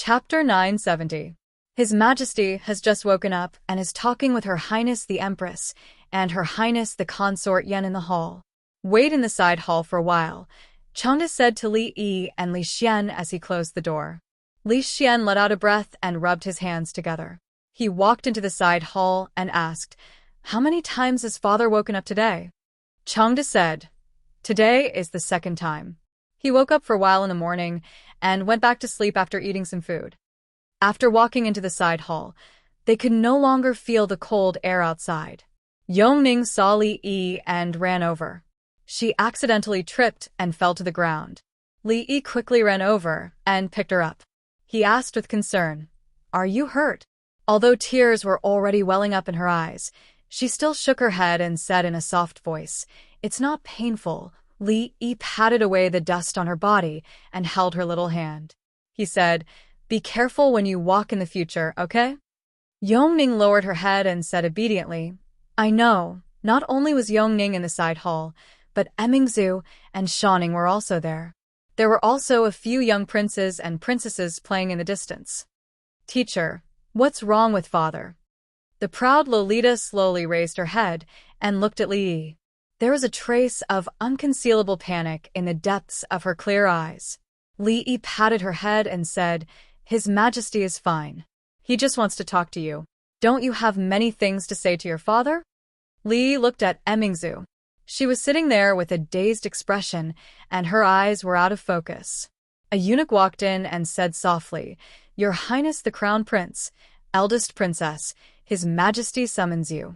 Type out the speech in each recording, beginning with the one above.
Chapter 970. His Majesty has just woken up and is talking with Her Highness the Empress and Her Highness the Consort Yen in the hall. Wait in the side hall for a while, Changde said to Li Yi and Li Xian as he closed the door. Li Xian let out a breath and rubbed his hands together. He walked into the side hall and asked, "How many times has father woken up today?" Changde said, "Today is the second time." He woke up for a while in the morning and went back to sleep after eating some food. After walking into the side hall, they could no longer feel the cold air outside. Yongning saw Li Yi and ran over. She accidentally tripped and fell to the ground. Li Yi quickly ran over and picked her up. He asked with concern, "Are you hurt?" Although tears were already welling up in her eyes, she still shook her head and said in a soft voice, "It's not painful." Li Yi patted away the dust on her body and held her little hand. He said, "Be careful when you walk in the future, okay?" Yongning lowered her head and said obediently, "I know." Not only was Yongning in the side hall, but Emingzu and Shanning were also there. There were also a few young princes and princesses playing in the distance. "Teacher, what's wrong with father?" The proud Lolita slowly raised her head and looked at Li Yi. There was a trace of unconcealable panic in the depths of her clear eyes. Li Yi patted her head and said, "His Majesty is fine. He just wants to talk to you. Don't you have many things to say to your father?" Li looked at Emingzu. She was sitting there with a dazed expression, and her eyes were out of focus. A eunuch walked in and said softly, "Your Highness the Crown Prince, eldest princess, His Majesty summons you."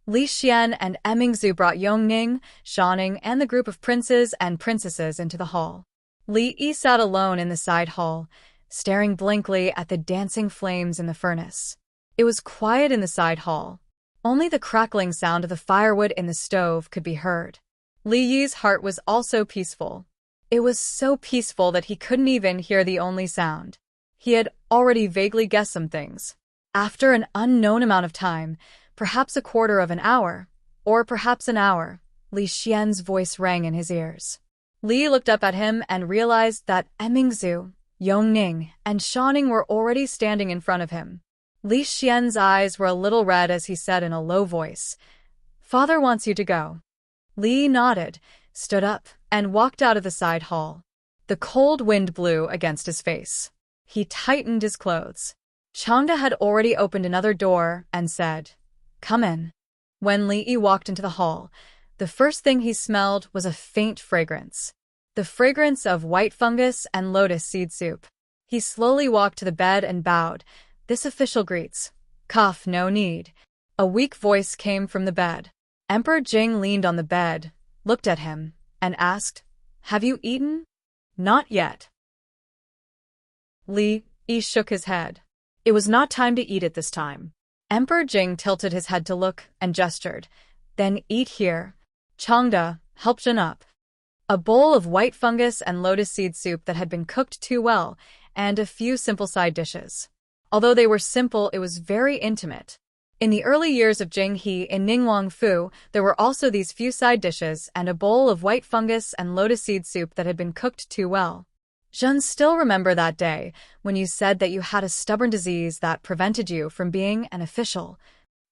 Li Xian and Emingzu brought Yongning, Shanning, and the group of princes and princesses into the hall. Li Yi sat alone in the side hall, staring blankly at the dancing flames in the furnace. It was quiet in the side hall. Only the crackling sound of the firewood in the stove could be heard. Li Yi's heart was also peaceful. It was so peaceful that he couldn't even hear the only sound. He had already vaguely guessed some things. After an unknown amount of time, perhaps a quarter of an hour, or perhaps an hour, Li Xian's voice rang in his ears. Li looked up at him and realized that Emingzu, Yongning, and Shanning were already standing in front of him. Li Xian's eyes were a little red as he said in a low voice, "Father wants you to go." Li nodded, stood up, and walked out of the side hall. The cold wind blew against his face. He tightened his clothes. Changde had already opened another door and said, "Come in." When Li Yi walked into the hall, the first thing he smelled was a faint fragrance. The fragrance of white fungus and lotus seed soup. He slowly walked to the bed and bowed. "This official greets." "Cough, no need." A weak voice came from the bed. Emperor Jing leaned on the bed, looked at him, and asked, "Have you eaten?" "Not yet." Li Yi shook his head. It was not time to eat at this time. Emperor Jing tilted his head to look and gestured. "Then eat here." Changde helped Jin up. A bowl of white fungus and lotus seed soup that had been cooked too well, and a few simple side dishes. Although they were simple, it was very intimate. In the early years of Jing He in Ningguang Fu, there were also these few side dishes and a bowl of white fungus and lotus seed soup that had been cooked too well. Jun still remember that day when you said that you had a stubborn disease that prevented you from being an official.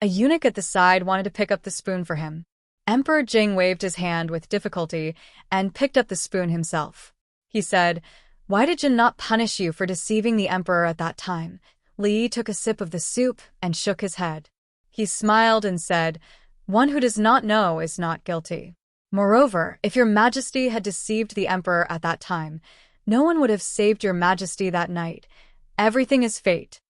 A eunuch at the side wanted to pick up the spoon for him. Emperor Jing waved his hand with difficulty and picked up the spoon himself. He said, "Why did Jin not punish you for deceiving the emperor at that time?" Li took a sip of the soup and shook his head. He smiled and said, "One who does not know is not guilty. Moreover, if your Majesty had deceived the emperor at that time, no one would have saved your Majesty that night. Everything is fate."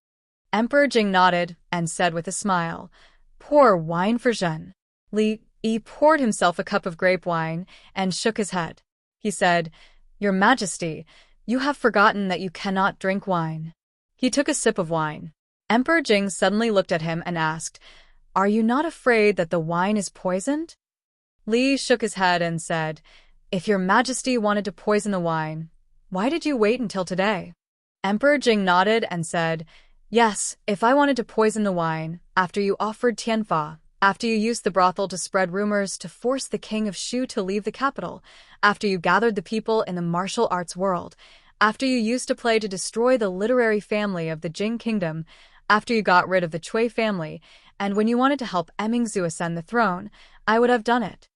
Emperor Jing nodded and said with a smile, "Pour wine for Jun." Li Yi poured himself a cup of grape wine and shook his head. He said, "Your Majesty, you have forgotten that you cannot drink wine." He took a sip of wine. Emperor Jing suddenly looked at him and asked, "Are you not afraid that the wine is poisoned?" Li shook his head and said, "If your Majesty wanted to poison the wine, why did you wait until today?" Emperor Jing nodded and said, "Yes, if I wanted to poison the wine, after you offered Tianfa, after you used the brothel to spread rumors to force the king of Shu to leave the capital, after you gathered the people in the martial arts world, After you used to play to destroy the literary family of the Jing Kingdom, after you got rid of the Cui family, and when you wanted to help Emmingzu ascend the throne, I would have done it.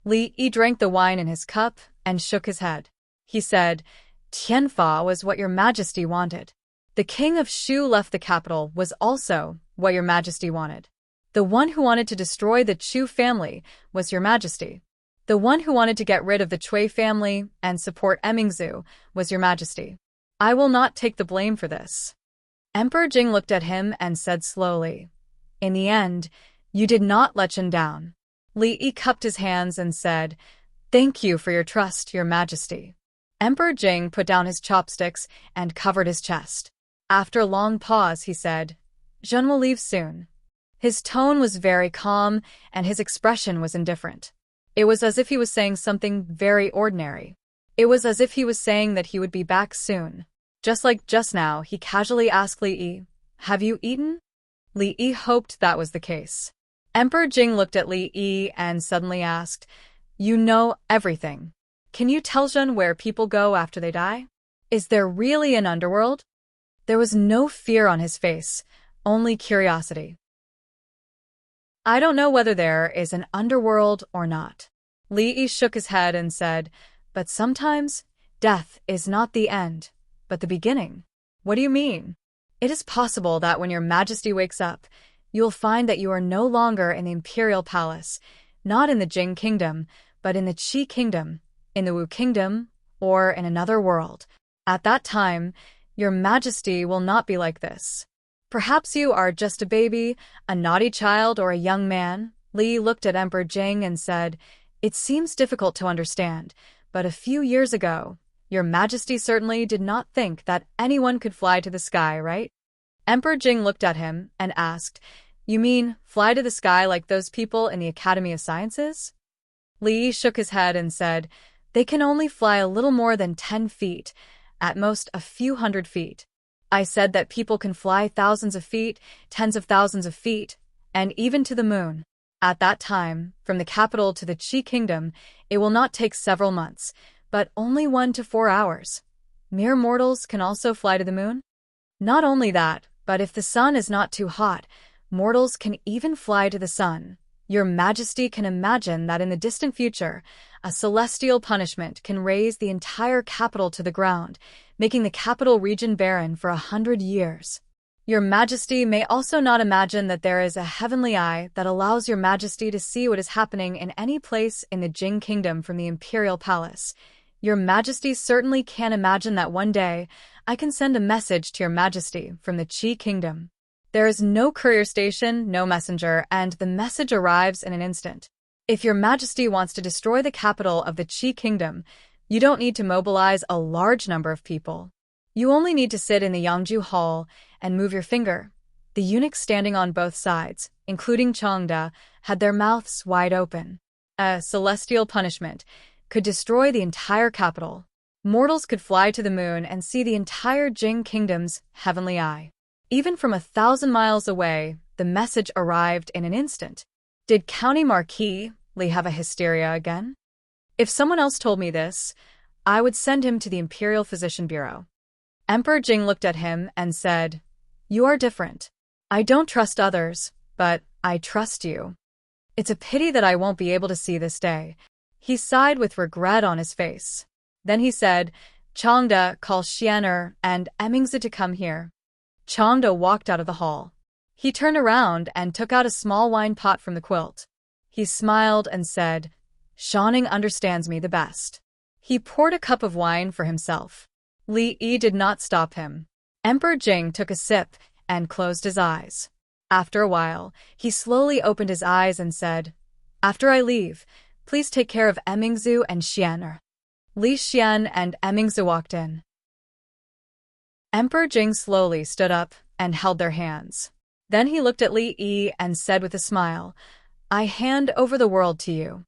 Li Yi drank the wine in his cup and shook his head. He said, Tianfa was what your majesty wanted. The king of Shu left the capital was also what your majesty wanted. The one who wanted to destroy the Chu family was your majesty. The one who wanted to get rid of the Cui family and support Emmingzu was your majesty. I will not take the blame for this. Emperor Jing looked at him and said slowly, In the end, you did not let Chen down. Li Yi cupped his hands and said, Thank you for your trust, your majesty. Emperor Jing put down his chopsticks and covered his chest. After a long pause, he said, Zhen will leave soon. His tone was very calm and his expression was indifferent. It was as if he was saying something very ordinary. It was as if he was saying that he would be back soon. Just like just now, he casually asked Li Yi, Have you eaten? Li Yi hoped that was the case. Emperor Jing looked at Li Yi and suddenly asked, You know everything. Can you tell Zhen where people go after they die? Is there really an underworld? There was no fear on his face, only curiosity. I don't know whether there is an underworld or not. Li Yi shook his head and said, But sometimes, death is not the end, but the beginning. What do you mean? It is possible that when your majesty wakes up, you will find that you are no longer in the imperial palace, not in the Jing kingdom, but in the Qi kingdom, in the Wu kingdom, or in another world. At that time, your majesty will not be like this. Perhaps you are just a baby, a naughty child, or a young man. Li looked at Emperor Jing and said, It seems difficult to understand, but a few years ago, your majesty certainly did not think that anyone could fly to the sky, right? Emperor Jing looked at him and asked, You mean fly to the sky like those people in the Academy of Sciences? Li shook his head and said, They can only fly a little more than 10 feet, at most a few hundred feet. I said that people can fly thousands of feet, tens of thousands of feet, and even to the moon. At that time, from the capital to the Qi kingdom, it will not take several months, but only 1 to 4 hours. Mere mortals can also fly to the moon? Not only that, but if the sun is not too hot, mortals can even fly to the sun. Your majesty can imagine that in the distant future, a celestial punishment can raise the entire capital to the ground, making the capital region barren for 100 years. Your majesty may also not imagine that there is a heavenly eye that allows your majesty to see what is happening in any place in the Jing kingdom from the imperial palace. Your majesty certainly can't imagine that one day I can send a message to your majesty from the Qi kingdom. There is no courier station, no messenger, and the message arrives in an instant. If your majesty wants to destroy the capital of the Qi kingdom, you don't need to mobilize a large number of people. You only need to sit in the Yangju hall and move your finger. The eunuchs standing on both sides, including Changde, had their mouths wide open. A celestial punishment could destroy the entire capital. Mortals could fly to the moon and see the entire Jing kingdom's heavenly eye. Even from 1,000 miles away, the message arrived in an instant. Did County Marquis Li have a hysteria again? If someone else told me this, I would send him to the Imperial Physician Bureau. Emperor Jing looked at him and said, You are different. I don't trust others, but I trust you. It's a pity that I won't be able to see this day. He sighed with regret on his face. Then he said, Changde, call Xianer and Emmingzi to come here. Changde walked out of the hall. He turned around and took out a small wine pot from the quilt. He smiled and said, Xianing understands me the best. He poured a cup of wine for himself. Li Yi did not stop him. Emperor Jing took a sip and closed his eyes. After a while, he slowly opened his eyes and said, After I leave, please take care of Emmingzu and Xianer. Li Xian and Emmingzu walked in. Emperor Jing slowly stood up and held their hands. Then he looked at Li Yi and said with a smile, I hand over the world to you.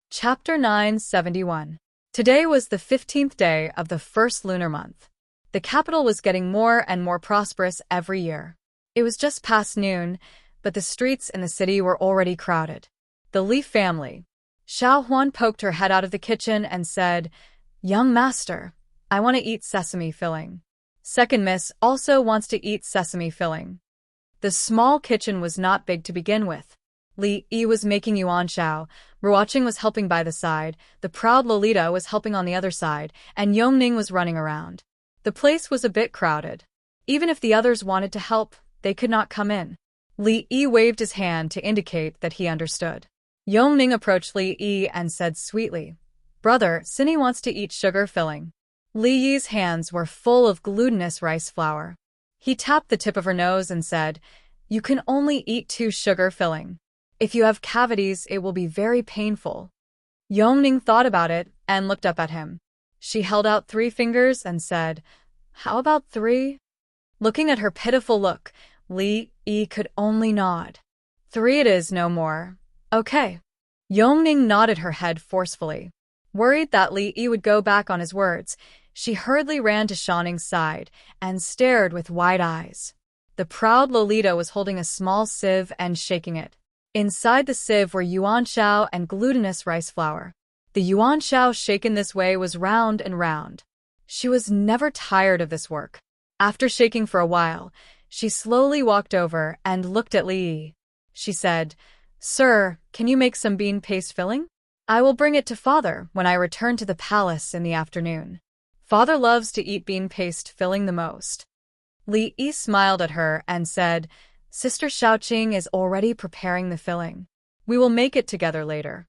Chapter 971. Today was the 15th day of the first lunar month. The capital was getting more and more prosperous every year. It was just past noon, but the streets in the city were already crowded. The Li family, Xiao Huan poked her head out of the kitchen and said, "Young master, I want to eat sesame filling. Second miss also wants to eat sesame filling." The small kitchen was not big to begin with. Li Yi was making yuan xiao, Ruoqing was helping by the side, the proud Lolita was helping on the other side, and Yongning was running around. The place was a bit crowded. Even if the others wanted to help, they could not come in. Li Yi waved his hand to indicate that he understood. Yongning approached Li Yi and said sweetly, "Brother, Cindy wants to eat sugar filling." Li Yi's hands were full of glutinous rice flour. He tapped the tip of her nose and said, "You can only eat 2 sugar filling. If you have cavities, it will be very painful." Yongning thought about it and looked up at him. She held out 3 fingers and said, "How about 3? Looking at her pitiful look, Li Yi could only nod. "3 it is, no more. Okay." Yongning nodded her head forcefully. Worried that Li Yi would go back on his words, she hurriedly ran to Shanning's side and stared with wide eyes. The proud Lolita was holding a small sieve and shaking it. Inside the sieve were yuan xiao and glutinous rice flour. The yuan xiao shaken this way was round and round. She was never tired of this work. After shaking for a while, she slowly walked over and looked at Li Yi. She said, "Sir, can you make some bean paste filling? I will bring it to father when I return to the palace in the afternoon. Father loves to eat bean paste filling the most." Li Yi smiled at her and said, "Sister Xiaoqing is already preparing the filling. We will make it together later."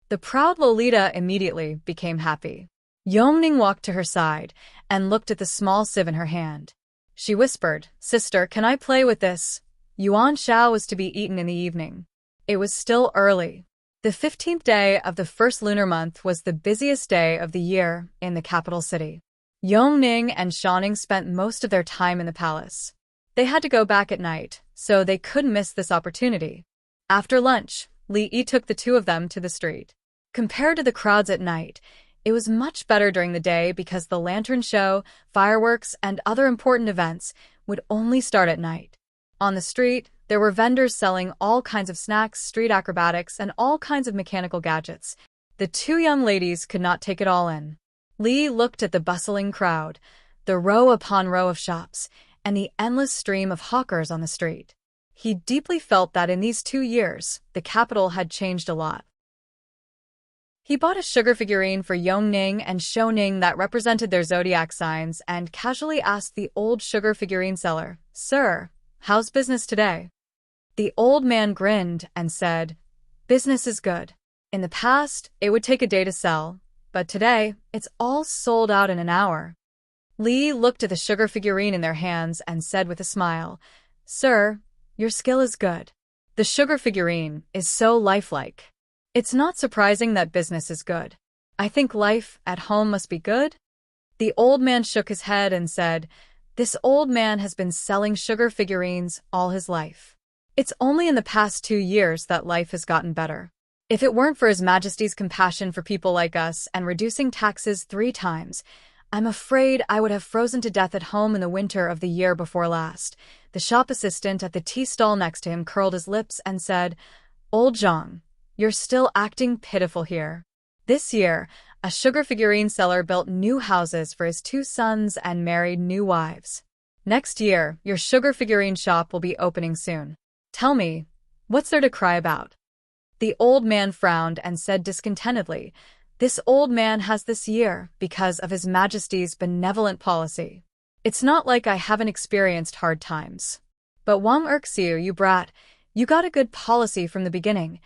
The proud Lolita immediately became happy. Yongning walked to her side and looked at the small sieve in her hand. She whispered, "Sister, can I play with this?" Yuan xiao was to be eaten in the evening. It was still early. The 15th day of the first lunar month was the busiest day of the year in the capital city. Yongning and Shanning spent most of their time in the palace. They had to go back at night, so they couldn't miss this opportunity. After lunch, Li Yi took the 2 of them to the street. Compared to the crowds at night, it was much better during the day because the lantern show, fireworks, and other important events would only start at night. On the street, there were vendors selling all kinds of snacks, street acrobatics, and all kinds of mechanical gadgets. The 2 young ladies could not take it all in. Li looked at the bustling crowd, the row upon row of shops, and the endless stream of hawkers on the street. He deeply felt that in these 2 years, the capital had changed a lot. He bought a sugar figurine for Yongning and Shouning that represented their zodiac signs and casually asked the old sugar figurine seller, "Sir, how's business today?" The old man grinned and said, "Business is good. In the past, it would take a day to sell, but today, it's all sold out in an hour." Li looked at the sugar figurine in their hands and said with a smile, "Sir, your skill is good. The sugar figurine is so lifelike. It's not surprising that business is good. I think life at home must be good." The old man shook his head and said, "This old man has been selling sugar figurines all his life. It's only in the past 2 years that life has gotten better. If it weren't for His Majesty's compassion for people like us and reducing taxes 3 times, I'm afraid I would have frozen to death at home in the winter of the year before last." The shop assistant at the tea stall next to him curled his lips and said, "Old Zhang, you're still acting pitiful here. This year, a sugar figurine seller built new houses for his 2 sons and married new wives. Next year, your sugar figurine shop will be opening soon. Tell me, what's there to cry about?" The old man frowned and said discontentedly, "This old man has this year because of His Majesty's benevolent policy. It's not like I haven't experienced hard times. But Wang Erxiu, you brat, you got a good policy from the beginning."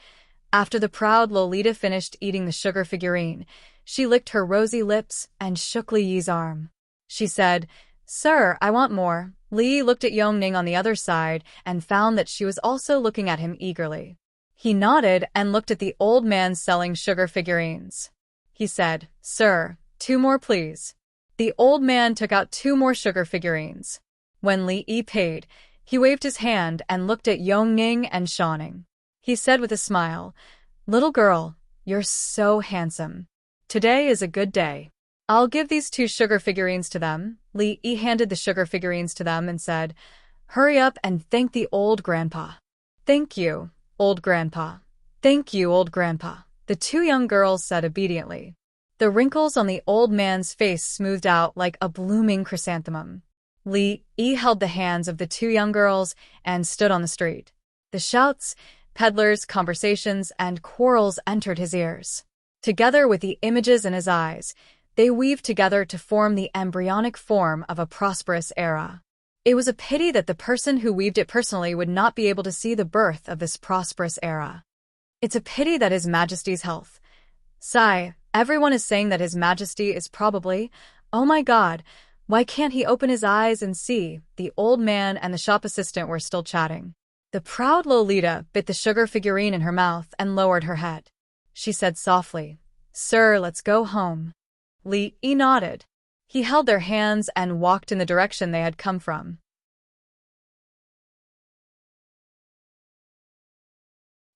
After the proud Lolita finished eating the sugar figurine, she licked her rosy lips and shook Li Yi's arm. She said, "Sir, I want more." Li looked at Yongning on the other side and found that she was also looking at him eagerly. He nodded and looked at the old man selling sugar figurines. He said, "Sir, 2 more please." The old man took out 2 more sugar figurines. When Li Yi paid, he waved his hand and looked at Yongning and Shanning. He said with a smile, "Little girl, you're so handsome. Today is a good day. I'll give these 2 sugar figurines to them." Li Yi handed the sugar figurines to them and said, "Hurry up and thank the old grandpa." "Thank you, old grandpa. Thank you, old grandpa." The two young girls said obediently. The wrinkles on the old man's face smoothed out like a blooming chrysanthemum. Li Yi held the hands of the two young girls and stood on the street. The shouts, peddlers, conversations, and quarrels entered his ears. Together with the images in his eyes, they weaved together to form the embryonic form of a prosperous era. It was a pity that the person who weaved it personally would not be able to see the birth of this prosperous era. It's a pity that His Majesty's health. Sigh, everyone is saying that His Majesty is probably, oh my God, why can't he open his eyes and see? The old man and the shop assistant were still chatting. The proud Lolita bit the sugar figurine in her mouth and lowered her head. She said softly, "Sir, let's go home." Li Yi nodded. He held their hands and walked in the direction they had come from.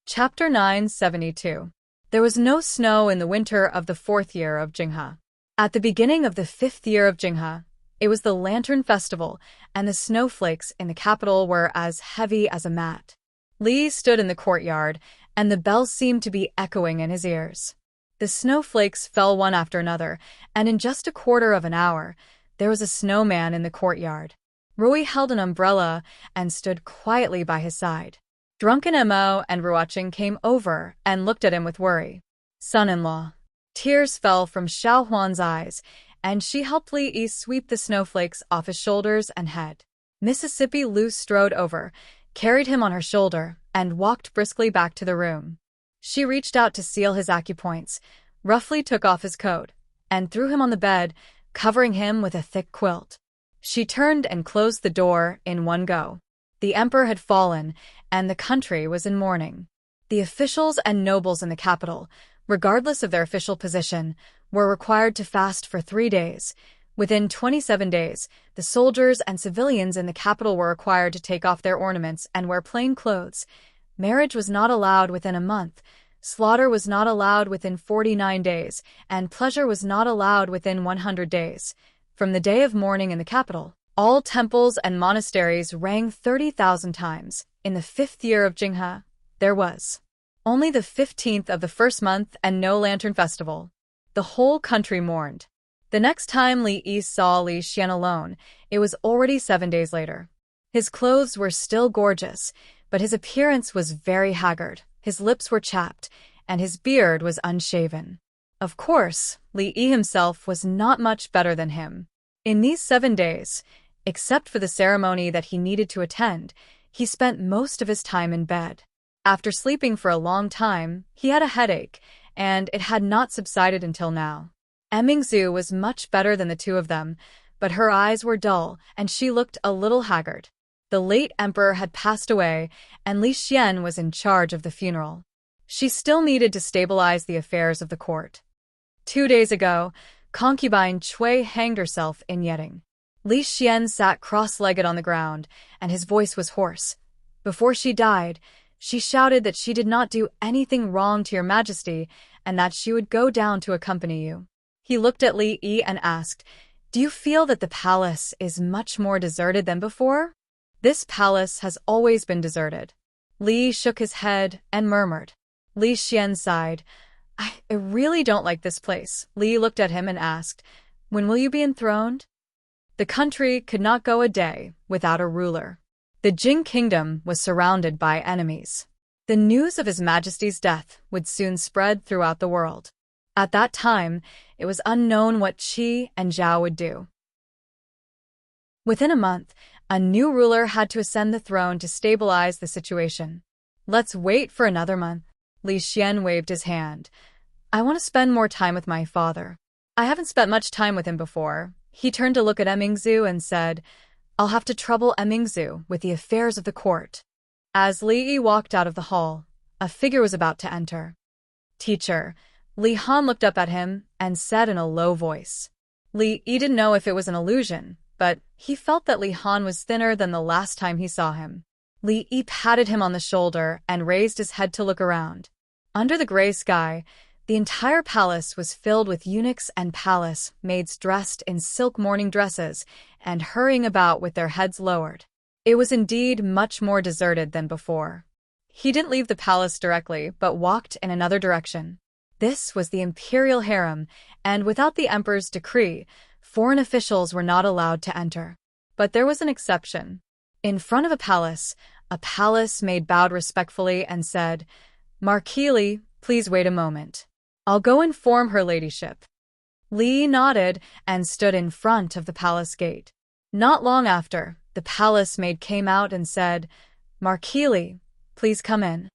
Chapter 972. There was no snow in the winter of the 4th year of Jinghe. At the beginning of the 5th year of Jinghe, it was the Lantern Festival, and the snowflakes in the capital were as heavy as a mat. Li stood in the courtyard, and the bells seemed to be echoing in his ears. The snowflakes fell one after another, and in just a quarter of an hour, there was a snowman in the courtyard. Rui held an umbrella and stood quietly by his side. Drunken Mo and Ruoqing came over and looked at him with worry. Son-in-law. Tears fell from Xiao Huan's eyes, and she helped Li Yi sweep the snowflakes off his shoulders and head. Mississippi Lu strode over, carried him on her shoulder, and walked briskly back to the room. She reached out to seal his acupoints, roughly took off his coat, and threw him on the bed, covering him with a thick quilt. She turned and closed the door in one go. The emperor had fallen, and the country was in mourning. The officials and nobles in the capital, regardless of their official position, were required to fast for 3 days. Within 27 days, the soldiers and civilians in the capital were required to take off their ornaments and wear plain clothes. Marriage was not allowed within a month, slaughter was not allowed within 49 days, and pleasure was not allowed within 100 days. From the day of mourning in the capital, all temples and monasteries rang 30,000 times. In the 5th year of Jinghe, there was only the 15th of the first month and no lantern festival. The whole country mourned. The next time Li Yi saw Li Xian alone, it was already 7 days later. His clothes were still gorgeous, but his appearance was very haggard. His lips were chapped, and his beard was unshaven. Of course, Li Yi himself was not much better than him. In these 7 days, except for the ceremony that he needed to attend, he spent most of his time in bed. After sleeping for a long time, he had a headache, and it had not subsided until now. Emingzu was much better than the two of them, but her eyes were dull, and she looked a little haggard. The late emperor had passed away, and Li Xian was in charge of the funeral. She still needed to stabilize the affairs of the court. 2 days ago, concubine Cui hanged herself in Yeding. Li Xian sat cross-legged on the ground, and his voice was hoarse. Before she died, she shouted that she did not do anything wrong to your majesty, and that she would go down to accompany you. He looked at Li Yi and asked, "Do you feel that the palace is much more deserted than before?" "This palace has always been deserted." Li shook his head and murmured. Li Xian sighed. I really don't like this place." Li looked at him and asked, "When will you be enthroned?" The country could not go a day without a ruler. The Jing kingdom was surrounded by enemies. The news of His Majesty's death would soon spread throughout the world. At that time, it was unknown what Qi and Zhao would do. Within a month, a new ruler had to ascend the throne to stabilize the situation. "Let's wait for another month." Li Xian waved his hand. "I want to spend more time with my father. I haven't spent much time with him before." He turned to look at Emingzu and said, "I'll have to trouble Emingzu with the affairs of the court." As Li Yi walked out of the hall, a figure was about to enter. "Teacher." Li Han looked up at him and said in a low voice. Li Yi didn't know if it was an illusion, but he felt that Li Han was thinner than the last time he saw him. Li Yi patted him on the shoulder and raised his head to look around. Under the gray sky, the entire palace was filled with eunuchs and palace maids dressed in silk mourning dresses and hurrying about with their heads lowered. It was indeed much more deserted than before. He didn't leave the palace directly, but walked in another direction. This was the imperial harem, and without the emperor's decree, foreign officials were not allowed to enter. But there was an exception. In front of a palace maid bowed respectfully and said, "Marquis Li, please wait a moment. I'll go inform her ladyship." Li nodded and stood in front of the palace gate. Not long after, the palace maid came out and said, "Marquis Li, please come in."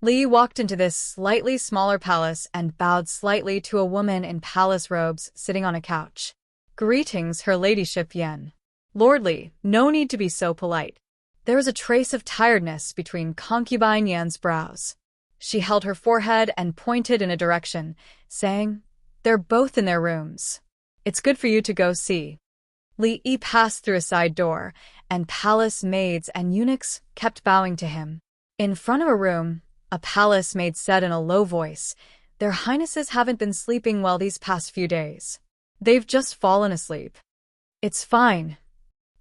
Li walked into this slightly smaller palace and bowed slightly to a woman in palace robes sitting on a couch. "Greetings, her ladyship Yan." "Lord Li, no need to be so polite." There was a trace of tiredness between concubine Yan's brows. She held her forehead and pointed in a direction, saying, "They're both in their rooms. It's good for you to go see." Li Yi passed through a side door, and palace maids and eunuchs kept bowing to him. In front of a room, a palace maid said in a low voice, "Their highnesses haven't been sleeping well these past few days. They've just fallen asleep." "It's fine."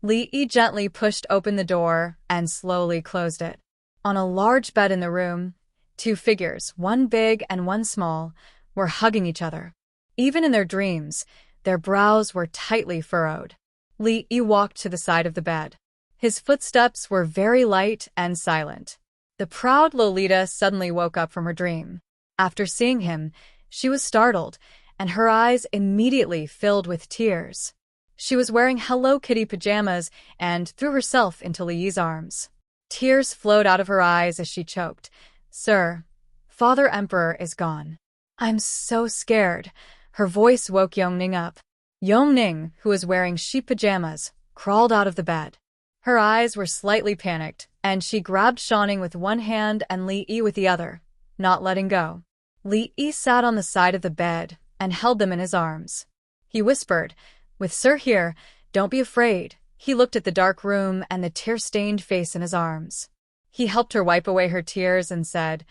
Li Yi gently pushed open the door and slowly closed it. On a large bed in the room, two figures, one big and one small, were hugging each other. Even in their dreams, their brows were tightly furrowed. Li Yi walked to the side of the bed. His footsteps were very light and silent. The proud Lolita suddenly woke up from her dream. After seeing him, she was startled, and her eyes immediately filled with tears. She was wearing Hello Kitty pajamas and threw herself into Li Yi's arms. Tears flowed out of her eyes as she choked. "Sir, Father Emperor is gone. I'm so scared." Her voice woke Yongning up. Yongning, who was wearing sheep pajamas, crawled out of the bed. Her eyes were slightly panicked, and she grabbed Shanning with one hand and Li Yi with the other, not letting go. Li Yi sat on the side of the bed and held them in his arms. He whispered, "With Sir here, don't be afraid." He looked at the dark room and the tear-stained face in his arms. He helped her wipe away her tears and said,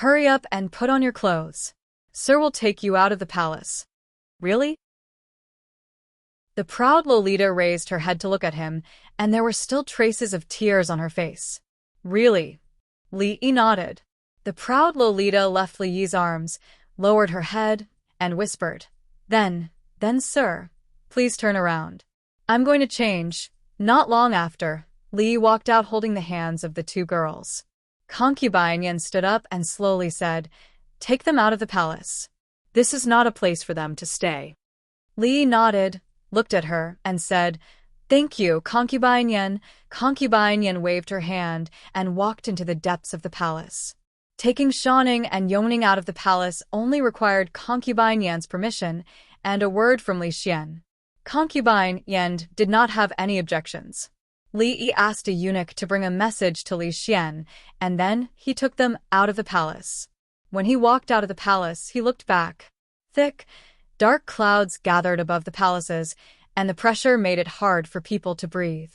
"Hurry up and put on your clothes. Sir will take you out of the palace." "Really?" The proud Lolita raised her head to look at him, and there were still traces of tears on her face. "Really?" Li Yi nodded. The proud Lolita left Li Yi's arms, lowered her head, and whispered, Then, sir, please turn around. I'm going to change." Not long after, Li walked out holding the hands of the two girls. Concubine Yan stood up and slowly said, "Take them out of the palace. This is not a place for them to stay." Li nodded, looked at her, and said, "Thank you, Concubine Yan." Concubine Yan waved her hand and walked into the depths of the palace. Taking Shanning and Yongning out of the palace only required Concubine Yan's permission and a word from Li Xian. Concubine Yan did not have any objections. Li Yi asked a eunuch to bring a message to Li Xian, and then he took them out of the palace. When he walked out of the palace, he looked back. Thick, dark clouds gathered above the palaces, and the pressure made it hard for people to breathe.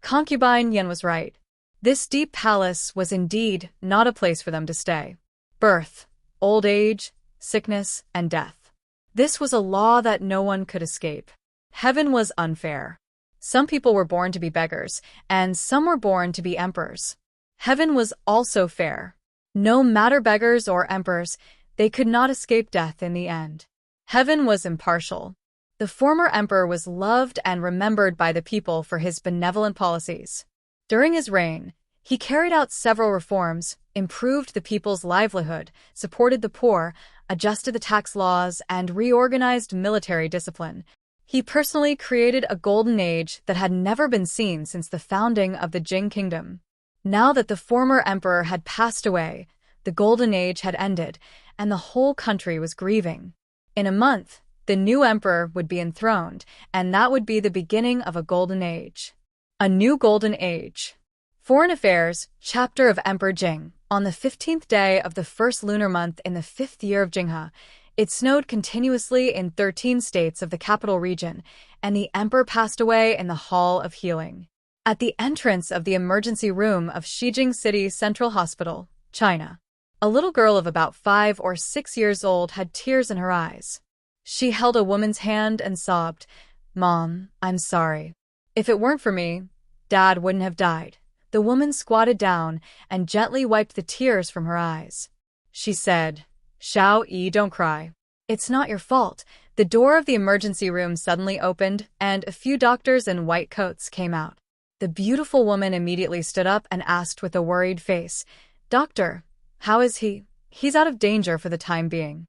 Concubine Yan was right. This deep palace was indeed not a place for them to stay. Birth, old age, sickness, and death. This was a law that no one could escape. Heaven was unfair. Some people were born to be beggars, and some were born to be emperors. Heaven was also fair. No matter beggars or emperors, they could not escape death in the end. Heaven was impartial. The former emperor was loved and remembered by the people for his benevolent policies. During his reign, he carried out several reforms, improved the people's livelihood, supported the poor, adjusted the tax laws, and reorganized military discipline. He personally created a golden age that had never been seen since the founding of the Jing kingdom. Now that the former emperor had passed away, the golden age had ended, and the whole country was grieving. In a month, the new emperor would be enthroned, and that would be the beginning of a golden age. A new golden age. Foreign Affairs, Chapter of Emperor Jing. On the 15th day of the first lunar month in the 5th year of Jinghe, it snowed continuously in 13 states of the capital region, and the emperor passed away in the Hall of Healing. At the entrance of the emergency room of Shijing City Central Hospital, China, a little girl of about 5 or 6 years old had tears in her eyes. She held a woman's hand and sobbed, "Mom, I'm sorry. If it weren't for me, Dad wouldn't have died." The woman squatted down and gently wiped the tears from her eyes. She said, Xiao Yi, don't cry. It's not your fault. The door of the emergency room suddenly opened, and a few doctors in white coats came out. The beautiful woman immediately stood up and asked with a worried face, "Doctor, how is he?" "He's out of danger for the time being."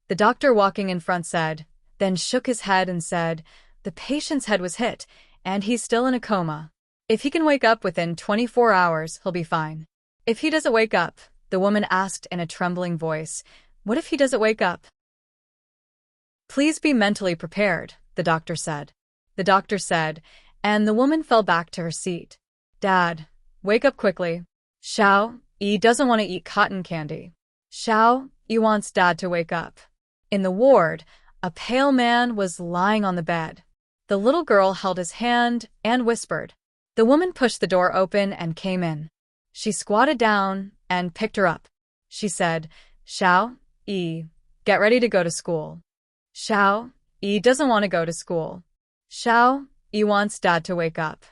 The doctor walking in front said, then shook his head and said, "The patient's head was hit, and he's still in a coma. If he can wake up within 24 hours, he'll be fine." "If he doesn't wake up," the woman asked in a trembling voice, "what if he doesn't wake up?" "Please be mentally prepared," the doctor said. The doctor said, and the woman fell back to her seat. "Dad, wake up quickly. Xiao-Yi doesn't want to eat cotton candy." Xiao-Yi wants Dad to wake up. In the ward, a pale man was lying on the bed. The little girl held his hand and whispered. The woman pushed the door open and came in. She squatted down and picked her up. She said, "Xiao-Yi, get ready to go to school." Xiao-Yi doesn't want to go to school. Xiao-Yi wants Dad to wake up.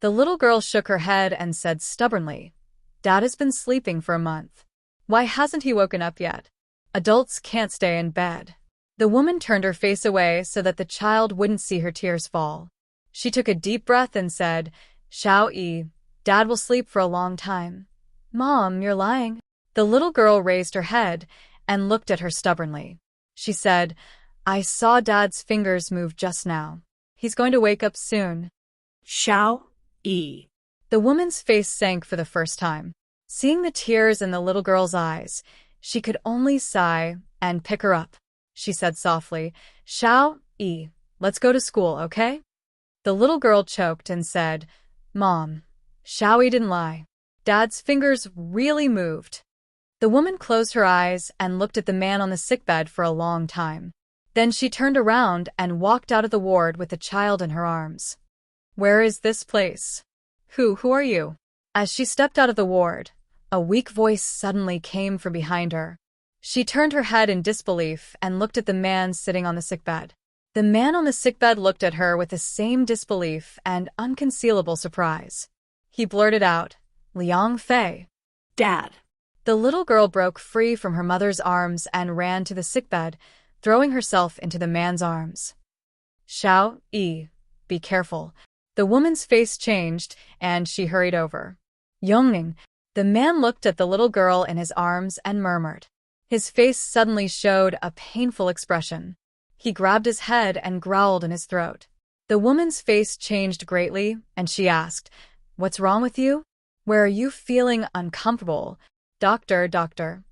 The little girl shook her head and said stubbornly, "Dad has been sleeping for a month. Why hasn't he woken up yet? Adults can't stay in bed." The woman turned her face away so that the child wouldn't see her tears fall. She took a deep breath and said, "Xiao-Yi, Dad will sleep for a long time." "Mom, you're lying." The little girl raised her head and looked at her stubbornly. She said, "I saw Dad's fingers move just now. He's going to wake up soon." Xiao-Yi. The woman's face sank for the first time. Seeing the tears in the little girl's eyes, she could only sigh and pick her up. She said softly, "Xiao-Yi, let's go to school, okay?" The little girl choked and said, "Mom, Xiao-Yi didn't lie. Dad's fingers really moved." The woman closed her eyes and looked at the man on the sickbed for a long time. Then she turned around and walked out of the ward with the child in her arms. "Where is this place? Who are you?" As she stepped out of the ward, a weak voice suddenly came from behind her. She turned her head in disbelief and looked at the man sitting on the sickbed. The man on the sickbed looked at her with the same disbelief and unconcealable surprise. He blurted out, "Liang Fei." Dad. The little girl broke free from her mother's arms and ran to the sickbed, throwing herself into the man's arms. "Xiao-Yi, be careful." The woman's face changed, and she hurried over. "Yongning." The man looked at the little girl in his arms and murmured. His face suddenly showed a painful expression. He grabbed his head and growled in his throat. The woman's face changed greatly, and she asked, "What's wrong with you? Where are you feeling uncomfortable?" Doctor.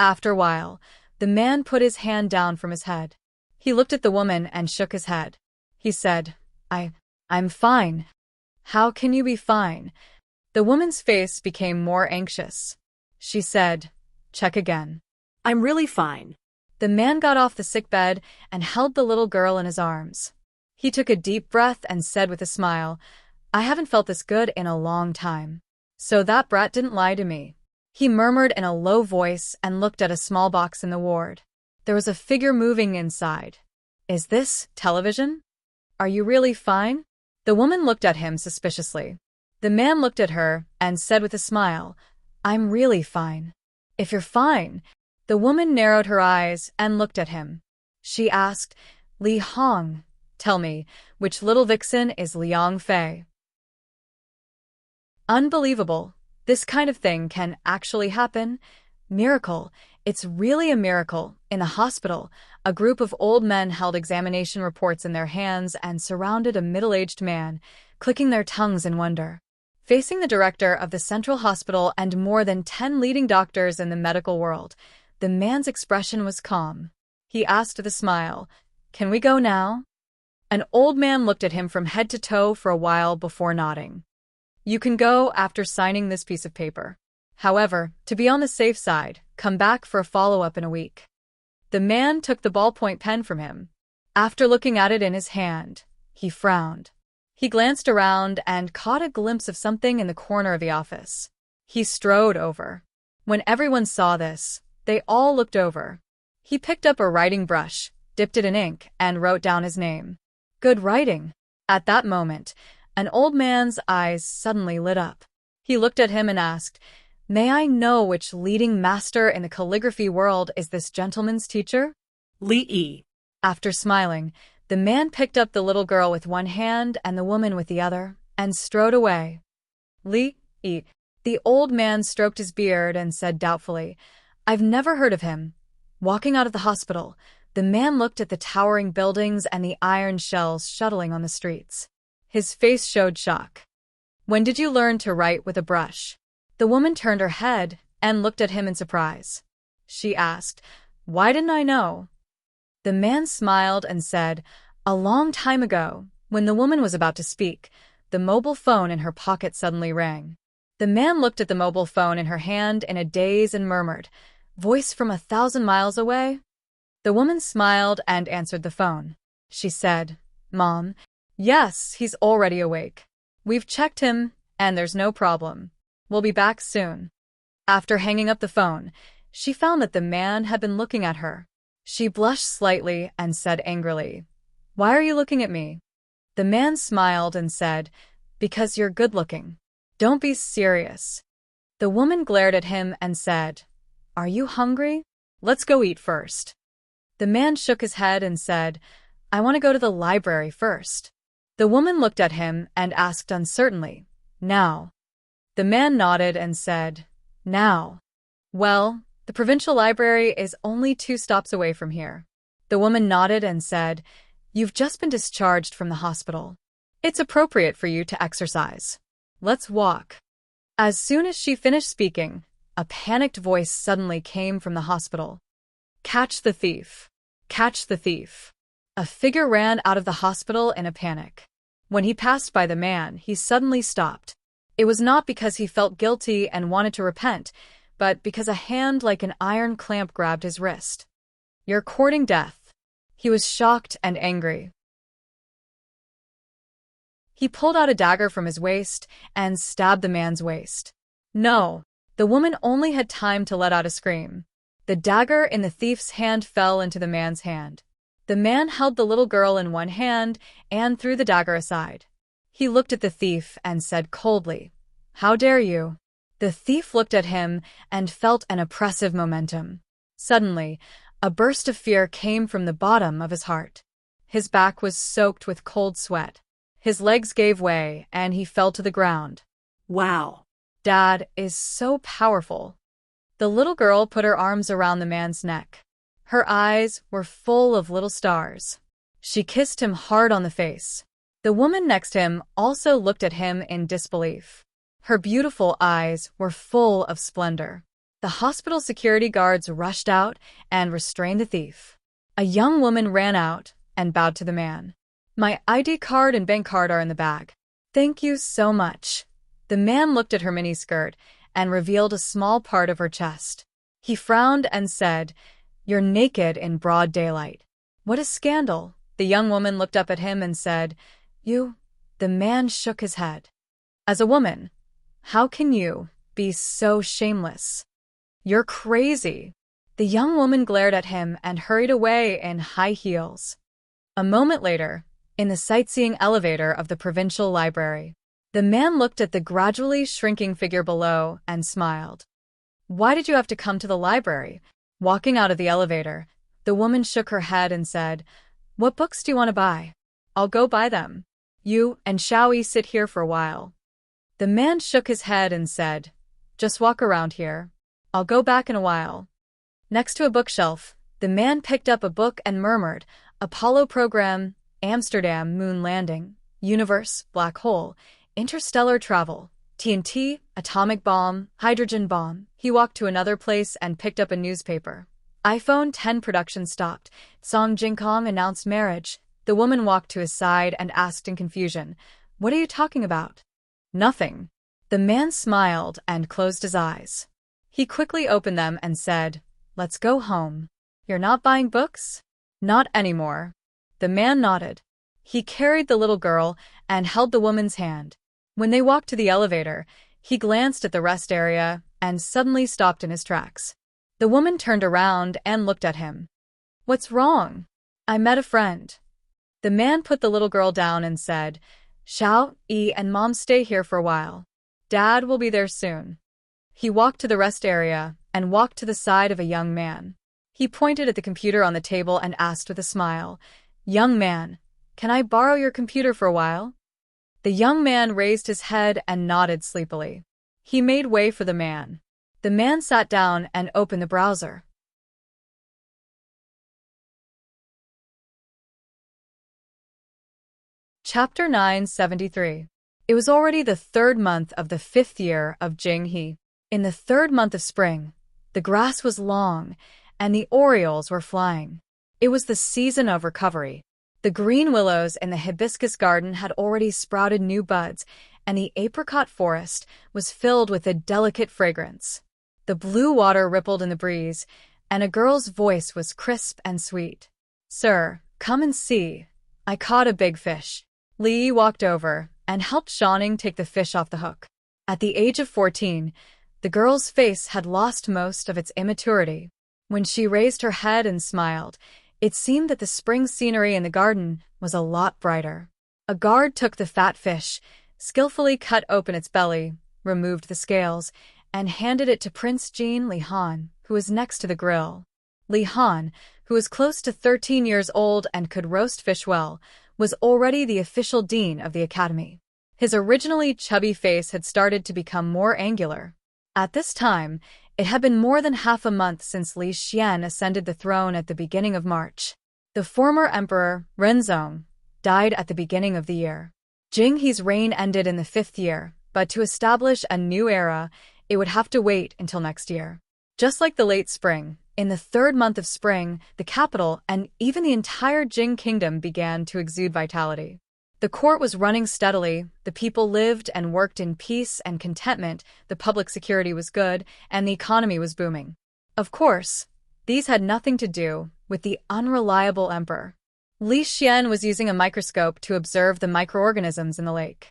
After a while, the man put his hand down from his head. He looked at the woman and shook his head. He said, I'm fine." "How can you be fine?" The woman's face became more anxious. She said, "Check again." "I'm really fine." The man got off the sickbed and held the little girl in his arms. He took a deep breath and said with a smile, "I haven't felt this good in a long time. So that brat didn't lie to me." He murmured in a low voice and looked at a small box in the ward. There was a figure moving inside. "Is this television? Are you really fine?" The woman looked at him suspiciously. The man looked at her and said with a smile, "I'm really fine." "If you're fine." The woman narrowed her eyes and looked at him. She asked, "Li Hong, tell me, which little vixen is Liang Fei?" Unbelievable. This kind of thing can actually happen. Miracle. It's really a miracle. In the hospital, a group of old men held examination reports in their hands and surrounded a middle-aged man, clicking their tongues in wonder. Facing the director of the central hospital and more than 10 leading doctors in the medical world, the man's expression was calm. He asked with a smile, "Can we go now?" An old man looked at him from head to toe for a while before nodding. "You can go after signing this piece of paper. However, to be on the safe side, come back for a follow-up in a week." The man took the ballpoint pen from him. After looking at it in his hand, he frowned. He glanced around and caught a glimpse of something in the corner of the office. He strode over. When everyone saw this, they all looked over. He picked up a writing brush, dipped it in ink, and wrote down his name. "Good writing." At that moment, an old man's eyes suddenly lit up. He looked at him and asked, May I know which leading master in the calligraphy world is this gentleman's teacher? Li. After smiling, the man picked up the little girl with one hand and the woman with the other, and strode away. Li. The old man stroked his beard and said doubtfully, I've never heard of him. Walking out of the hospital, the man looked at the towering buildings and the iron shells shuttling on the streets. His face showed shock. When did you learn to write with a brush? The woman turned her head and looked at him in surprise. She asked, Why didn't I know? The man smiled and said, A long time ago, when the woman was about to speak, the mobile phone in her pocket suddenly rang. The man looked at the mobile phone in her hand in a daze and murmured, Voice from 1,000 miles away? The woman smiled and answered the phone. She said, Mom, yes, he's already awake. We've checked him, and there's no problem. We'll be back soon. After hanging up the phone, she found that the man had been looking at her. She blushed slightly and said angrily, Why are you looking at me? The man smiled and said, Because you're good-looking. Don't be serious. The woman glared at him and said, Are you hungry? Let's go eat first. The man shook his head and said, I want to go to the library first. The woman looked at him and asked uncertainly, Now? The man nodded and said, Now. Well, the provincial library is only 2 stops away from here. The woman nodded and said, You've just been discharged from the hospital. It's appropriate for you to exercise. Let's walk. As soon as she finished speaking, a panicked voice suddenly came from the hospital. Catch the thief. Catch the thief. A figure ran out of the hospital in a panic. When he passed by the man, he suddenly stopped. It was not because he felt guilty and wanted to repent, but because a hand like an iron clamp grabbed his wrist. You're courting death. He was shocked and angry. He pulled out a dagger from his waist and stabbed the man's waist. No, the woman only had time to let out a scream. The dagger in the thief's hand fell into the man's hand. The man held the little girl in one hand and threw the dagger aside. He looked at the thief and said coldly, How dare you? The thief looked at him and felt an oppressive momentum. Suddenly, a burst of fear came from the bottom of his heart. His back was soaked with cold sweat. His legs gave way and he fell to the ground. Wow. Dad is so powerful. The little girl put her arms around the man's neck. Her eyes were full of little stars. She kissed him hard on the face. The woman next to him also looked at him in disbelief. Her beautiful eyes were full of splendor. The hospital security guards rushed out and restrained the thief. A young woman ran out and bowed to the man. My ID card and bank card are in the bag. Thank you so much. The man looked at her miniskirt and revealed a small part of her chest. He frowned and said, You're naked in broad daylight. What a scandal. The young woman looked up at him and said, You. The man shook his head. As a woman, how can you be so shameless? You're crazy. The young woman glared at him and hurried away in high heels. A moment later, in the sightseeing elevator of the provincial library, the man looked at the gradually shrinking figure below and smiled. Why did you have to come to the library? Walking out of the elevator, the woman shook her head and said, What books do you want to buy? I'll go buy them. You and Xiaoyi sit here for a while. The man shook his head and said, Just walk around here. I'll go back in a while. Next to a bookshelf, the man picked up a book and murmured, Apollo Program, Amsterdam Moon Landing, Universe, Black Hole, Interstellar Travel, TNT, Atomic Bomb, Hydrogen Bomb. He walked to another place and picked up a newspaper. iPhone 10 production stopped. Song Jinkong announced marriage. The woman walked to his side and asked in confusion, What are you talking about? Nothing. The man smiled and closed his eyes. He quickly opened them and said, Let's go home. You're not buying books? Not anymore. The man nodded. He carried the little girl and held the woman's hand. When they walked to the elevator, he glanced at the rest area and suddenly stopped in his tracks. The woman turned around and looked at him. What's wrong? I met a friend. The man put the little girl down and said, Xiao, Yi, and Mom stay here for a while. Dad will be there soon. He walked to the rest area and walked to the side of a young man. He pointed at the computer on the table and asked with a smile, "Young man, can I borrow your computer for a while?" The young man raised his head and nodded sleepily. He made way for the man. The man sat down and opened the browser. Chapter 973. It was already the 3rd month of the 5th year of Jing-he. In the 3rd month of spring, the grass was long, and the orioles were flying. It was the season of recovery. The green willows in the hibiscus garden had already sprouted new buds, and the apricot forest was filled with a delicate fragrance. The blue water rippled in the breeze, and a girl's voice was crisp and sweet. "Sir, come and see. I caught a big fish." Li walked over and helped Shanning take the fish off the hook. At the age of 14, the girl's face had lost most of its immaturity. When she raised her head and smiled, it seemed that the spring scenery in the garden was a lot brighter. A guard took the fat fish, skillfully cut open its belly, removed the scales, and handed it to Prince Jean Li Han, who was next to the grill. Li Han, who was close to 13 years old and could roast fish well, was already the official dean of the academy. His originally chubby face had started to become more angular. At this time, it had been more than half a month since Li Xian ascended the throne at the beginning of March. The former emperor, Renzong, died at the beginning of the year. Jing-he's reign ended in the 5th year, but to establish a new era, it would have to wait until next year. Just like the late spring, in the 3rd month of spring, the capital and even the entire Jing kingdom began to exude vitality. The court was running steadily, the people lived and worked in peace and contentment, the public security was good, and the economy was booming. Of course, these had nothing to do with the unreliable emperor. Li Xian was using a microscope to observe the microorganisms in the lake.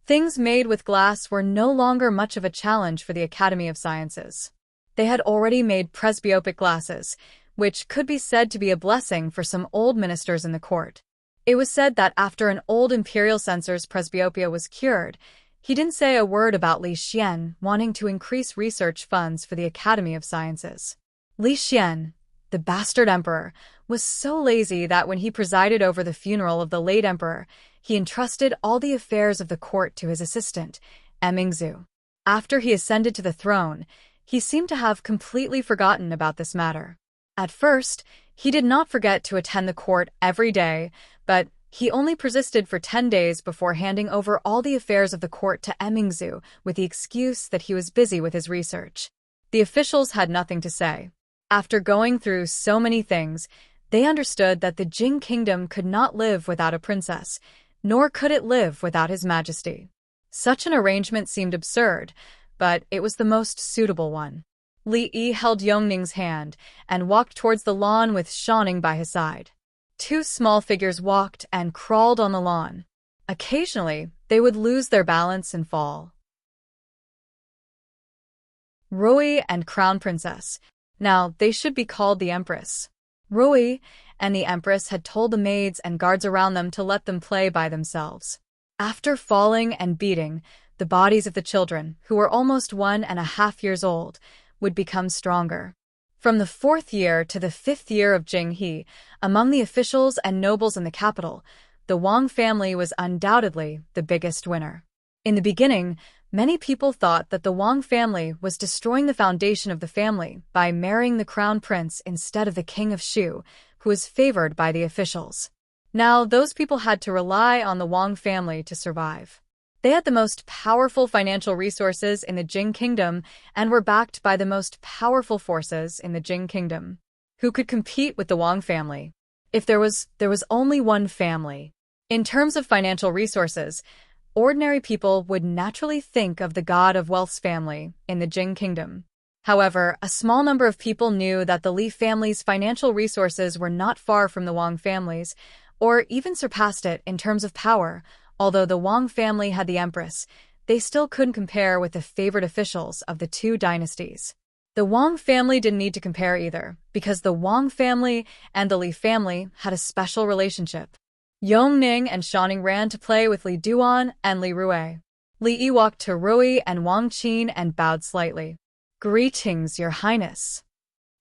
Things made with glass were no longer much of a challenge for the Academy of Sciences. They had already made presbyopic glasses, which could be said to be a blessing for some old ministers in the court. It was said that after an old imperial censor's presbyopia was cured, he didn't say a word about Li Xian wanting to increase research funds for the Academy of Sciences. Li Xian, the bastard emperor, was so lazy that when he presided over the funeral of the late emperor, he entrusted all the affairs of the court to his assistant, Mingzhu. After he ascended to the throne, he seemed to have completely forgotten about this matter. At first, he did not forget to attend the court every day, but he only persisted for 10 days before handing over all the affairs of the court to Mingzhu with the excuse that he was busy with his research. The officials had nothing to say. After going through so many things, they understood that the Jing kingdom could not live without a princess, nor could it live without His Majesty. Such an arrangement seemed absurd, but it was the most suitable one. Li Yi held Yongning's hand and walked towards the lawn with Shanning by his side. 2 small figures walked and crawled on the lawn. Occasionally, they would lose their balance and fall. Rui and Crown Princess. Now, they should be called the Empress. Rui and the Empress had told the maids and guards around them to let them play by themselves. After falling and beating, the bodies of the children, who were almost 1.5 years old, would become stronger. From the 4th year to the 5th year of Jing-he, among the officials and nobles in the capital, the Wang family was undoubtedly the biggest winner. In the beginning, many people thought that the Wang family was destroying the foundation of the family by marrying the crown prince instead of the king of Shu, who was favored by the officials. Now, those people had to rely on the Wang family to survive. They had the most powerful financial resources in the Jing kingdom and were backed by the most powerful forces in the Jing kingdom. Who could compete with the Wang family? If there was only one family. In terms of financial resources, ordinary people would naturally think of the god of wealth's family in the Jing kingdom. However, a small number of people knew that the Li family's financial resources were not far from the Wang family's, or even surpassed it in terms of power. Although the Wang family had the empress, they still couldn't compare with the favored officials of the 2 dynasties. The Wang family didn't need to compare either, because the Wang family and the Li family had a special relationship. Yongning and Shanning ran to play with Li Duan and Li Rui. Li Yi walked to Rui and Wang Qin and bowed slightly. Greetings, Your Highness.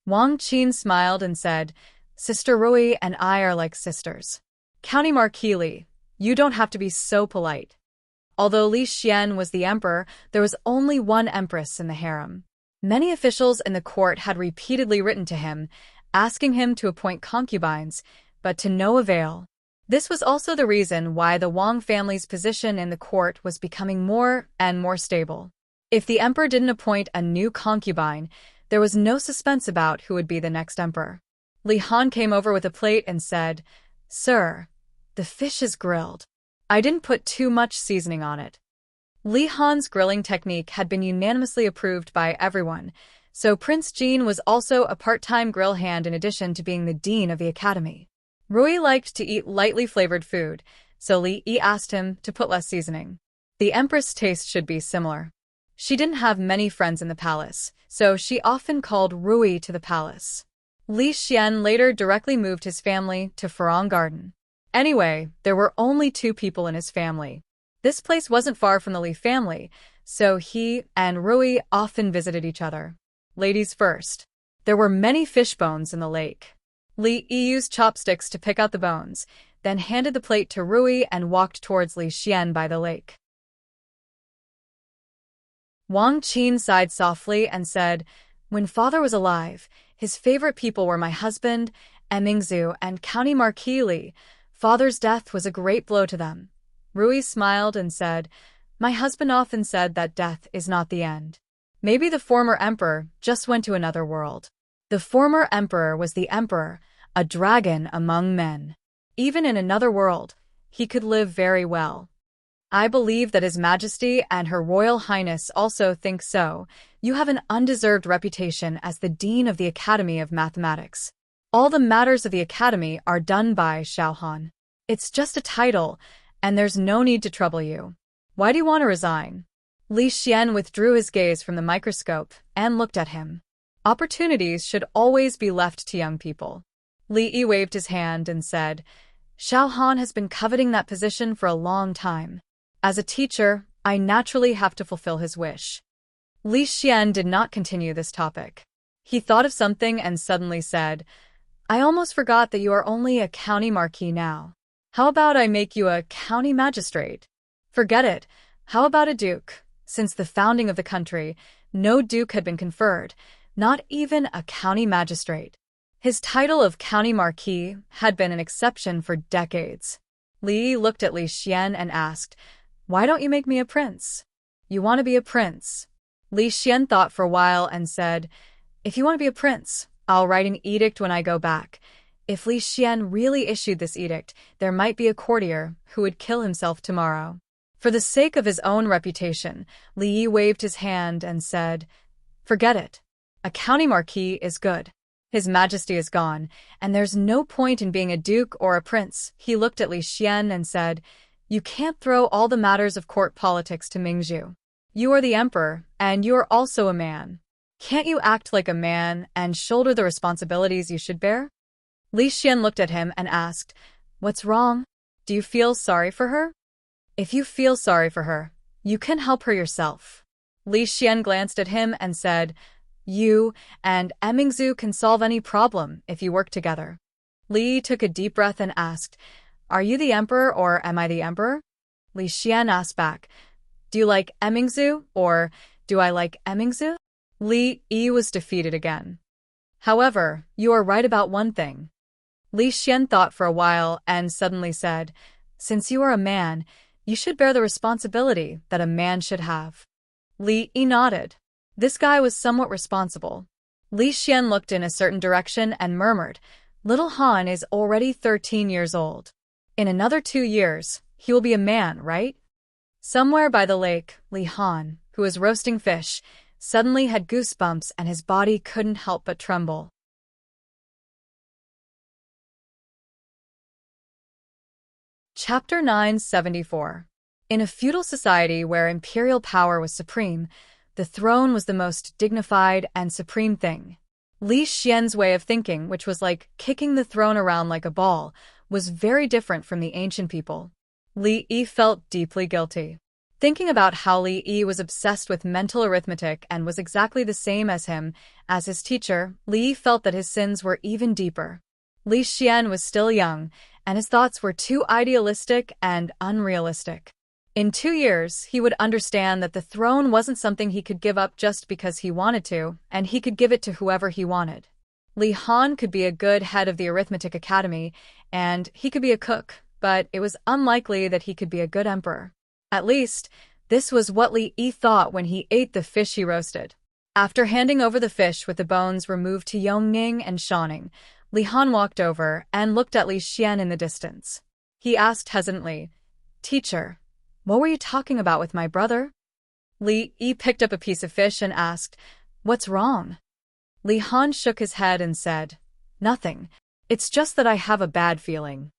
Wang Qin smiled and said, Sister Rui and I are like sisters. County Marquis Li, you don't have to be so polite. Although Li Xian was the emperor, there was only one empress in the harem. Many officials in the court had repeatedly written to him, asking him to appoint concubines, but to no avail. This was also the reason why the Wang family's position in the court was becoming more and more stable. If the emperor didn't appoint a new concubine, there was no suspense about who would be the next emperor. Li Han came over with a plate and said, Sir, the fish is grilled. I didn't put too much seasoning on it. Li Han's grilling technique had been unanimously approved by everyone, so Prince Jean was also a part-time grill hand in addition to being the dean of the academy. Rui liked to eat lightly flavored food, so Li Yi asked him to put less seasoning. The empress' taste should be similar. She didn't have many friends in the palace, so she often called Rui to the palace. Li Xian later directly moved his family to Farong Garden. Anyway, there were only 2 people in his family. This place wasn't far from the Li family, so he and Rui often visited each other. Ladies first. There were many fish bones in the lake. Li Yi used chopsticks to pick out the bones, then handed the plate to Rui and walked towards Li Xian by the lake. Wang Qin sighed softly and said, When father was alive, his favorite people were my husband, Emingzu, and County Marquis Li. Father's death was a great blow to them. Rui smiled and said, My husband often said that death is not the end. Maybe the former emperor just went to another world. The former emperor was the emperor, a dragon among men. Even in another world, he could live very well. I believe that His Majesty and Her Royal Highness also think so. You have an undeserved reputation as the Dean of the Academy of Mathematics. All the matters of the Academy are done by Xiaohan. It's just a title, and there's no need to trouble you. Why do you want to resign? Li Xian withdrew his gaze from the microscope and looked at him. Opportunities should always be left to young people. Li Yi waved his hand and said, Xiaohan has been coveting that position for a long time. As a teacher, I naturally have to fulfill his wish. Li Xian did not continue this topic. He thought of something and suddenly said, I almost forgot that you are only a county marquis now. How about I make you a county magistrate? Forget it. How about a duke? Since the founding of the country, no duke had been conferred, not even a county magistrate. His title of county marquis had been an exception for decades. Li looked at Li Xian and asked, Why don't you make me a prince? You want to be a prince? Li Xian thought for a while and said, If you want to be a prince, I'll write an edict when I go back. If Li Xian really issued this edict, there might be a courtier who would kill himself tomorrow. For the sake of his own reputation, Li Yi waved his hand and said, Forget it. A county marquis is good. His Majesty is gone, and there's no point in being a duke or a prince. He looked at Li Xian and said, You can't throw all the matters of court politics to Mingzhu. You are the emperor, and you are also a man. Can't you act like a man and shoulder the responsibilities you should bear? Li Xian looked at him and asked, What's wrong? Do you feel sorry for her? If you feel sorry for her, you can help her yourself. Li Xian glanced at him and said, You and Emingzu can solve any problem if you work together. Li took a deep breath and asked, Are you the emperor or am I the emperor? Li Xian asked back, Do you like Emingzu or do I like Emingzu? Li Yi was defeated again. However, you are right about one thing. Li Xian thought for a while and suddenly said, Since you are a man, you should bear the responsibility that a man should have. Li Yi nodded. This guy was somewhat responsible. Li Xian looked in a certain direction and murmured, Little Han is already 13 years old. In another 2 years, he will be a man, right? Somewhere by the lake, Li Han, who was roasting fish, suddenly had goosebumps and his body couldn't help but tremble. Chapter 974. In a feudal society where imperial power was supreme, the throne was the most dignified and supreme thing. Li Xian's way of thinking, which was like kicking the throne around like a ball, was very different from the ancient people. Li Yi felt deeply guilty. Thinking about how Li Yi was obsessed with mental arithmetic and was exactly the same as him, as his teacher, Li Yi felt that his sins were even deeper. Li Xian was still young, and his thoughts were too idealistic and unrealistic. In 2 years, he would understand that the throne wasn't something he could give up just because he wanted to, and he could give it to whoever he wanted. Li Han could be a good head of the arithmetic academy, and he could be a cook, but it was unlikely that he could be a good emperor. At least, this was what Li Yi thought when he ate the fish he roasted. After handing over the fish with the bones removed to Yongning and Shaning, Li Han walked over and looked at Li Xian in the distance. He asked hesitantly, "Teacher, what were you talking about with my brother?" Li Yi picked up a piece of fish and asked, "What's wrong?" Li Han shook his head and said, "Nothing. It's just that I have a bad feeling."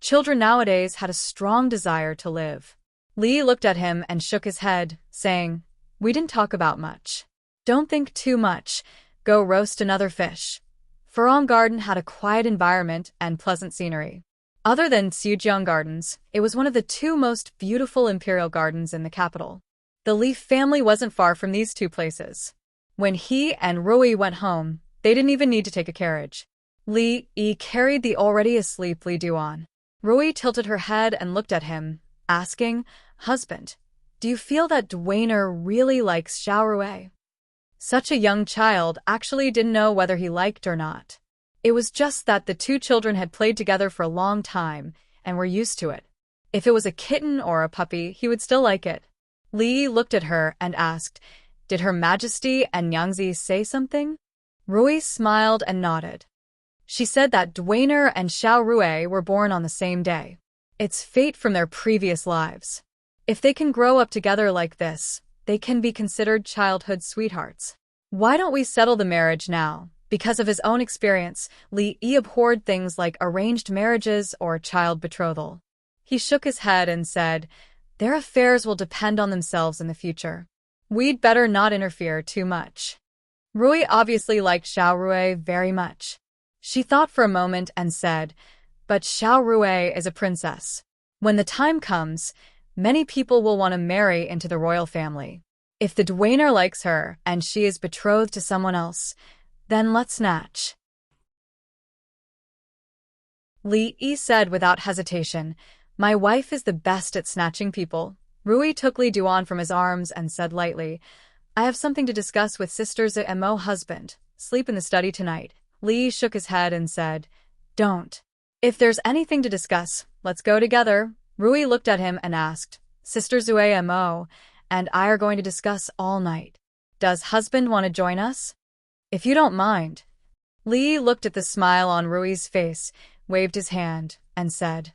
Children nowadays had a strong desire to live. Li looked at him and shook his head, saying, "We didn't talk about much. Don't think too much. Go roast another fish." Furong Garden had a quiet environment and pleasant scenery. Other than Xiujiang Gardens, it was one of the 2 most beautiful imperial gardens in the capital. The Li family wasn't far from these 2 places. When he and Rui went home, they didn't even need to take a carriage. Li Yi carried the already asleep Li Duan. Rui tilted her head and looked at him, asking, "Husband, do you feel that Dwayner really likes Xiao Rui?" Such a young child actually didn't know whether he liked or not. It was just that the 2 children had played together for a long time and were used to it. If it was a kitten or a puppy, he would still like it. Li looked at her and asked, "Did Her Majesty and Nyangzi say something?" Rui smiled and nodded. She said that Dwayner and Xiao Rui were born on the same day. It's fate from their previous lives. If they can grow up together like this, they can be considered childhood sweethearts. Why don't we settle the marriage now? Because of his own experience, Li Yi abhorred things like arranged marriages or child betrothal. He shook his head and said, "Their affairs will depend on themselves in the future. We'd better not interfere too much." Rui obviously liked Xiao Rui very much. She thought for a moment and said, "But Xiao Rui is a princess. When the time comes, many people will want to marry into the royal family. If the Dwayner likes her and she is betrothed to someone else, then let's snatch." Li Yi said without hesitation, "My wife is the best at snatching people." Rui took Li Duan from his arms and said lightly, "I have something to discuss with Sister Zmo husband. Sleep in the study tonight." Li shook his head and said, "Don't. If there's anything to discuss, let's go together." Rui looked at him and asked, "Sister Zmo and I are going to discuss all night. Does husband want to join us?" "If you don't mind." Li looked at the smile on Rui's face, waved his hand, and said,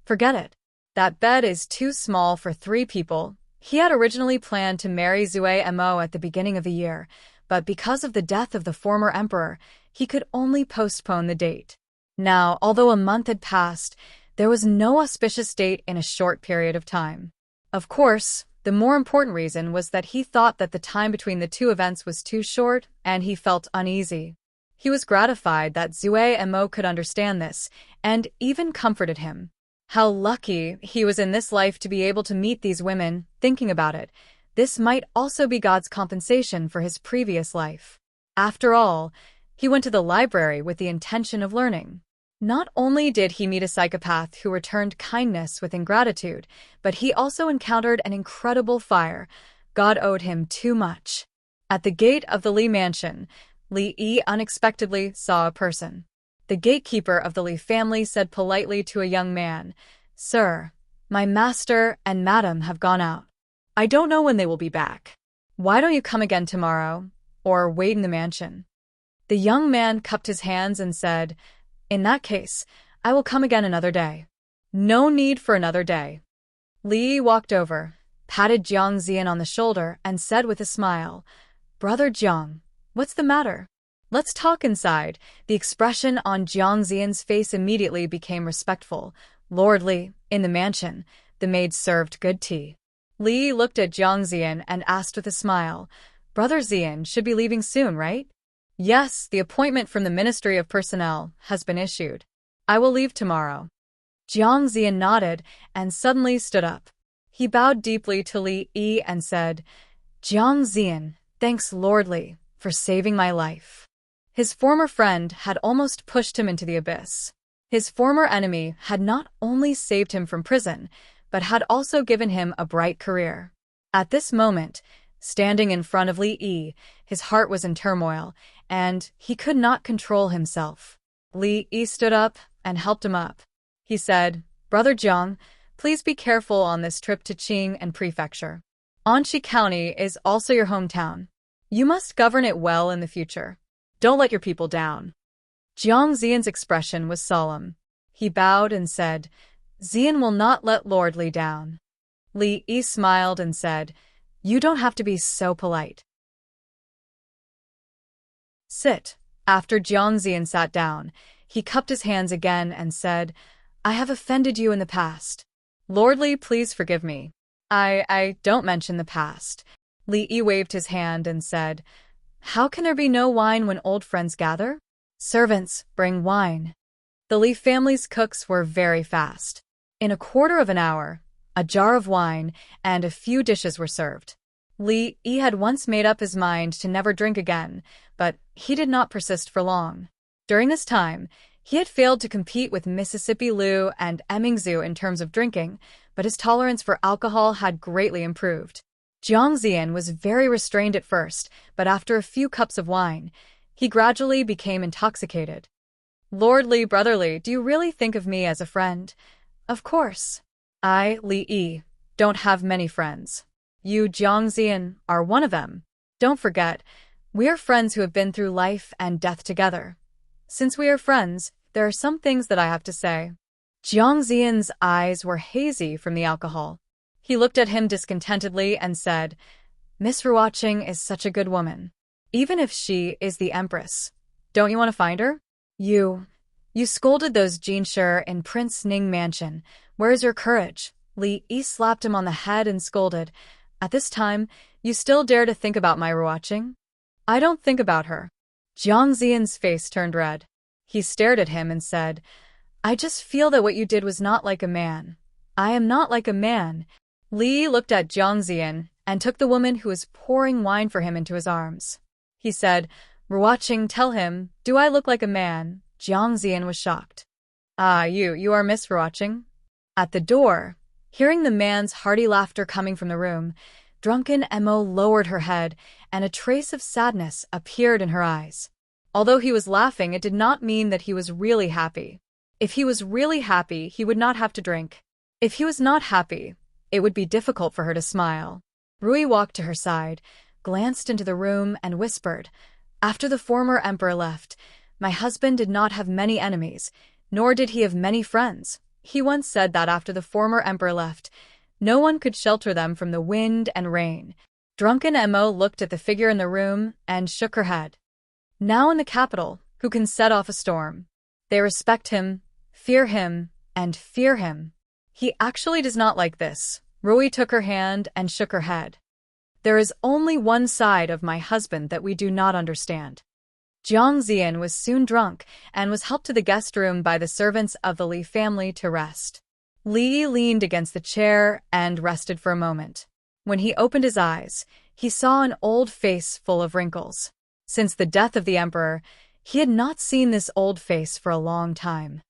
"Forget it. That bed is too small for 3 people." He had originally planned to marry Mo at the beginning of the year, but because of the death of the former emperor, he could only postpone the date. Now, although a month had passed, there was no auspicious date in a short period of time. Of course, the more important reason was that he thought that the time between the 2 events was too short, and he felt uneasy. He was gratified that Mo could understand this, and even comforted him. How lucky he was in this life to be able to meet these women. Thinking about it, this might also be God's compensation for his previous life. After all, he went to the library with the intention of learning. Not only did he meet a psychopath who returned kindness with ingratitude, but he also encountered an incredible fire. God owed him too much. At the gate of the Li mansion, Li Yi unexpectedly saw a person. The gatekeeper of the Li family said politely to a young man, "Sir, my master and madam have gone out. I don't know when they will be back. Why don't you come again tomorrow, or wait in the mansion?" The young man cupped his hands and said, "In that case, I will come again another day." "No need for another day." Li walked over, patted Jiang Zian on the shoulder, and said with a smile, "Brother Jiang, what's the matter? Let's talk inside." The expression on Jiang Zian's face immediately became respectful. "Lord Li, in the mansion, the maid served good tea." Li looked at Jiang Zian and asked with a smile, "Brother Zian should be leaving soon, right?" "Yes, the appointment from the Ministry of Personnel has been issued. I will leave tomorrow." Jiang Zian nodded and suddenly stood up. He bowed deeply to Li Yi and said, Jiang Zian, thanks Lord Li, for saving my life. His former friend had almost pushed him into the abyss. His former enemy had not only saved him from prison, but had also given him a bright career. At this moment, standing in front of Li Yi, his heart was in turmoil, and he could not control himself. Li Yi stood up and helped him up. He said, Brother Jiang, please be careful on this trip to Qing and Prefecture. Anqi County is also your hometown. You must govern it well in the future. Don't let your people down. Jiang Zian's expression was solemn. He bowed and said, Zian will not let Lord Li down. Li Yi smiled and said, You don't have to be so polite. Sit. After Jiang Zian sat down, he cupped his hands again and said, I have offended you in the past. Lord Li, please forgive me. I don't mention the past. Li Yi waved his hand and said, How can there be no wine when old friends gather? Servants, bring wine. The Li family's cooks were very fast. In a quarter of an hour, a jar of wine and a few dishes were served. Li Yi had once made up his mind to never drink again, but he did not persist for long. During this time, he had failed to compete with Mississippi Liu and Emmingzu in terms of drinking, but his tolerance for alcohol had greatly improved. Jiang Zian was very restrained at first, but after a few cups of wine, he gradually became intoxicated. Lord Li, Brother Li, do you really think of me as a friend? Of course. I, Li Yi, don't have many friends. You, Jiang Zian, are one of them. Don't forget, we are friends who have been through life and death together. Since we are friends, there are some things that I have to say. Jiang Zian's eyes were hazy from the alcohol. He looked at him discontentedly and said, Miss Ruoqing is such a good woman. Even if she is the Empress. Don't you want to find her? You scolded those Jinshi in Prince Ning Mansion. Where is your courage? Li Yi slapped him on the head and scolded, At this time, you still dare to think about my Ruoqing? I don't think about her. Jiang Zian's face turned red. He stared at him and said, I just feel that what you did was not like a man. I am not like a man. Li looked at Jiang Zian and took the woman who was pouring wine for him into his arms. He said, Ruoqing, tell him, do I look like a man? Jiang Zian was shocked. Ah, you are Miss Ruoqing? At the door, hearing the man's hearty laughter coming from the room, drunken Emo lowered her head, and a trace of sadness appeared in her eyes. Although he was laughing, it did not mean that he was really happy. If he was really happy, he would not have to drink. If he was not happy, it would be difficult for her to smile. Rui walked to her side, glanced into the room, and whispered, After the former emperor left, my husband did not have many enemies, nor did he have many friends. He once said that after the former emperor left, no one could shelter them from the wind and rain. Drunken Emo looked at the figure in the room and shook her head. Now in the capital, who can set off a storm? They respect him, fear him, and fear him. He actually does not like this. Rui took her hand and shook her head. There is only one side of my husband that we do not understand. Jiang Zian was soon drunk and was helped to the guest room by the servants of the Li family to rest. Li leaned against the chair and rested for a moment. When he opened his eyes, he saw an old face full of wrinkles. Since the death of the emperor, he had not seen this old face for a long time.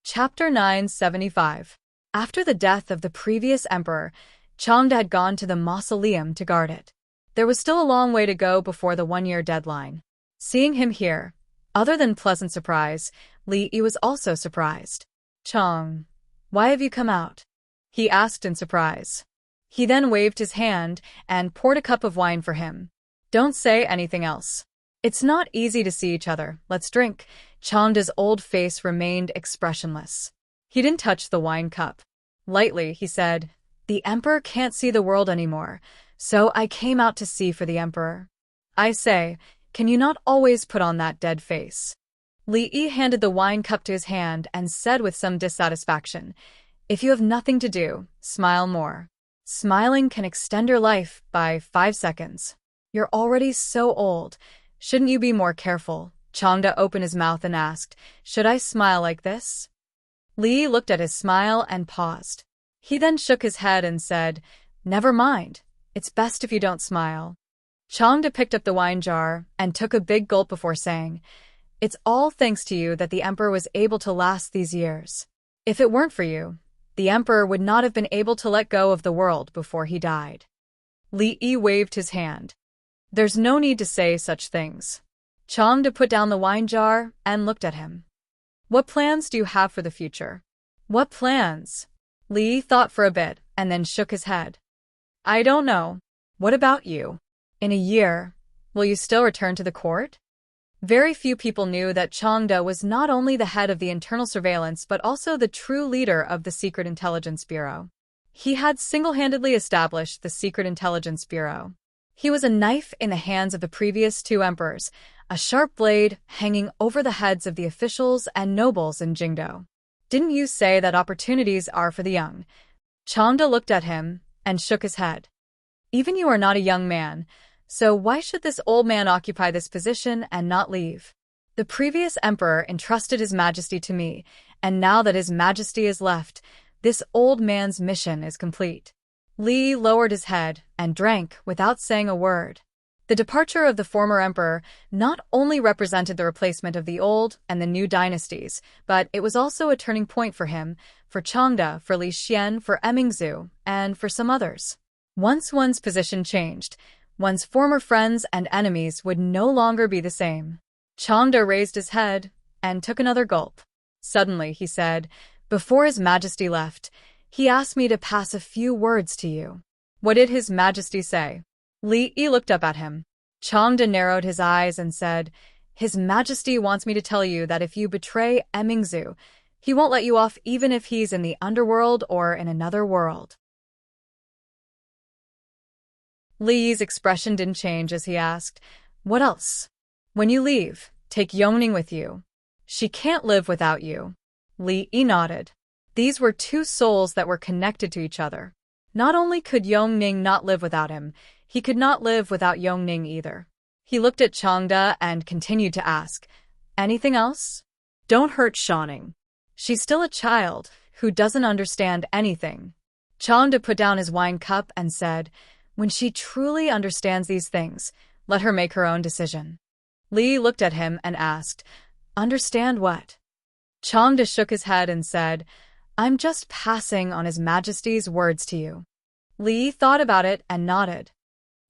Chapter 975. After the death of the previous emperor, Changde had gone to the mausoleum to guard it. There was still a long way to go before the one-year deadline. Seeing him here, other than pleasant surprise, Li Yi was also surprised. Chang, why have you come out? He asked in surprise. He then waved his hand and poured a cup of wine for him. Don't say anything else. It's not easy to see each other. Let's drink. Changde's old face remained expressionless. He didn't touch the wine cup. Lightly, he said, The emperor can't see the world anymore, so I came out to see for the emperor. I say, can you not always put on that dead face? Li Yi handed the wine cup to his hand and said with some dissatisfaction, If you have nothing to do, smile more. Smiling can extend your life by 5 seconds. You're already so old. Shouldn't you be more careful? Changda opened his mouth and asked, "Should I smile like this?" Li looked at his smile and paused. He then shook his head and said, "Never mind. It's best if you don't smile." Changda picked up the wine jar and took a big gulp before saying, "It's all thanks to you that the Emperor was able to last these years. If it weren't for you, the Emperor would not have been able to let go of the world before he died." Li Yi waved his hand. "There's no need to say such things." Changda put down the wine jar and looked at him. "What plans do you have for the future?" "What plans?" Li thought for a bit and then shook his head. "I don't know. What about you? In a year, will you still return to the court?" Very few people knew that Changda was not only the head of the internal surveillance but also the true leader of the Secret Intelligence Bureau. He had single-handedly established the Secret Intelligence Bureau. He was a knife in the hands of the previous two emperors, a sharp blade hanging over the heads of the officials and nobles in Jingdo. "Didn't you say that opportunities are for the young?" Changda looked at him and shook his head. "Even you are not a young man, so why should this old man occupy this position and not leave? The previous emperor entrusted His Majesty to me, and now that His Majesty is left, this old man's mission is complete." Li lowered his head and drank without saying a word. The departure of the former emperor not only represented the replacement of the old and the new dynasties, but it was also a turning point for him, for Changda, for Li Xian, for Emingzu, and for some others. Once one's position changed, one's former friends and enemies would no longer be the same. Changda raised his head and took another gulp. Suddenly, he said, "Before His Majesty left, he asked me to pass a few words to you." "What did His Majesty say?" Li Yi looked up at him. Changda narrowed his eyes and said, "His Majesty wants me to tell you that if you betray Emingzu, he won't let you off even if he's in the underworld or in another world." Li Yi's expression didn't change as he asked, "What else?" "When you leave, take Yongning with you. She can't live without you." Li Yi nodded. These were two souls that were connected to each other. Not only could Yongning not live without him, he could not live without Yongning either. He looked at Changda and continued to ask, "Anything else?" "Don't hurt Shanning. She's still a child who doesn't understand anything." Changda put down his wine cup and said, "When she truly understands these things, let her make her own decision." Li looked at him and asked, "Understand what?" Changda shook his head and said, "I'm just passing on His Majesty's words to you." Li thought about it and nodded.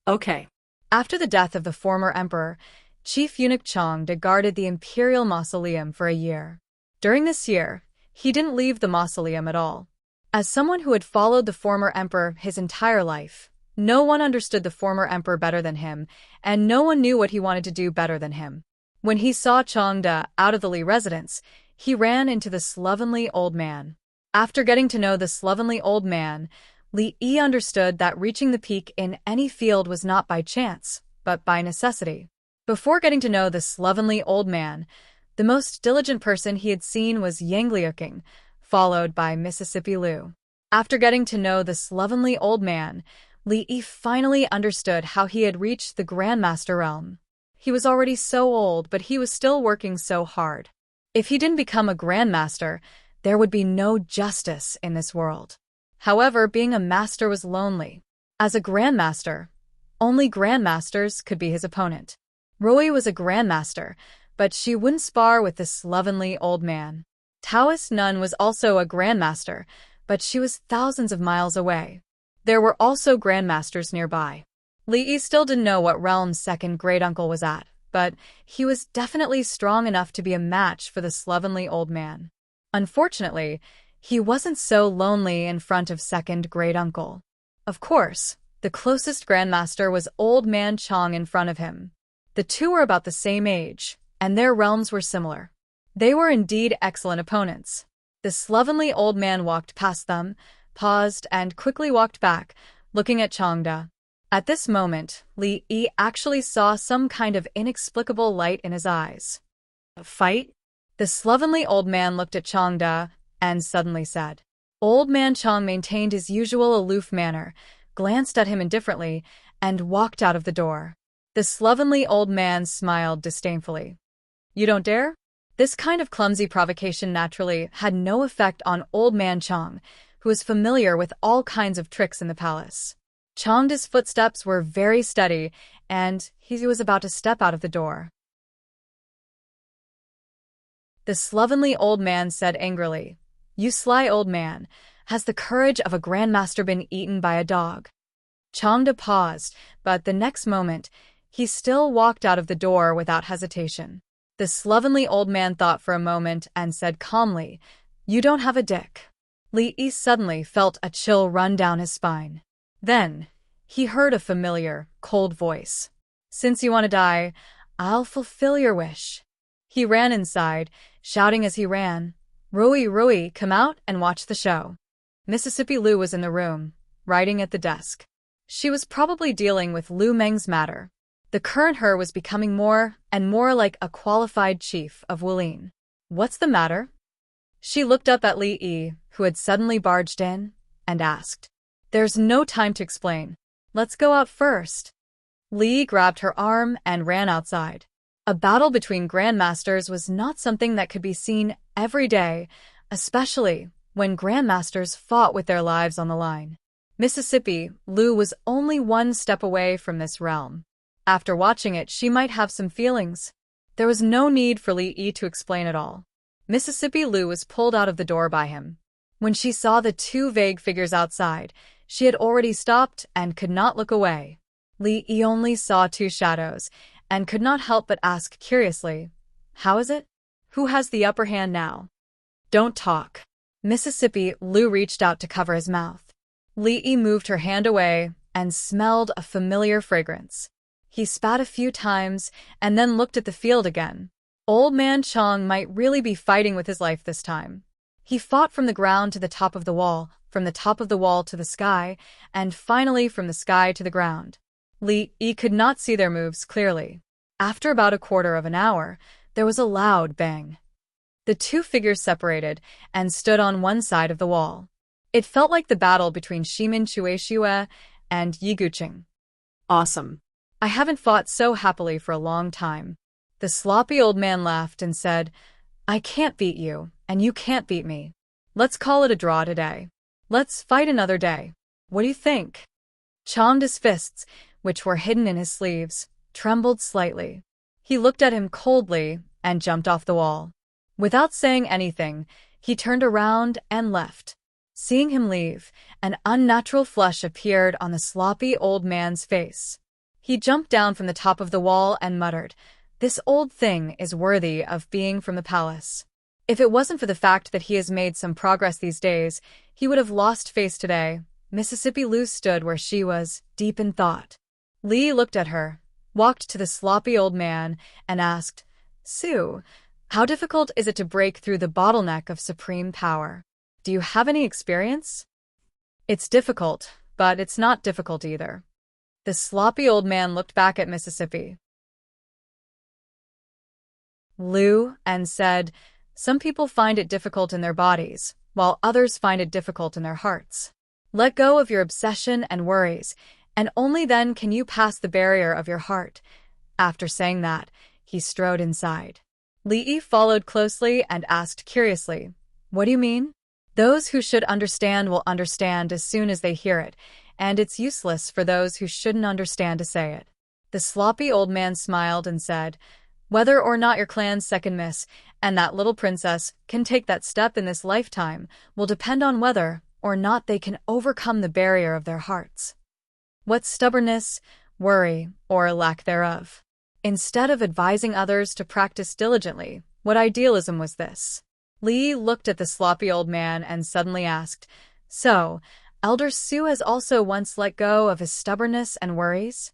Okay. After the death of the former emperor, Chief Eunuch Changda guarded the imperial mausoleum for a year. During this year, he didn't leave the mausoleum at all. As someone who had followed the former emperor his entire life, no one understood the former emperor better than him, and no one knew what he wanted to do better than him. When he saw Changda out of the Li residence, he ran into the slovenly old man. After getting to know the slovenly old man, Li Yi understood that reaching the peak in any field was not by chance, but by necessity. Before getting to know the slovenly old man, the most diligent person he had seen was Yang Liuqing, followed by Mississippi Liu. After getting to know the slovenly old man, Li Yi finally understood how he had reached the Grandmaster realm. He was already so old, but he was still working so hard. If he didn't become a Grandmaster, there would be no justice in this world. However, being a master was lonely. As a Grandmaster, only Grandmasters could be his opponent. Roy was a Grandmaster, but she wouldn't spar with the slovenly old man. Taoist Nun was also a Grandmaster, but she was thousands of miles away. There were also Grandmasters nearby. Li Yi still didn't know what realm second great-uncle was at, but he was definitely strong enough to be a match for the slovenly old man. Unfortunately, he wasn't so lonely in front of second great-uncle. Of course, the closest Grandmaster was Old Man Chong in front of him. The two were about the same age, and their realms were similar. They were indeed excellent opponents. The slovenly old man walked past them, paused, and quickly walked back, looking at Changda. At this moment, Li Yi actually saw some kind of inexplicable light in his eyes. "A fight?" The slovenly old man looked at Changda and suddenly said. Old Man Chong maintained his usual aloof manner, glanced at him indifferently, and walked out of the door. The slovenly old man smiled disdainfully. You don't dare? This kind of clumsy provocation naturally had no effect on Old Man Chang, who was familiar with all kinds of tricks in the palace. Chang's footsteps were very steady, and he was about to step out of the door. The slovenly old man said angrily, "You sly old man, has the courage of a grandmaster been eaten by a dog?" Changde paused, but the next moment, he still walked out of the door without hesitation. The slovenly old man thought for a moment and said calmly, "You don't have a dick." Li Yi suddenly felt a chill run down his spine. Then, he heard a familiar, cold voice. "Since you want to die, I'll fulfill your wish." He ran inside, shouting as he ran, "Rui, Rui, come out and watch the show." Mississippi Lu was in the room, writing at the desk. She was probably dealing with Lu Meng's matter. The current her was becoming more and more like a qualified chief of Wulin. "What's the matter?" She looked up at Li Yi, who had suddenly barged in, and asked. "There's no time to explain. Let's go out first." Li grabbed her arm and ran outside. A battle between grandmasters was not something that could be seen every day, especially when grandmasters fought with their lives on the line. Mississippi Lu was only one step away from this realm. After watching it, she might have some feelings. There was no need for Li Yi to explain it all. Mississippi Lu was pulled out of the door by him. When she saw the two vague figures outside, she had already stopped and could not look away. Li Yi only saw two shadows, and could not help but ask curiously, "How is it? Who has the upper hand now?" "Don't talk." Mississippi Lu reached out to cover his mouth. Li Yi moved her hand away and smelled a familiar fragrance. He spat a few times and then looked at the field again. Old Man Chang might really be fighting with his life this time. He fought from the ground to the top of the wall, from the top of the wall to the sky, and finally from the sky to the ground. Li Yi could not see their moves clearly. After about a quarter of an hour, there was a loud bang. The two figures separated and stood on one side of the wall. It felt like the battle between Shimin Chueshue and Yi Guqing. Awesome. "I haven't fought so happily for a long time." The sloppy old man laughed and said, "I can't beat you, and you can't beat me. Let's call it a draw today. Let's fight another day. What do you think?" Chang's fists, which were hidden in his sleeves, trembled slightly. He looked at him coldly and jumped off the wall. Without saying anything, he turned around and left. Seeing him leave, an unnatural flush appeared on the sloppy old man's face. He jumped down from the top of the wall and muttered, "This old thing is worthy of being from the palace." If it wasn't for the fact that he has made some progress these days, he would have lost face today. Mississippi Lu stood where she was, deep in thought. Li looked at her, walked to the sloppy old man, and asked, "Sue, how difficult is it to break through the bottleneck of supreme power? Do you have any experience?" "It's difficult, but it's not difficult either." The sloppy old man looked back at Mississippi Lu and said, "Some people find it difficult in their bodies, while others find it difficult in their hearts. Let go of your obsession and worries, and only then can you pass the barrier of your heart." After saying that, he strode inside. Li Yi followed closely and asked curiously, "What do you mean?" "Those who should understand will understand as soon as they hear it, and it's useless for those who shouldn't understand to say it." The sloppy old man smiled and said, "Whether or not your clan's second miss and that little princess can take that step in this lifetime will depend on whether or not they can overcome the barrier of their hearts. What stubbornness, worry, or lack thereof. Instead of advising others to practice diligently, what idealism was this?" Li looked at the sloppy old man and suddenly asked, "So, Elder Su has also once let go of his stubbornness and worries?"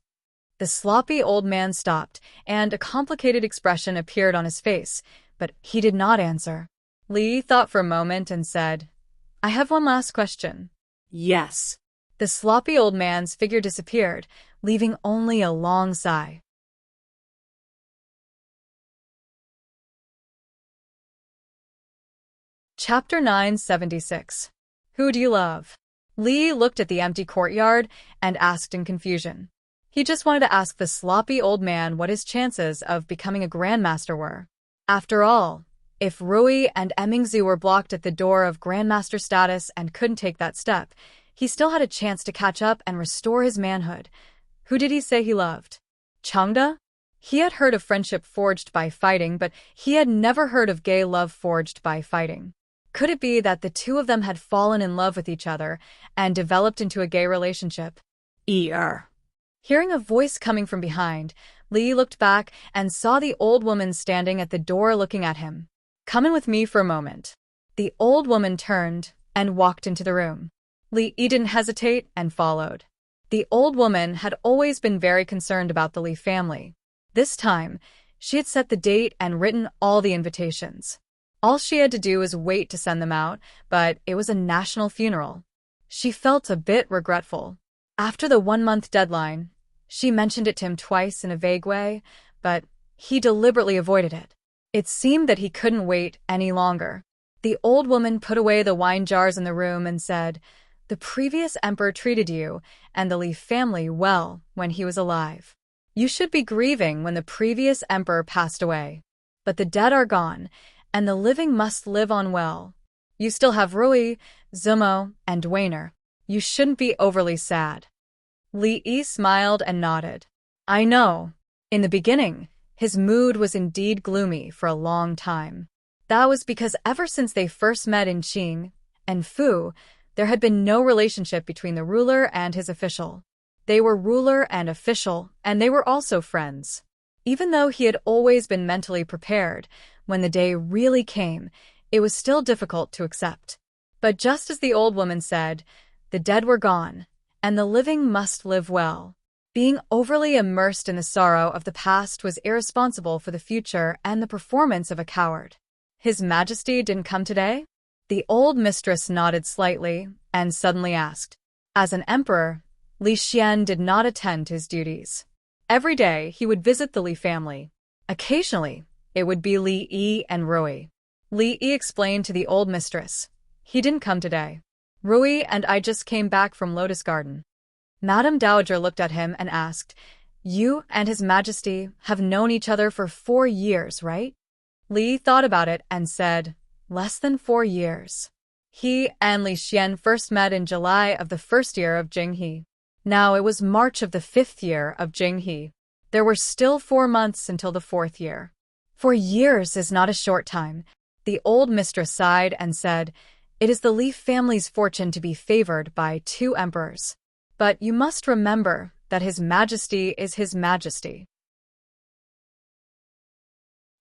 The sloppy old man stopped, and a complicated expression appeared on his face, but he did not answer. Li thought for a moment and said, "I have one last question." Yes. The sloppy old man's figure disappeared, leaving only a long sigh. Chapter 976. Who do you love? Li looked at the empty courtyard and asked in confusion. He just wanted to ask the sloppy old man what his chances of becoming a grandmaster were. After all, if Rui and Emingzu were blocked at the door of Grandmaster status and couldn't take that step, he still had a chance to catch up and restore his manhood. Who did he say he loved? Changda? He had heard of friendship forged by fighting, but he had never heard of gay love forged by fighting. Could it be that the two of them had fallen in love with each other and developed into a gay relationship? Hearing a voice coming from behind, Li looked back and saw the old woman standing at the door looking at him. Come in with me for a moment. The old woman turned and walked into the room. Li didn't hesitate and followed. The old woman had always been very concerned about the Li family. This time, she had set the date and written all the invitations. All she had to do was wait to send them out, but it was a national funeral. She felt a bit regretful. After the 1-month deadline, she mentioned it to him twice in a vague way, but he deliberately avoided it. It seemed that he couldn't wait any longer. The old woman put away the wine jars in the room and said, "The previous emperor treated you and the Li family well when he was alive. You should be grieving when the previous emperor passed away. But the dead are gone, and the living must live on well. You still have Rui, Zumo, and Dwainer. You shouldn't be overly sad." Li smiled and nodded. I know. In the beginning, his mood was indeed gloomy for a long time. That was because ever since they first met in Qing and Fu, there had been no relationship between the ruler and his official. They were ruler and official, and they were also friends. Even though he had always been mentally prepared, when the day really came, it was still difficult to accept. But just as the old woman said, the dead were gone, and the living must live well. Being overly immersed in the sorrow of the past was irresponsible for the future and the performance of a coward. His Majesty didn't come today? The old mistress nodded slightly and suddenly asked. As an emperor, Li Xian did not attend to his duties. Every day he would visit the Li family. Occasionally, it would be Li Yi and Rui. Li Yi explained to the old mistress. He didn't come today. Rui and I just came back from Lotus Garden. Madame Dowager looked at him and asked, You and His Majesty have known each other for 4 years, right? Li thought about it and said, less than 4 years. He and Li Xian first met in July of the 1st year of Jinghe. Now it was March of the 5th year of Jinghe. There were still 4 months until the 4th year. 4 years is not a short time. The old mistress sighed and said, It is the Li family's fortune to be favored by 2 emperors. But you must remember that His Majesty is His Majesty.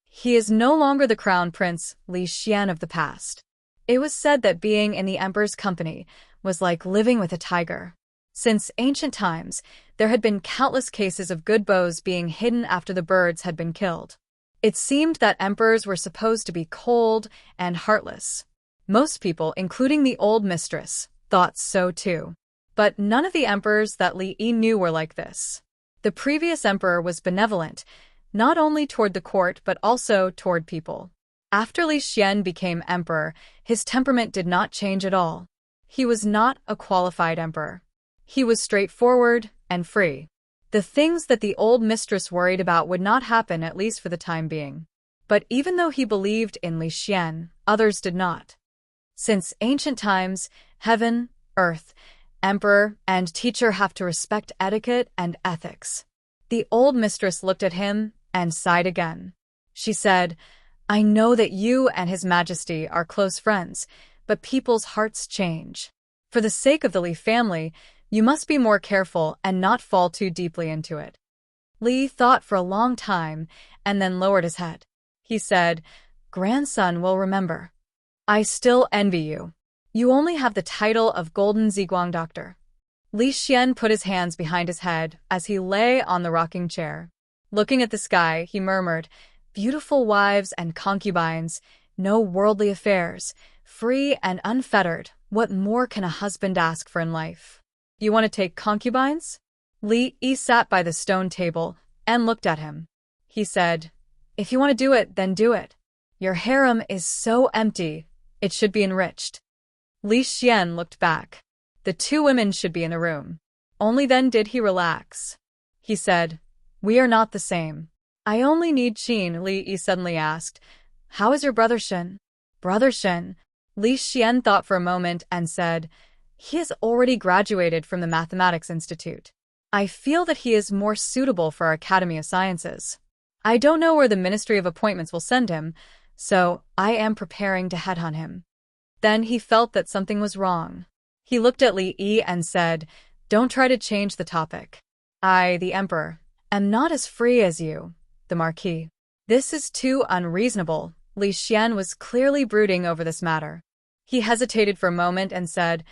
He is no longer the crown prince Li Xian of the past. It was said that being in the emperor's company was like living with a tiger. Since ancient times, there had been countless cases of good bows being hidden after the birds had been killed. It seemed that emperors were supposed to be cold and heartless. Most people, including the old mistress, thought so too. But none of the emperors that Li Yi knew were like this. The previous emperor was benevolent, not only toward the court but also toward people. After Li Xian became emperor, his temperament did not change at all. He was not a qualified emperor. He was straightforward and free. The things that the old mistress worried about would not happen, at least for the time being. But even though he believed in Li Xian, others did not. Since ancient times, heaven, earth, emperor, and teacher have to respect etiquette and ethics. The old mistress looked at him and sighed again. She said, I know that you and His Majesty are close friends, but people's hearts change. For the sake of the Li family, you must be more careful and not fall too deeply into it. Li thought for a long time and then lowered his head. He said, Grandson will remember. I still envy you. You only have the title of Golden Ziguang Doctor. Li Xian put his hands behind his head as he lay on the rocking chair. Looking at the sky, he murmured, Beautiful wives and concubines, no worldly affairs, free and unfettered, what more can a husband ask for in life? You want to take concubines? Li Yi sat by the stone table and looked at him. He said, If you want to do it, then do it. Your harem is so empty, it should be enriched. Li Xian looked back. The 2 women should be in the room. Only then did he relax. He said, We are not the same. I only need Qin, Li Yi suddenly asked. How is your brother Shen? Brother Shen. Li Xian thought for a moment and said, he has already graduated from the Mathematics Institute. I feel that he is more suitable for our Academy of Sciences. I don't know where the Ministry of Appointments will send him, so I am preparing to headhunt him. Then he felt that something was wrong. He looked at Li Yi and said, don't try to change the topic. I, the Emperor, am not as free as you, the Marquis. This is too unreasonable. Li Xian was clearly brooding over this matter. He hesitated for a moment and said,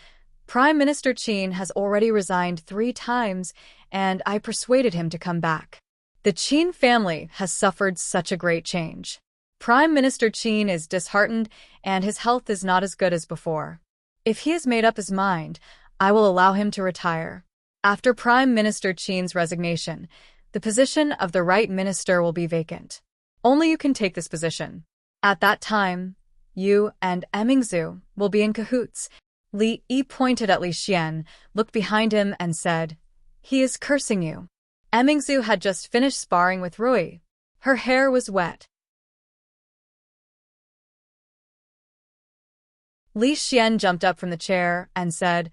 Prime Minister Qin has already resigned 3 times, and I persuaded him to come back. The Qin family has suffered such a great change. Prime Minister Qin is disheartened, and his health is not as good as before. If he has made up his mind, I will allow him to retire. After Prime Minister Qin's resignation, the position of the right minister will be vacant. Only you can take this position. At that time, you and Emingzu will be in cahoots. Li Yi pointed at Li Xian, looked behind him and said, he is cursing you. Emingzu had just finished sparring with Rui. Her hair was wet. Li Xian jumped up from the chair and said,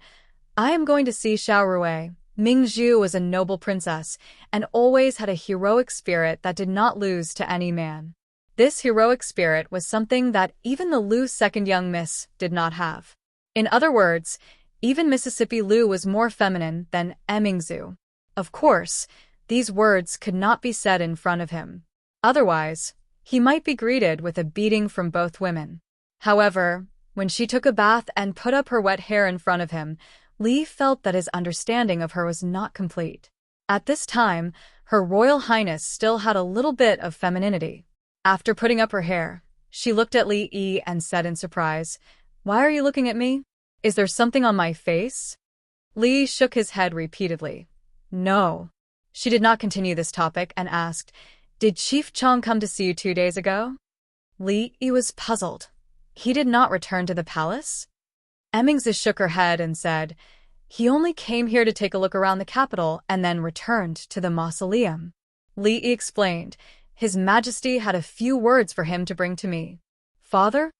I am going to see Xiao Rui. Mingzhu was a noble princess and always had a heroic spirit that did not lose to any man. This heroic spirit was something that even the Lu second young miss did not have. In other words, even Mississippi Lu was more feminine than Emingzu. Of course, these words could not be said in front of him. Otherwise, he might be greeted with a beating from both women. However, when she took a bath and put up her wet hair in front of him, Li felt that his understanding of her was not complete. At this time, Her Royal Highness still had a little bit of femininity. After putting up her hair, she looked at Li Yi and said in surprise, Why are you looking at me? Is there something on my face? Li shook his head repeatedly. No. She did not continue this topic and asked, Did Chief Chong come to see you 2 days ago? Li Yi was puzzled. He did not return to the palace? Emingzi shook her head and said, He only came here to take a look around the capital and then returned to the mausoleum. Li Yi explained, His Majesty had a few words for him to bring to me. Father?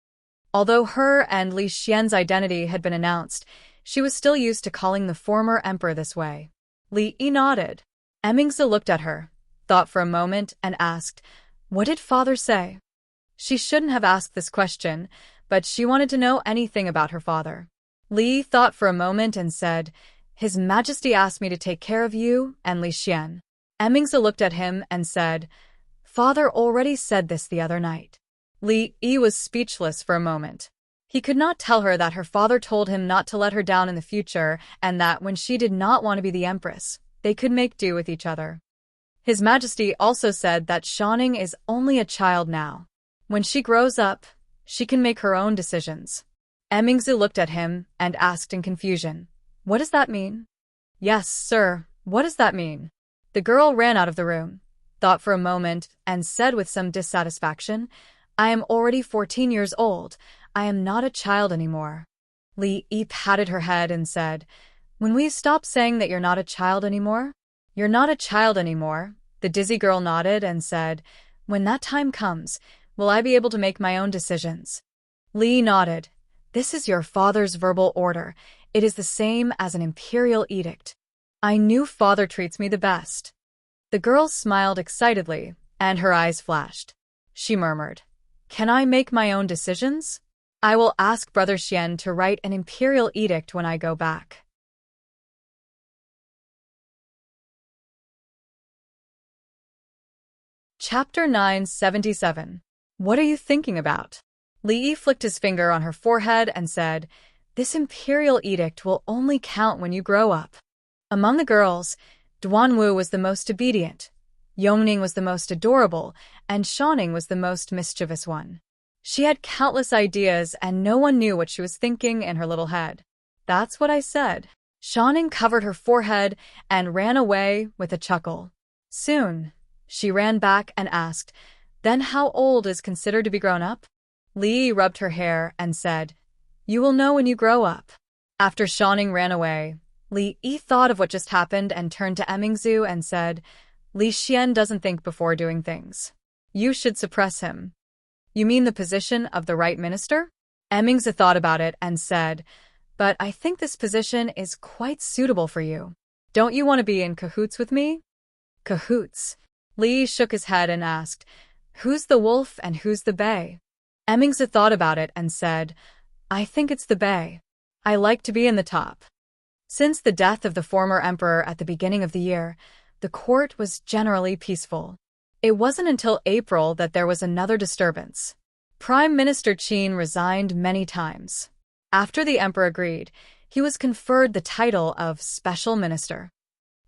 Although her and Li Xian's identity had been announced, she was still used to calling the former emperor this way. Li Yi nodded. Emingzi looked at her, thought for a moment, and asked, What did father say? She shouldn't have asked this question, but she wanted to know anything about her father. Li thought for a moment and said, His Majesty asked me to take care of you and Li Xian. Emingzi looked at him and said, Father already said this the other night. Li Yi was speechless for a moment. He could not tell her that her father told him not to let her down in the future and that when she did not want to be the empress, they could make do with each other. His Majesty also said that Shanning is only a child now. When she grows up, she can make her own decisions. Emingzi looked at him and asked in confusion, What does that mean? Yes, sir, what does that mean? The girl ran out of the room, thought for a moment, and said with some dissatisfaction, I am already 14 years old. I am not a child anymore. Li Yi patted her head and said, When will you stop saying that you're not a child anymore? You're not a child anymore. The dizzy girl nodded and said, When that time comes, will I be able to make my own decisions? Li nodded. This is your father's verbal order. It is the same as an imperial edict. I knew father treats me the best. The girl smiled excitedly, and her eyes flashed. She murmured, Can I make my own decisions? I will ask Brother Xian to write an imperial edict when I go back. Chapter 977. What are you thinking about? Li Yi flicked his finger on her forehead and said, This imperial edict will only count when you grow up. Among the girls, Duanwu was the most obedient, Yongning was the most adorable, and Shanning was the most mischievous one. She had countless ideas and no one knew what she was thinking in her little head. That's what I said. Shanning covered her forehead and ran away with a chuckle. Soon, she ran back and asked, Then how old is considered to be grown up? Li Yi rubbed her hair and said, You will know when you grow up. After Shanning ran away, Li Yi thought of what just happened and turned to Emingzu and said, Li Xian doesn't think before doing things. You should suppress him. You mean the position of the right minister? Emmingse thought about it and said, but I think this position is quite suitable for you. Don't you want to be in cahoots with me? Cahoots. Li shook his head and asked, who's the wolf and who's the bay? Emmingse thought about it and said, I think it's the bay. I like to be in the top. Since the death of the former emperor at the beginning of the year, the court was generally peaceful. It wasn't until April that there was another disturbance. Prime Minister Qin resigned many times. After the emperor agreed, he was conferred the title of Special Minister.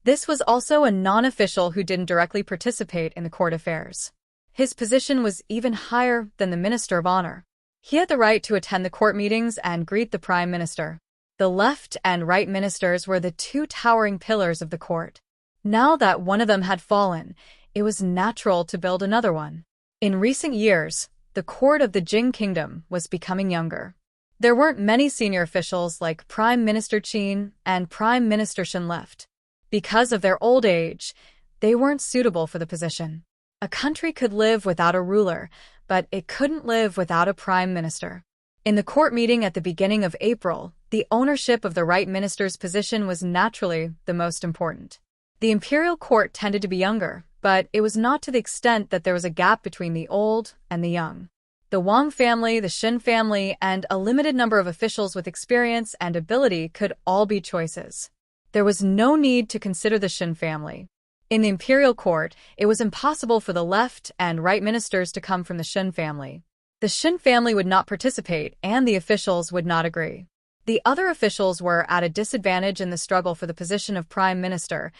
This was also a non-official who didn't directly participate in the court affairs. His position was even higher than the Minister of Honor. He had the right to attend the court meetings and greet the Prime Minister. The left and right ministers were the two towering pillars of the court. Now that one of them had fallen, it was natural to build another one. In recent years, the court of the Jing Kingdom was becoming younger. There weren't many senior officials like Prime Minister Qin and Prime Minister Shen left. Because of their old age, they weren't suitable for the position. A country could live without a ruler, but it couldn't live without a prime minister. In the court meeting at the beginning of April, the ownership of the right minister's position was naturally the most important. The imperial court tended to be younger, but it was not to the extent that there was a gap between the old and the young. The Wang family, the Shen family, and a limited number of officials with experience and ability could all be choices. There was no need to consider the Shen family. In the imperial court, it was impossible for the left and right ministers to come from the Shen family. The Shen family would not participate, and the officials would not agree. The other officials were at a disadvantage in the struggle for the position of prime minister,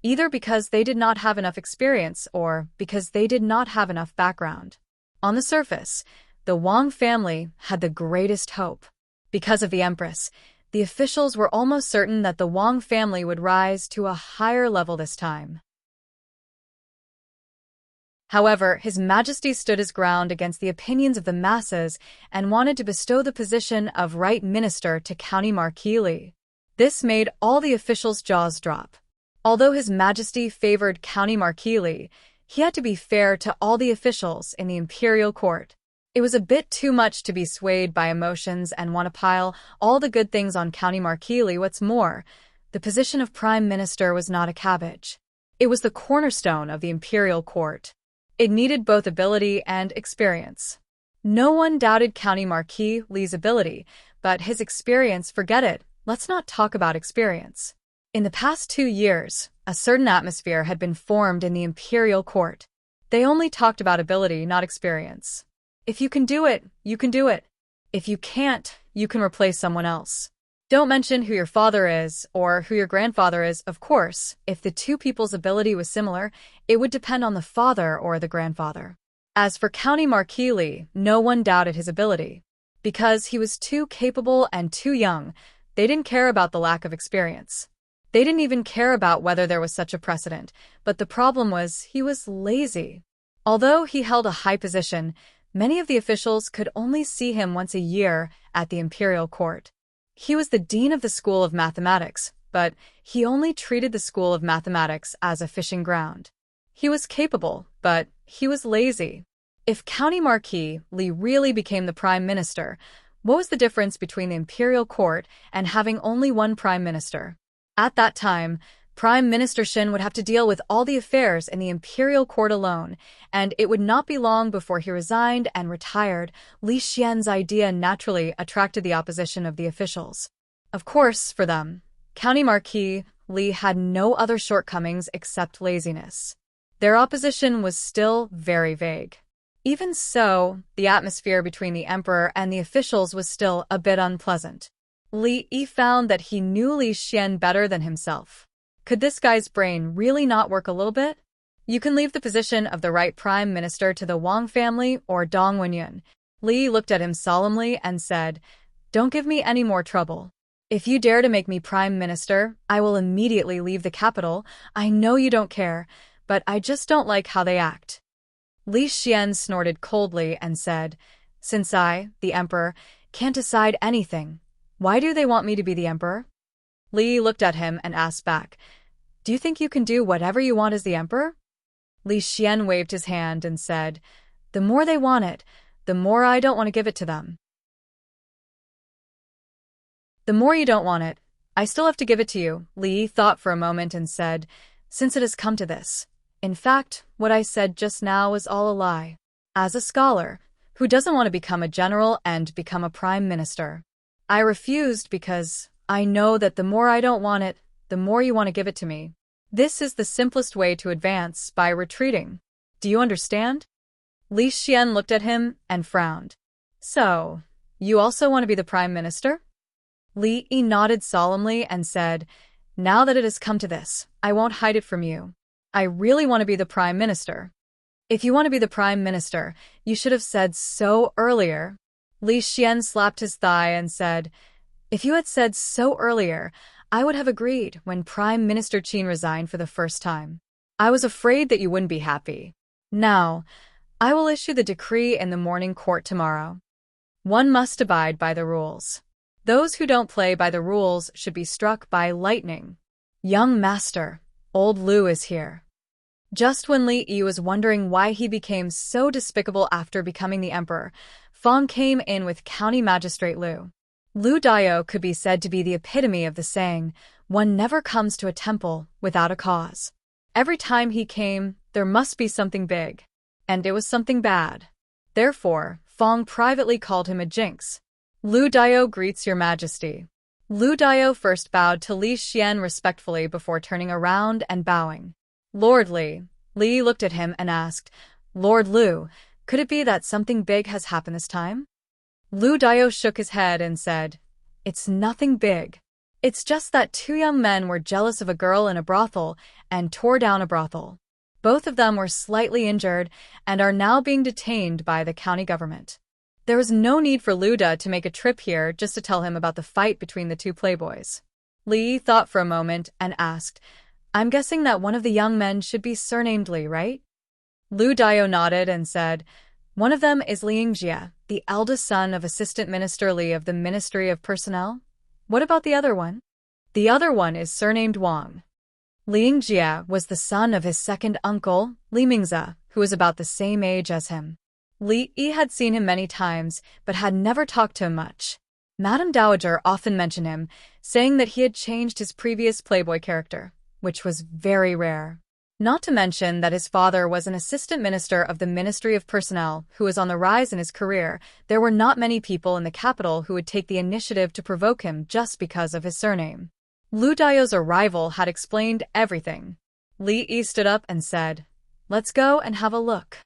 either because they did not have enough experience or because they did not have enough background. On the surface, the Wang family had the greatest hope. Because of the Empress, the officials were almost certain that the Wang family would rise to a higher level this time. However, His Majesty stood his ground against the opinions of the masses and wanted to bestow the position of Right Minister to County Marquis Li. This made all the officials' jaws drop. Although His Majesty favored County Marquis Li, he had to be fair to all the officials in the imperial court. It was a bit too much to be swayed by emotions and want to pile all the good things on County Marquis Li. What's more, the position of Prime Minister was not a cabbage. It was the cornerstone of the imperial court. It needed both ability and experience. No one doubted County Marquis Li's ability, but his experience, forget it, let's not talk about experience. In the past 2 years, a certain atmosphere had been formed in the imperial court. They only talked about ability, not experience. If you can do it, you can do it. If you can't, you can replace someone else. Don't mention who your father is or who your grandfather is. Of course, if the two people's ability was similar, it would depend on the father or the grandfather. As for County Marquis Li, no one doubted his ability. Because he was too capable and too young, they didn't care about the lack of experience. They didn't even care about whether there was such a precedent, but the problem was he was lazy. Although he held a high position, many of the officials could only see him once a year at the imperial court. He was the dean of the School of Mathematics, but he only treated the School of Mathematics as a fishing ground. He was capable, but he was lazy. If County Marquis Li really became the prime minister, what was the difference between the imperial court and having only one prime minister? At that time, Prime Minister Shen would have to deal with all the affairs in the imperial court alone, and it would not be long before he resigned and retired. Li Xian's idea naturally attracted the opposition of the officials. Of course, for them, County Marquis Li had no other shortcomings except laziness. Their opposition was still very vague. Even so, the atmosphere between the emperor and the officials was still a bit unpleasant. Li Yi found that he knew Li Xian better than himself. Could this guy's brain really not work a little bit? You can leave the position of the right prime minister to the Wang family or Dong Wenyun. Li looked at him solemnly and said, "Don't give me any more trouble. If you dare to make me prime minister, I will immediately leave the capital. I know you don't care, but I just don't like how they act." Li Xian snorted coldly and said, "Since I, the emperor, can't decide anything, why do they want me to be the emperor?" Li looked at him and asked back, "Do you think you can do whatever you want as the emperor?" Li Xian waved his hand and said, "The more they want it, the more I don't want to give it to them. The more you don't want it, I still have to give it to you, Li thought for a moment and said, since it has come to this. In fact, what I said just now is all a lie. As a scholar, who doesn't want to become a general and become a prime minister, I refused because I know that the more I don't want it, the more you want to give it to me. This is the simplest way to advance, by retreating. Do you understand? Li Xian looked at him and frowned. So, you also want to be the prime minister? Li Yi nodded solemnly and said, now that it has come to this, I won't hide it from you. I really want to be the prime minister. If you want to be the prime minister, you should have said so earlier. Li Xian slapped his thigh and said, if you had said so earlier, I would have agreed when Prime Minister Qin resigned for the first time. I was afraid that you wouldn't be happy. Now, I will issue the decree in the morning court tomorrow. One must abide by the rules. Those who don't play by the rules should be struck by lightning. Young master, old Lu is here. Just when Li Yi was wondering why he became so despicable after becoming the emperor, Fang came in with County Magistrate Lu. Lu Dao could be said to be the epitome of the saying, one never comes to a temple without a cause. Every time he came, there must be something big. And it was something bad. Therefore, Fang privately called him a jinx. Lu Dao greets your majesty. Lu Dao first bowed to Li Xian respectfully before turning around and bowing. Lord Li. Li looked at him and asked, Lord Lu, could it be that something big has happened this time? Lu Dao shook his head and said, it's nothing big. It's just that two young men were jealous of a girl in a brothel and tore down a brothel. Both of them were slightly injured and are now being detained by the county government. There was no need for Lu Da to make a trip here just to tell him about the fight between the two playboys. Li thought for a moment and asked, I'm guessing that one of the young men should be surnamed Li, right? Lu Dao nodded and said, one of them is Li Yingjie, the eldest son of Assistant Minister Li of the Ministry of Personnel. What about the other one? The other one is surnamed Wang. Li Yingjie was the son of his second uncle, Li Mingze, who was about the same age as him. Li Yi had seen him many times, but had never talked to him much. Madame Dowager often mentioned him, saying that he had changed his previous playboy character, which was very rare. Not to mention that his father was an assistant minister of the Ministry of Personnel who was on the rise in his career. There were not many people in the capital who would take the initiative to provoke him just because of his surname. Lu Dao's arrival had explained everything. Li Yi stood up and said, let's go and have a look.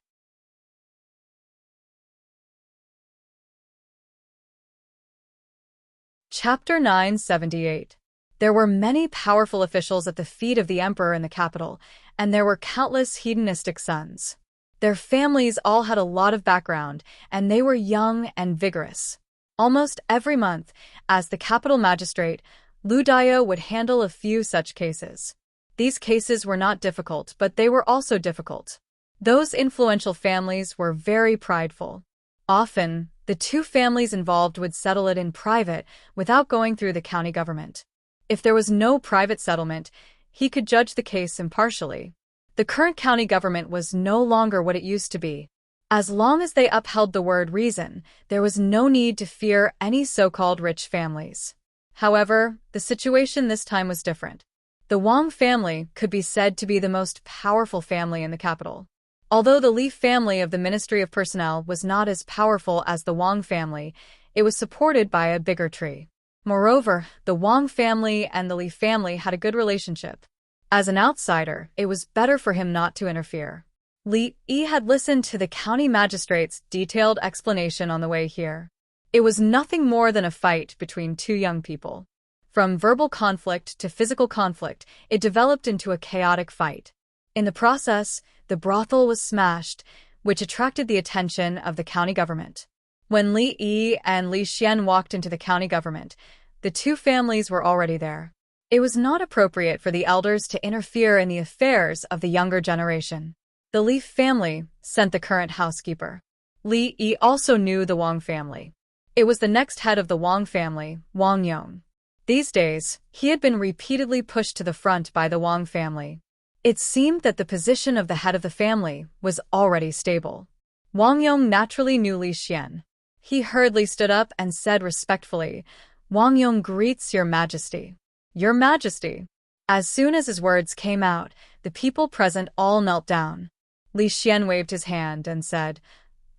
Chapter 978. There were many powerful officials at the feet of the emperor in the capital, and there were countless hedonistic sons. Their families all had a lot of background, and they were young and vigorous. Almost every month, as the capital magistrate, Lu Dao would handle a few such cases. These cases were not difficult, but they were also difficult. Those influential families were very prideful. Often, the two families involved would settle it in private without going through the county government. If there was no private settlement, he could judge the case impartially. The current county government was no longer what it used to be. As long as they upheld the word reason, there was no need to fear any so-called rich families. However, the situation this time was different. The Wang family could be said to be the most powerful family in the capital. Although the Li family of the Ministry of Personnel was not as powerful as the Wang family, it was supported by a bigger tree. Moreover, the Wang family and the Li family had a good relationship. As an outsider, it was better for him not to interfere. Li Yi had listened to the county magistrate's detailed explanation on the way here. It was nothing more than a fight between two young people. From verbal conflict to physical conflict, it developed into a chaotic fight. In the process, the brothel was smashed, which attracted the attention of the county government. When Li Yi and Li Xian walked into the county government, the two families were already there. It was not appropriate for the elders to interfere in the affairs of the younger generation. The Li family sent the current housekeeper. Li Yi also knew the Wang family. It was the next head of the Wang family, Wang Yong. These days, he had been repeatedly pushed to the front by the Wang family. It seemed that the position of the head of the family was already stable. Wang Yong naturally knew Li Xian. He hurriedly stood up and said respectfully, "Wang Yong greets your majesty." "Your majesty." As soon as his words came out, the people present all knelt down. Li Xian waved his hand and said,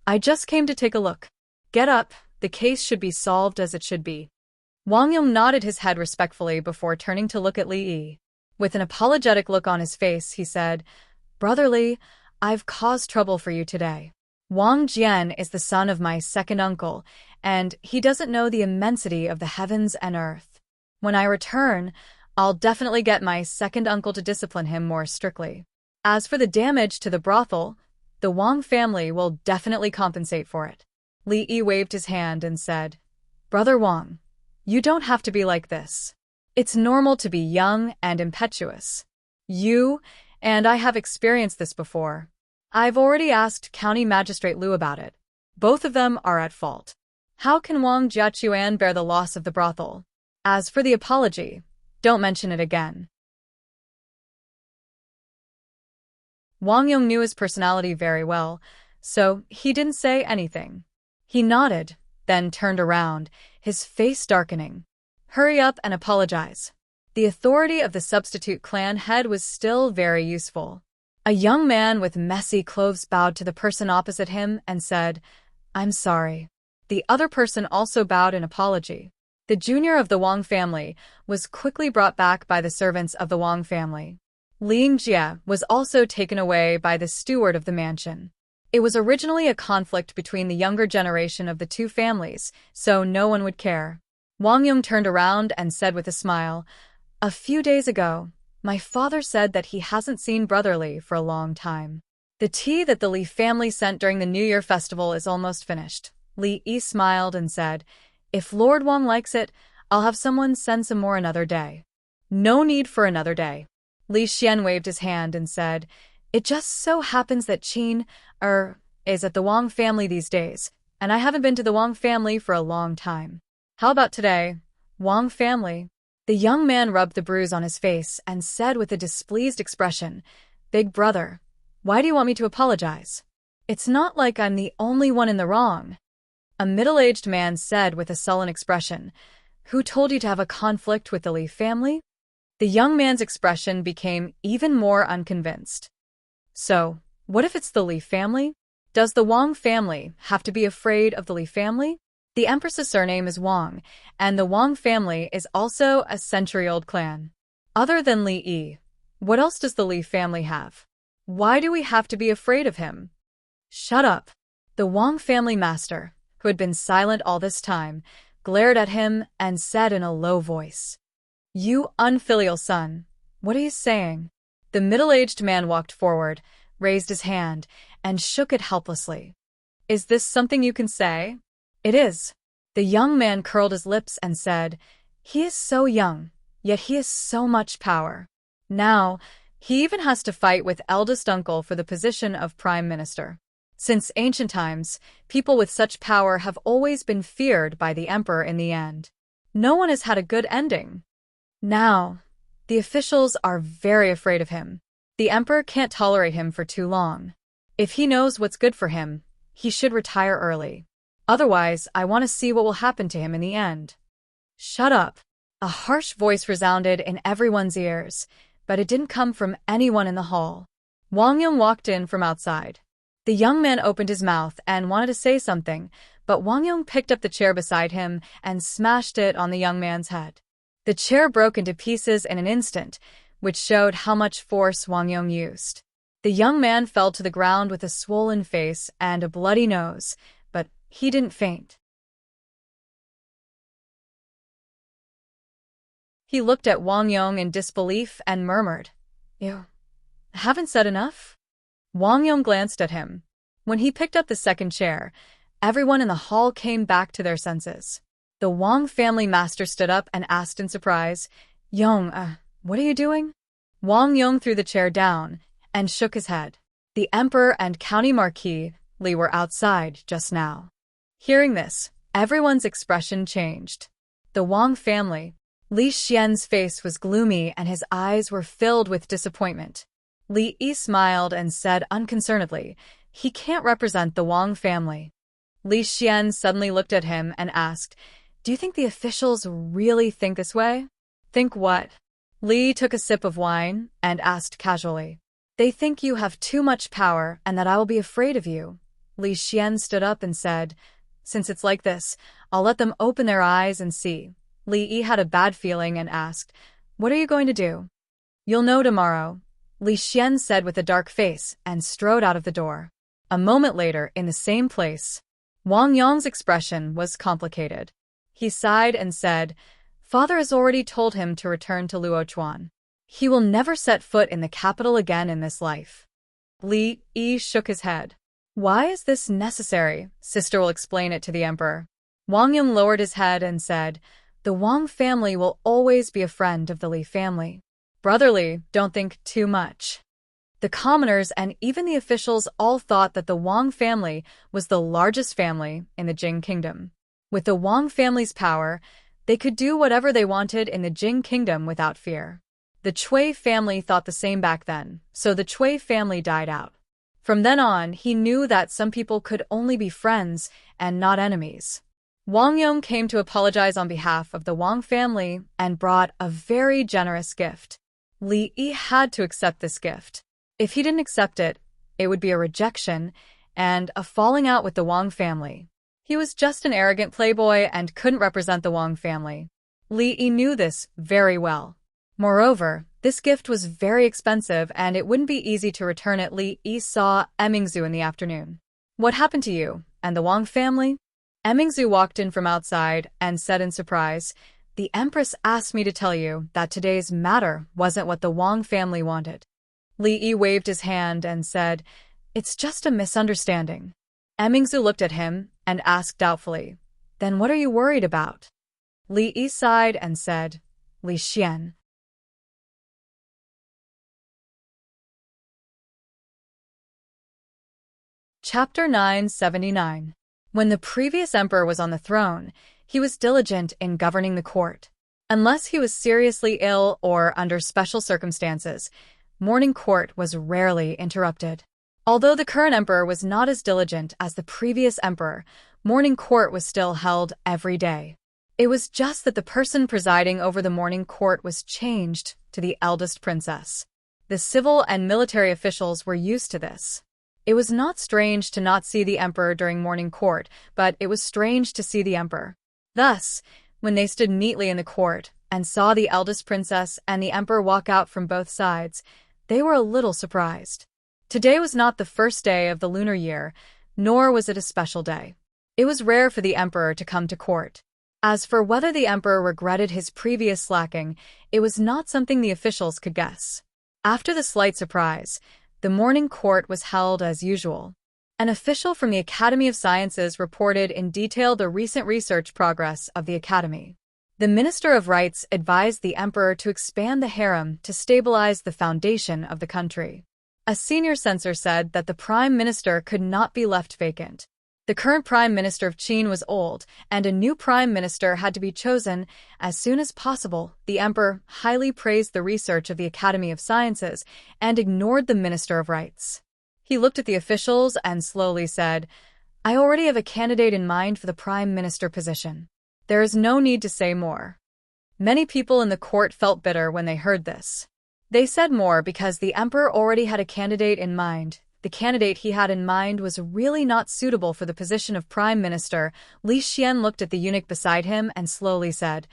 "I just came to take a look. Get up, the case should be solved as it should be." Wang Yong nodded his head respectfully before turning to look at Li Yi. With an apologetic look on his face, he said, "Brother Li, I've caused trouble for you today. Wang Jian is the son of my second uncle, and he doesn't know the immensity of the heavens and earth. When I return, I'll definitely get my second uncle to discipline him more strictly. As for the damage to the brothel, the Wang family will definitely compensate for it." Li Yi waved his hand and said, "Brother Wang, you don't have to be like this. It's normal to be young and impetuous. You and I have experienced this before. I've already asked County Magistrate Liu about it. Both of them are at fault. How can Wang Jiachuan bear the loss of the brothel? As for the apology, don't mention it again." Wang Yong knew his personality very well, so he didn't say anything. He nodded, then turned around, his face darkening. "Hurry up and apologize." The authority of the substitute clan head was still very useful. A young man with messy clothes bowed to the person opposite him and said, "I'm sorry." The other person also bowed in apology. The junior of the Wang family was quickly brought back by the servants of the Wang family. Ling Jie was also taken away by the steward of the mansion. It was originally a conflict between the younger generation of the two families, so no one would care. Wang Yong turned around and said with a smile, "A few days ago, my father said that he hasn't seen Brother Li for a long time. The tea that the Li family sent during the New Year festival is almost finished." Li Yi smiled and said, "If Lord Wang likes it, I'll have someone send some more another day." "No need for another day." Li Xian waved his hand and said, "It just so happens that Qin is at the Wang family these days, and I haven't been to the Wang family for a long time. How about today, Wang family?" The young man rubbed the bruise on his face and said with a displeased expression, "Big brother, why do you want me to apologize? It's not like I'm the only one in the wrong." A middle-aged man said with a sullen expression, "Who told you to have a conflict with the Li family?" The young man's expression became even more unconvinced. "So, what if it's the Li family? Does the Wang family have to be afraid of the Li family? The Empress's surname is Wang, and the Wang family is also a century-old clan. Other than Li Yi, what else does the Li family have? Why do we have to be afraid of him?" "Shut up." The Wang family master, who had been silent all this time, glared at him and said in a low voice, "You unfilial son, what are you saying?" The middle-aged man walked forward, raised his hand, and shook it helplessly. "Is this something you can say?" "It is." The young man curled his lips and said, "He is so young, yet he has so much power. Now, he even has to fight with eldest uncle for the position of prime minister. Since ancient times, people with such power have always been feared by the emperor in the end. No one has had a good ending. Now, the officials are very afraid of him. The emperor can't tolerate him for too long. If he knows what's good for him, he should retire early. Otherwise, I want to see what will happen to him in the end." "Shut up." A harsh voice resounded in everyone's ears, but it didn't come from anyone in the hall. Wang Yong walked in from outside. The young man opened his mouth and wanted to say something, but Wang Yong picked up the chair beside him and smashed it on the young man's head. The chair broke into pieces in an instant, which showed how much force Wang Yong used. The young man fell to the ground with a swollen face and a bloody nose, but he didn't faint. He looked at Wang Yong in disbelief and murmured, "You haven't said enough?" Wang Yong glanced at him. When he picked up the second chair, everyone in the hall came back to their senses. The Wang family master stood up and asked in surprise, "Yong, what are you doing?" Wang Yong threw the chair down and shook his head. The emperor and county marquis Li were outside just now. Hearing this, everyone's expression changed. The Wang family. Li Xian's face was gloomy and his eyes were filled with disappointment. Li Yi smiled and said unconcernedly, He can't represent the Wang family. Li Xian suddenly looked at him and asked, "Do you think the officials really think this way?" "Think what?" Li took a sip of wine and asked casually. "They think you have too much power and that I will be afraid of you." Li Xian stood up and said, "Since it's like this, I'll let them open their eyes and see." Li Yi had a bad feeling and asked, "What are you going to do?" "You'll know tomorrow," Li Xian said with a dark face and strode out of the door. A moment later, in the same place, Wang Yong's expression was complicated. He sighed and said, "Father has already told him to return to Luochuan. He will never set foot in the capital again in this life." Li Yi shook his head. "Why is this necessary? Sister will explain it to the emperor." Wang Yong lowered his head and said, "The Wang family will always be a friend of the Li family. Brother Li, don't think too much." The commoners and even the officials all thought that the Wang family was the largest family in the Jing kingdom. With the Wang family's power, they could do whatever they wanted in the Jing kingdom without fear. The Cui family thought the same back then, so the Cui family died out. From then on, he knew that some people could only be friends and not enemies. Wang Yong came to apologize on behalf of the Wang family and brought a very generous gift. Li Yi had to accept this gift. If he didn't accept it, it would be a rejection and a falling out with the Wang family. He was just an arrogant playboy and couldn't represent the Wang family. Li Yi knew this very well. Moreover, this gift was very expensive and it wouldn't be easy to return it. Li Yi saw Emingzu in the afternoon. "What happened to you and the Wang family?" Emingzu walked in from outside and said in surprise, "The Empress asked me to tell you that today's matter wasn't what the Wang family wanted." Li Yi waved his hand and said, "It's just a misunderstanding." Emingzu looked at him and asked doubtfully, "Then what are you worried about?" Li Yi sighed and said, "Li Xian." Chapter 979. When the previous emperor was on the throne, he was diligent in governing the court. Unless he was seriously ill or under special circumstances, morning court was rarely interrupted. Although the current emperor was not as diligent as the previous emperor, morning court was still held every day. It was just that the person presiding over the morning court was changed to the eldest princess. The civil and military officials were used to this. It was not strange to not see the emperor during morning court, but it was strange to see the emperor. Thus, when they stood neatly in the court and saw the eldest princess and the emperor walk out from both sides, they were a little surprised. Today was not the first day of the lunar year, nor was it a special day. It was rare for the emperor to come to court. As for whether the emperor regretted his previous slacking, it was not something the officials could guess. After the slight surprise, the morning court was held as usual. An official from the Academy of Sciences reported in detail the recent research progress of the Academy. The Minister of Rights advised the emperor to expand the harem to stabilize the foundation of the country. A senior censor said that the prime minister could not be left vacant. The current prime minister of Qin was old, and a new prime minister had to be chosen as soon as possible. The emperor highly praised the research of the Academy of Sciences and ignored the Minister of Rights. He looked at the officials and slowly said, "I already have a candidate in mind for the prime minister position. There is no need to say more." Many people in the court felt bitter when they heard this. They said more because the emperor already had a candidate in mind. The candidate he had in mind was really not suitable for the position of prime minister. Li Xian looked at the eunuch beside him and slowly said,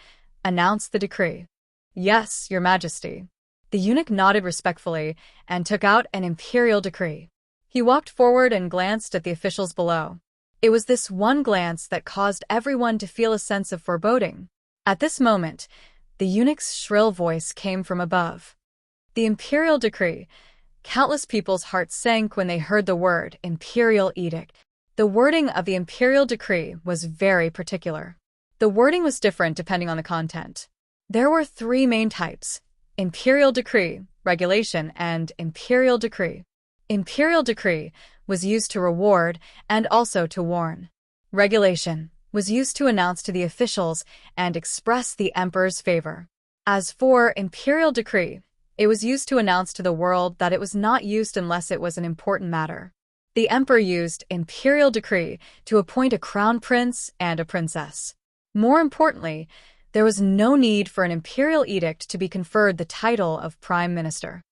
"Announce the decree." "Yes, Your Majesty." The eunuch nodded respectfully and took out an imperial decree. He walked forward and glanced at the officials below. It was this one glance that caused everyone to feel a sense of foreboding. At this moment, the eunuch's shrill voice came from above. The imperial decree. Countless people's hearts sank when they heard the word imperial edict. The wording of the imperial decree was very particular. The wording was different depending on the content. There were three main types: imperial decree, regulation, and imperial decree. Imperial decree was used to reward and also to warn. Regulation was used to announce to the officials and express the emperor's favor. As for imperial decree, it was used to announce to the world that it was not used unless it was an important matter. The the emperor used imperial decree to appoint a crown prince and a princess. More importantly, there was no need for an imperial edict to be conferred the title of prime minister.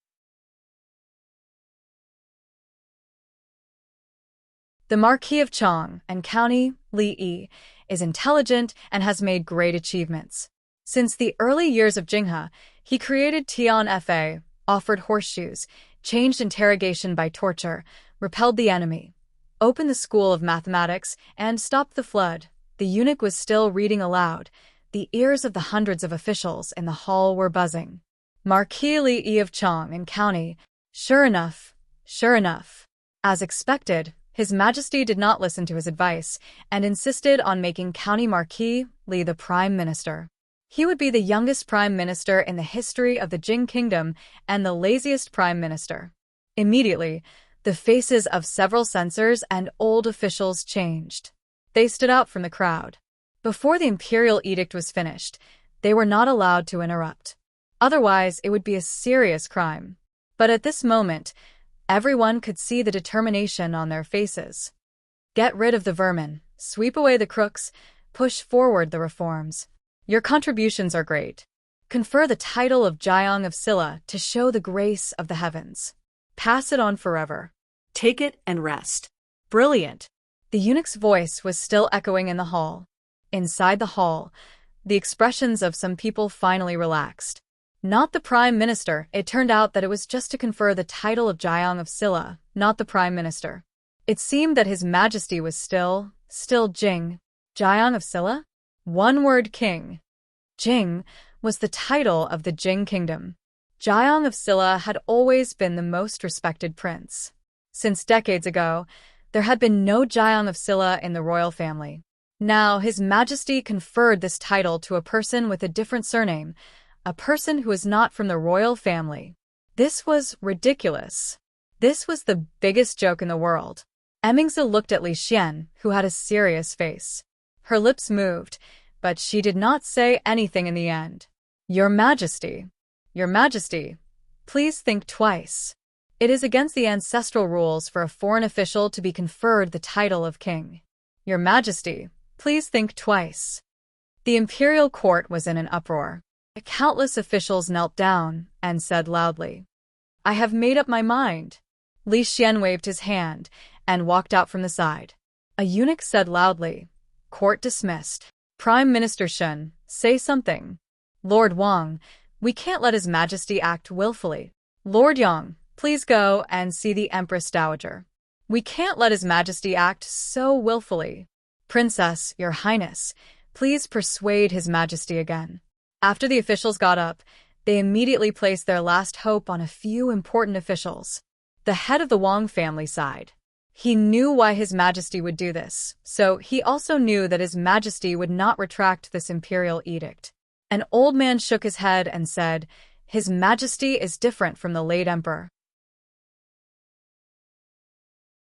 The Marquis of Chong and County Li is intelligent and has made great achievements. Since the early years of Jinghe, he created Tian Fa, offered horseshoes, changed interrogation by torture, repelled the enemy, opened the school of mathematics, and stopped the flood. The eunuch was still reading aloud. The ears of the hundreds of officials in the hall were buzzing. Marquis Li of Chong and County. Sure enough. As expected, His Majesty did not listen to his advice and insisted on making County Marquis Li the Prime Minister. He would be the youngest Prime Minister in the history of the Jing Kingdom and the laziest Prime Minister. Immediately, the faces of several censors and old officials changed. They stood out from the crowd. Before the imperial edict was finished, they were not allowed to interrupt. Otherwise, it would be a serious crime. But at this moment, everyone could see the determination on their faces. Get rid of the vermin, sweep away the crooks, push forward the reforms. Your contributions are great. Confer the title of Jiang of Silla to show the grace of the heavens. Pass it on forever. Take it and rest. Brilliant. The eunuch's voice was still echoing in the hall. Inside the hall, the expressions of some people finally relaxed. Not the Prime Minister. It turned out that it was just to confer the title of Jiang of Silla, not the Prime Minister. It seemed that His Majesty was still Jing. Jiang of Silla? One-word king. Jing was the title of the Jing Kingdom. Jiang of Silla had always been the most respected prince. Since decades ago, there had been no Jiang of Silla in the royal family. Now, His Majesty conferred this title to a person with a different surname, a person who is not from the royal family. This was ridiculous. This was the biggest joke in the world. Emmingse looked at Li Xian, who had a serious face. Her lips moved, but she did not say anything in the end. Your Majesty, please think twice. It is against the ancestral rules for a foreign official to be conferred the title of king. Your Majesty, please think twice. The imperial court was in an uproar. Countless officials knelt down and said loudly, I have made up my mind. Li Xian waved his hand and walked out from the side. A eunuch said loudly, Court dismissed. Prime Minister Shun, say something. Lord Wang, we can't let His Majesty act willfully. Lord Yang, please go and see the Empress Dowager. We can't let His Majesty act so willfully. Princess, Your Highness, please persuade His Majesty again. After the officials got up, they immediately placed their last hope on a few important officials. The head of the Wang family sighed. He knew why His Majesty would do this, so he also knew that His Majesty would not retract this imperial edict. An old man shook his head and said, His Majesty is different from the late emperor.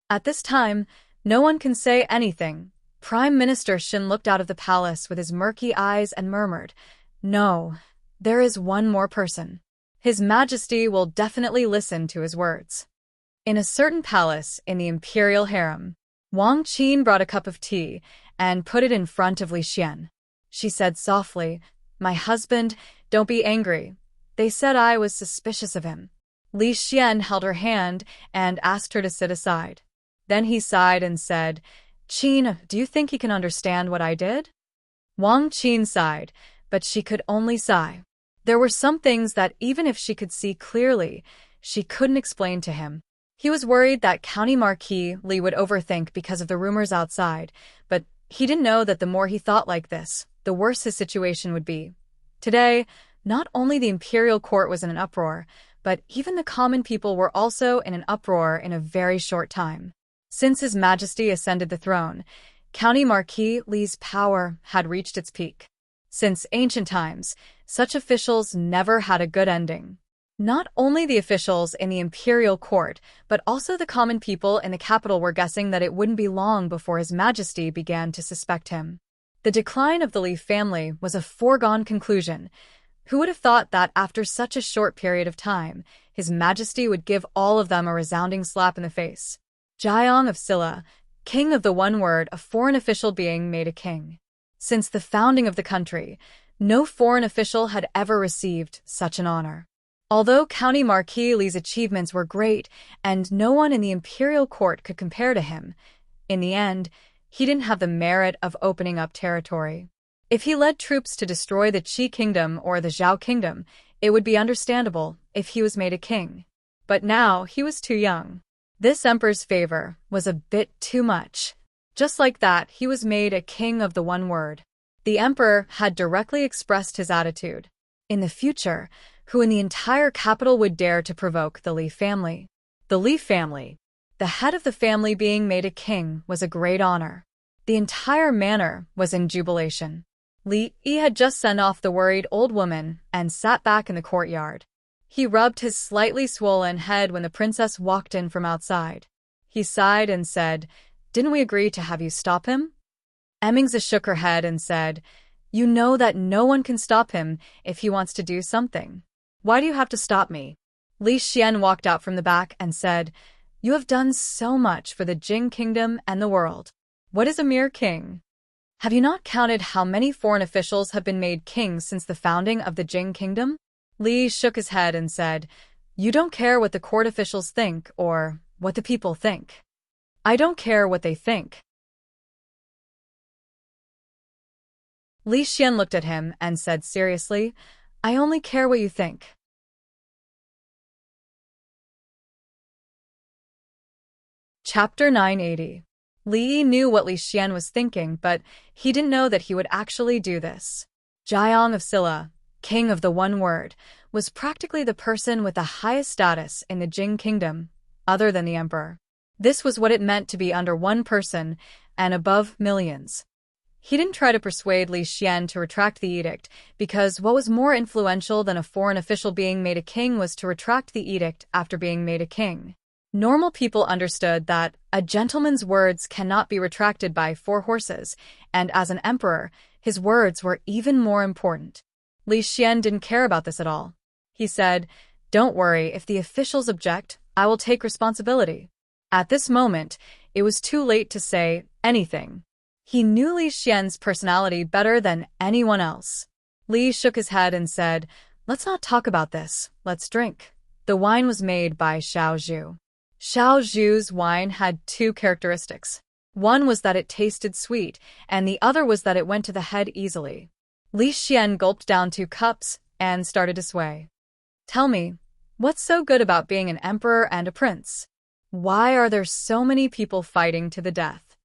At this time, no one can say anything. Prime Minister Shin looked out of the palace with his murky eyes and murmured, No, there is one more person. His Majesty will definitely listen to his words. In a certain palace in the imperial harem, Wang Qin brought a cup of tea and put it in front of Li Xian. She said softly, My husband, don't be angry. They said I was suspicious of him. Li Xian held her hand and asked her to sit aside. Then he sighed and said, Qin, do you think he can understand what I did? Wang Qin sighed, but she could only sigh. There were some things that even if she could see clearly, she couldn't explain to him. He was worried that County Marquis Li would overthink because of the rumors outside, but he didn't know that the more he thought like this, the worse his situation would be. Today, not only the imperial court was in an uproar, but even the common people were also in an uproar in a very short time. Since His Majesty ascended the throne, County Marquis Li's power had reached its peak. Since ancient times, such officials never had a good ending. Not only the officials in the imperial court, but also the common people in the capital were guessing that it wouldn't be long before His Majesty began to suspect him. The decline of the Li family was a foregone conclusion. Who would have thought that after such a short period of time, His Majesty would give all of them a resounding slap in the face? Jiang of Silla, king of the one word, a foreign official being made a king. Since the founding of the country, no foreign official had ever received such an honor. Although County Marquis Li's achievements were great and no one in the imperial court could compare to him, in the end, he didn't have the merit of opening up territory. If he led troops to destroy the Qi kingdom or the Zhao kingdom, it would be understandable if he was made a king. But now he was too young. This emperor's favor was a bit too much. Just like that, he was made a king of the one word. The emperor had directly expressed his attitude. In the future, who in the entire capital would dare to provoke the Li family? The Li family. The head of the family being made a king was a great honor. The entire manor was in jubilation. Li Yi had just sent off the worried old woman and sat back in the courtyard. He rubbed his slightly swollen head when the princess walked in from outside. He sighed and said, "Didn't we agree to have you stop him?" Emmingsa shook her head and said, "You know that no one can stop him if he wants to do something. Why do you have to stop me?" Li Xian walked out from the back and said, "You have done so much for the Jing kingdom and the world. What is a mere king? Have you not counted how many foreign officials have been made kings since the founding of the Jing kingdom?" Li shook his head and said, "You don't care what the court officials think or what the people think. I don't care what they think." Li Xian looked at him and said seriously, "I only care what you think." Chapter 980. Li Yi knew what Li Xian was thinking, but he didn't know that he would actually do this. Jiang of Silla, king of the one word, was practically the person with the highest status in the Jing kingdom, other than the emperor. This was what it meant to be under one person and above millions. He didn't try to persuade Li Xian to retract the edict, because what was more influential than a foreign official being made a king was to retract the edict after being made a king. Normal people understood that a gentleman's words cannot be retracted by 4 horses, and as an emperor, his words were even more important. Li Xian didn't care about this at all. He said, "Don't worry, if the officials object, I will take responsibility." At this moment, it was too late to say anything. He knew Li Xian's personality better than anyone else. Li shook his head and said, "Let's not talk about this, let's drink." The wine was made by Xiao Zhu. Xiao Zhu's wine had 2 characteristics. One was that it tasted sweet, and the other was that it went to the head easily. Li Xian gulped down 2 cups and started to sway. "Tell me, what's so good about being an emperor and a prince? Why are there so many people fighting to the death?"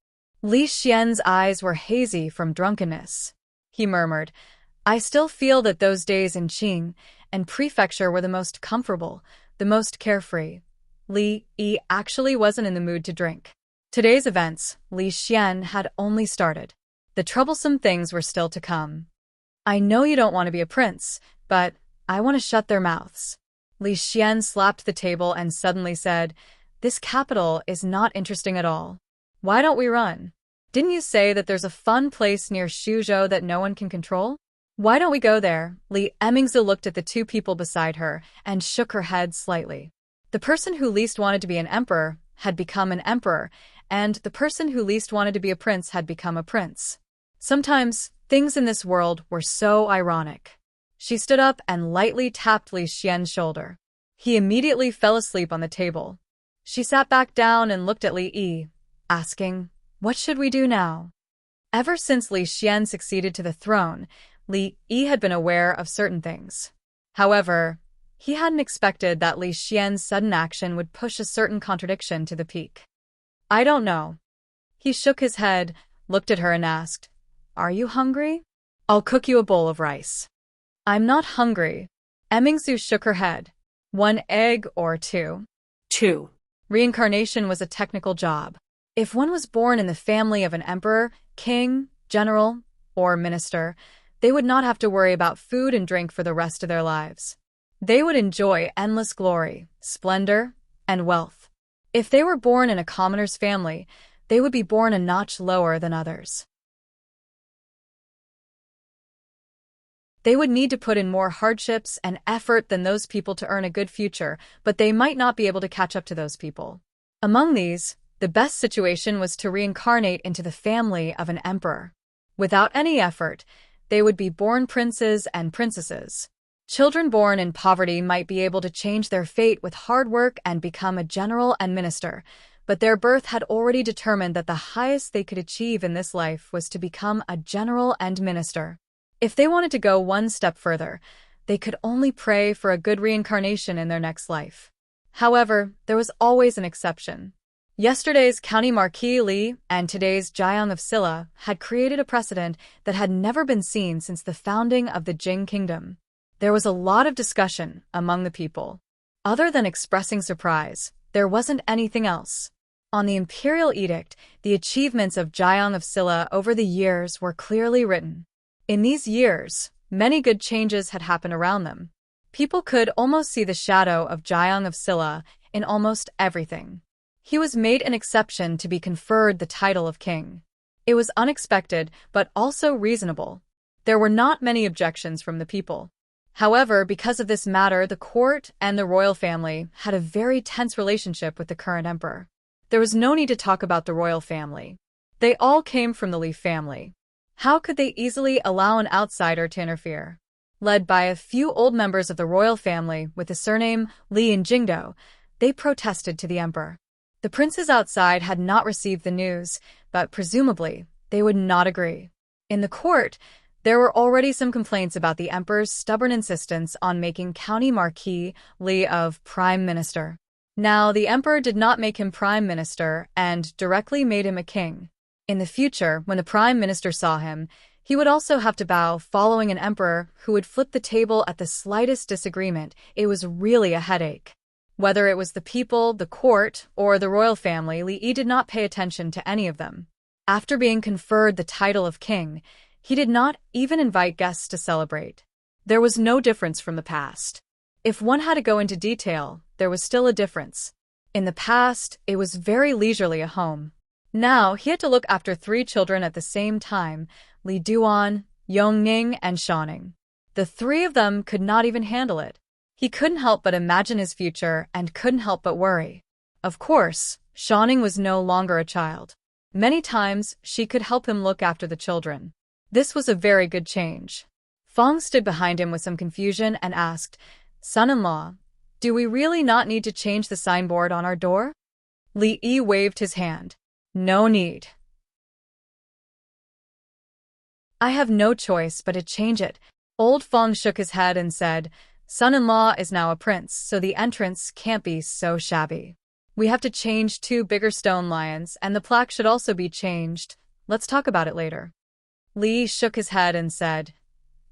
Li Xian's eyes were hazy from drunkenness. He murmured, "I still feel that those days in Qing and prefecture were the most comfortable, the most carefree." Li Yi actually wasn't in the mood to drink. Today's events, Li Xian had only started. The troublesome things were still to come. "I know you don't want to be a prince, but I want to shut their mouths." Li Xian slapped the table and suddenly said, "This capital is not interesting at all. Why don't we run? Didn't you say that there's a fun place near Shuzhou that no one can control? Why don't we go there?" Li Emmingsa looked at the 2 people beside her and shook her head slightly. The person who least wanted to be an emperor had become an emperor, and the person who least wanted to be a prince had become a prince. Sometimes, things in this world were so ironic. She stood up and lightly tapped Li Xian's shoulder. He immediately fell asleep on the table. She sat back down and looked at Li Yi, asking, "What should we do now?" Ever since Li Xian succeeded to the throne, Li Yi had been aware of certain things. However, he hadn't expected that Li Xian's sudden action would push a certain contradiction to the peak. "I don't know." He shook his head, looked at her and asked, "Are you hungry? I'll cook you a bowl of rice." "I'm not hungry." Emmingsu shook her head. 1 egg or 2? 2. Reincarnation was a technical job. If one was born in the family of an emperor, king, general, or minister, they would not have to worry about food and drink for the rest of their lives. They would enjoy endless glory, splendor, and wealth. If they were born in a commoner's family, they would be born a notch lower than others. They would need to put in more hardships and effort than those people to earn a good future, but they might not be able to catch up to those people. Among these, The best situation was to reincarnate into the family of an emperor. Without any effort, they would be born princes and princesses. Children born in poverty might be able to change their fate with hard work and become a general and minister, but their birth had already determined that the highest they could achieve in this life was to become a general and minister. If they wanted to go one step further, they could only pray for a good reincarnation in their next life. However, there was always an exception. Yesterday's County Marquis Li and today's Jiang of Silla had created a precedent that had never been seen since the founding of the Jing Kingdom. There was a lot of discussion among the people. Other than expressing surprise, there wasn't anything else. On the imperial edict, the achievements of Jiang of Silla over the years were clearly written. In these years, many good changes had happened around them. People could almost see the shadow of Jiang of Silla in almost everything. He was made an exception to be conferred the title of king. It was unexpected, but also reasonable. There were not many objections from the people. However, because of this matter, the court and the royal family had a very tense relationship with the current emperor. There was no need to talk about the royal family. They all came from the Li family. How could they easily allow an outsider to interfere? Led by a few old members of the royal family with the surname Li and Jingdo, they protested to the emperor. The princes outside had not received the news, but presumably they would not agree. In the court, there were already some complaints about the emperor's stubborn insistence on making County Marquis Li of prime minister. Now, the emperor did not make him prime minister and directly made him a king. In the future, when the prime minister saw him, he would also have to bow following an emperor who would flip the table at the slightest disagreement. It was really a headache. Whether it was the people, the court, or the royal family, Li Yi did not pay attention to any of them. After being conferred the title of king, he did not even invite guests to celebrate. There was no difference from the past. If one had to go into detail, there was still a difference. In the past, it was very leisurely at home. Now, he had to look after 3 children at the same time, Li Duan, Yongning, and Shaning. The 3 of them could not even handle it. He couldn't help but imagine his future and couldn't help but worry. Of course, Shaning was no longer a child. Many times, she could help him look after the children. This was a very good change. Fong stood behind him with some confusion and asked, "Son-in-law, do we really not need to change the signboard on our door?" Li Yi waved his hand. "No need. I have no choice but to change it." Old Fong shook his head and said, "Son-in-law is now a prince, so the entrance can't be so shabby. We have to change 2 bigger stone lions, and the plaque should also be changed. Let's talk about it later." Li shook his head and said,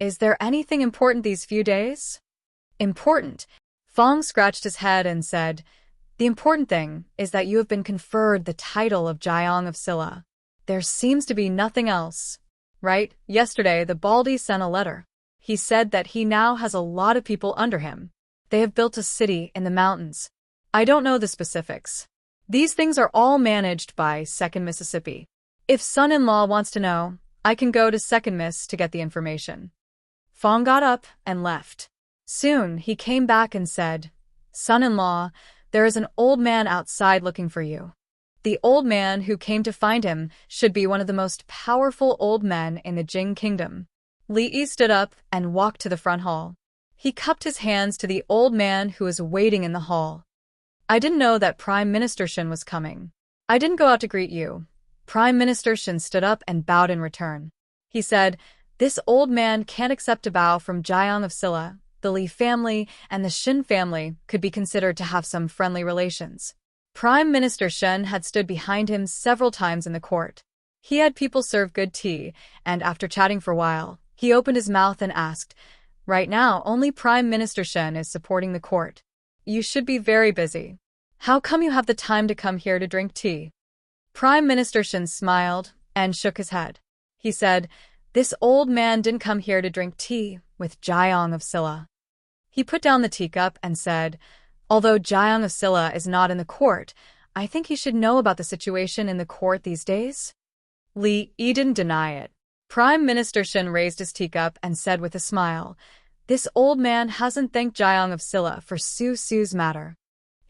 "Is there anything important these few days?" "Important?" Fong scratched his head and said, "The important thing is that you have been conferred the title of Jiang of Silla. There seems to be nothing else. Right? Yesterday, the Baldy sent a letter. He said that he now has a lot of people under him. They have built a city in the mountains. I don't know the specifics. These things are all managed by Second Mississippi. If son-in-law wants to know, I can go to Second Miss to get the information." Fong got up and left. Soon, he came back and said, "Son-in-law, there is an old man outside looking for you." The old man who came to find him should be one of the most powerful old men in the Jing Kingdom. Li Yi stood up and walked to the front hall. He cupped his hands to the old man who was waiting in the hall. "I didn't know that Prime Minister Shen was coming. I didn't go out to greet you." Prime Minister Shen stood up and bowed in return. He said, "This old man can't accept a bow from Jiang of Silla. The Li family and the Shen family could be considered to have some friendly relations." Prime Minister Shen had stood behind him several times in the court. He had people serve good tea, and after chatting for a while, he opened his mouth and asked, "Right now, only Prime Minister Shen is supporting the court. You should be very busy. How come you have the time to come here to drink tea?" Prime Minister Shen smiled and shook his head. He said, "This old man didn't come here to drink tea with Jiang of Silla." He put down the teacup and said, "Although Jiang of Silla is not in the court, I think he should know about the situation in the court these days." Li Yi didn't deny it. Prime Minister Shen raised his teacup and said with a smile, "This old man hasn't thanked Jiang of Silla for Su Su's matter."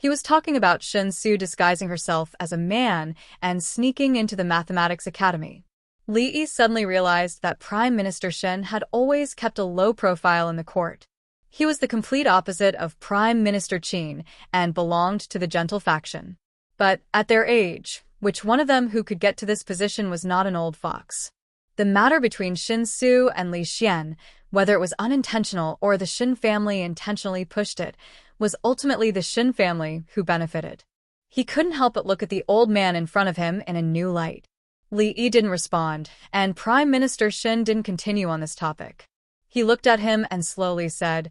He was talking about Shin Su disguising herself as a man and sneaking into the mathematics academy. Li Yi suddenly realized that Prime Minister Shin had always kept a low profile in the court. He was the complete opposite of Prime Minister Qin and belonged to the gentle faction. But at their age, which one of them who could get to this position was not an old fox? The matter between Shin Su and Li Xian, whether it was unintentional or the Shin family intentionally pushed it, was ultimately the Shin family who benefited. He couldn't help but look at the old man in front of him in a new light. Li Yi didn't respond, and Prime Minister Shin didn't continue on this topic. He looked at him and slowly said,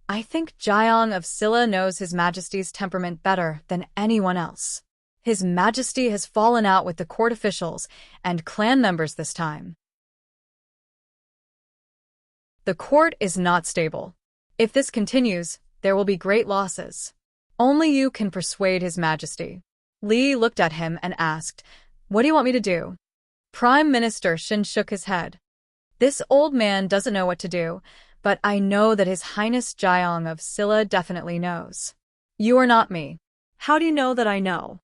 "I think Jiang of Silla knows His Majesty's temperament better than anyone else. His Majesty has fallen out with the court officials and clan members this time. The court is not stable. If this continues, there will be great losses. Only you can persuade His Majesty." Li looked at him and asked, "What do you want me to do?" Prime Minister Shin shook his head. "This old man doesn't know what to do, but I know that His Highness Jiang of Silla definitely knows. You are not me." How do you know that I know?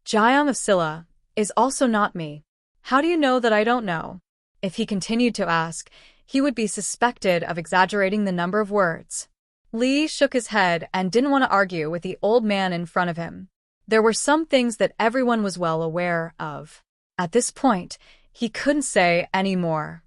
"Jiang of Silla is also not me." "How do you know that I don't know?" If he continued to ask, he would be suspected of exaggerating the number of words. Li shook his head and didn't want to argue with the old man in front of him. There were some things that everyone was well aware of. At this point, he couldn't say any more.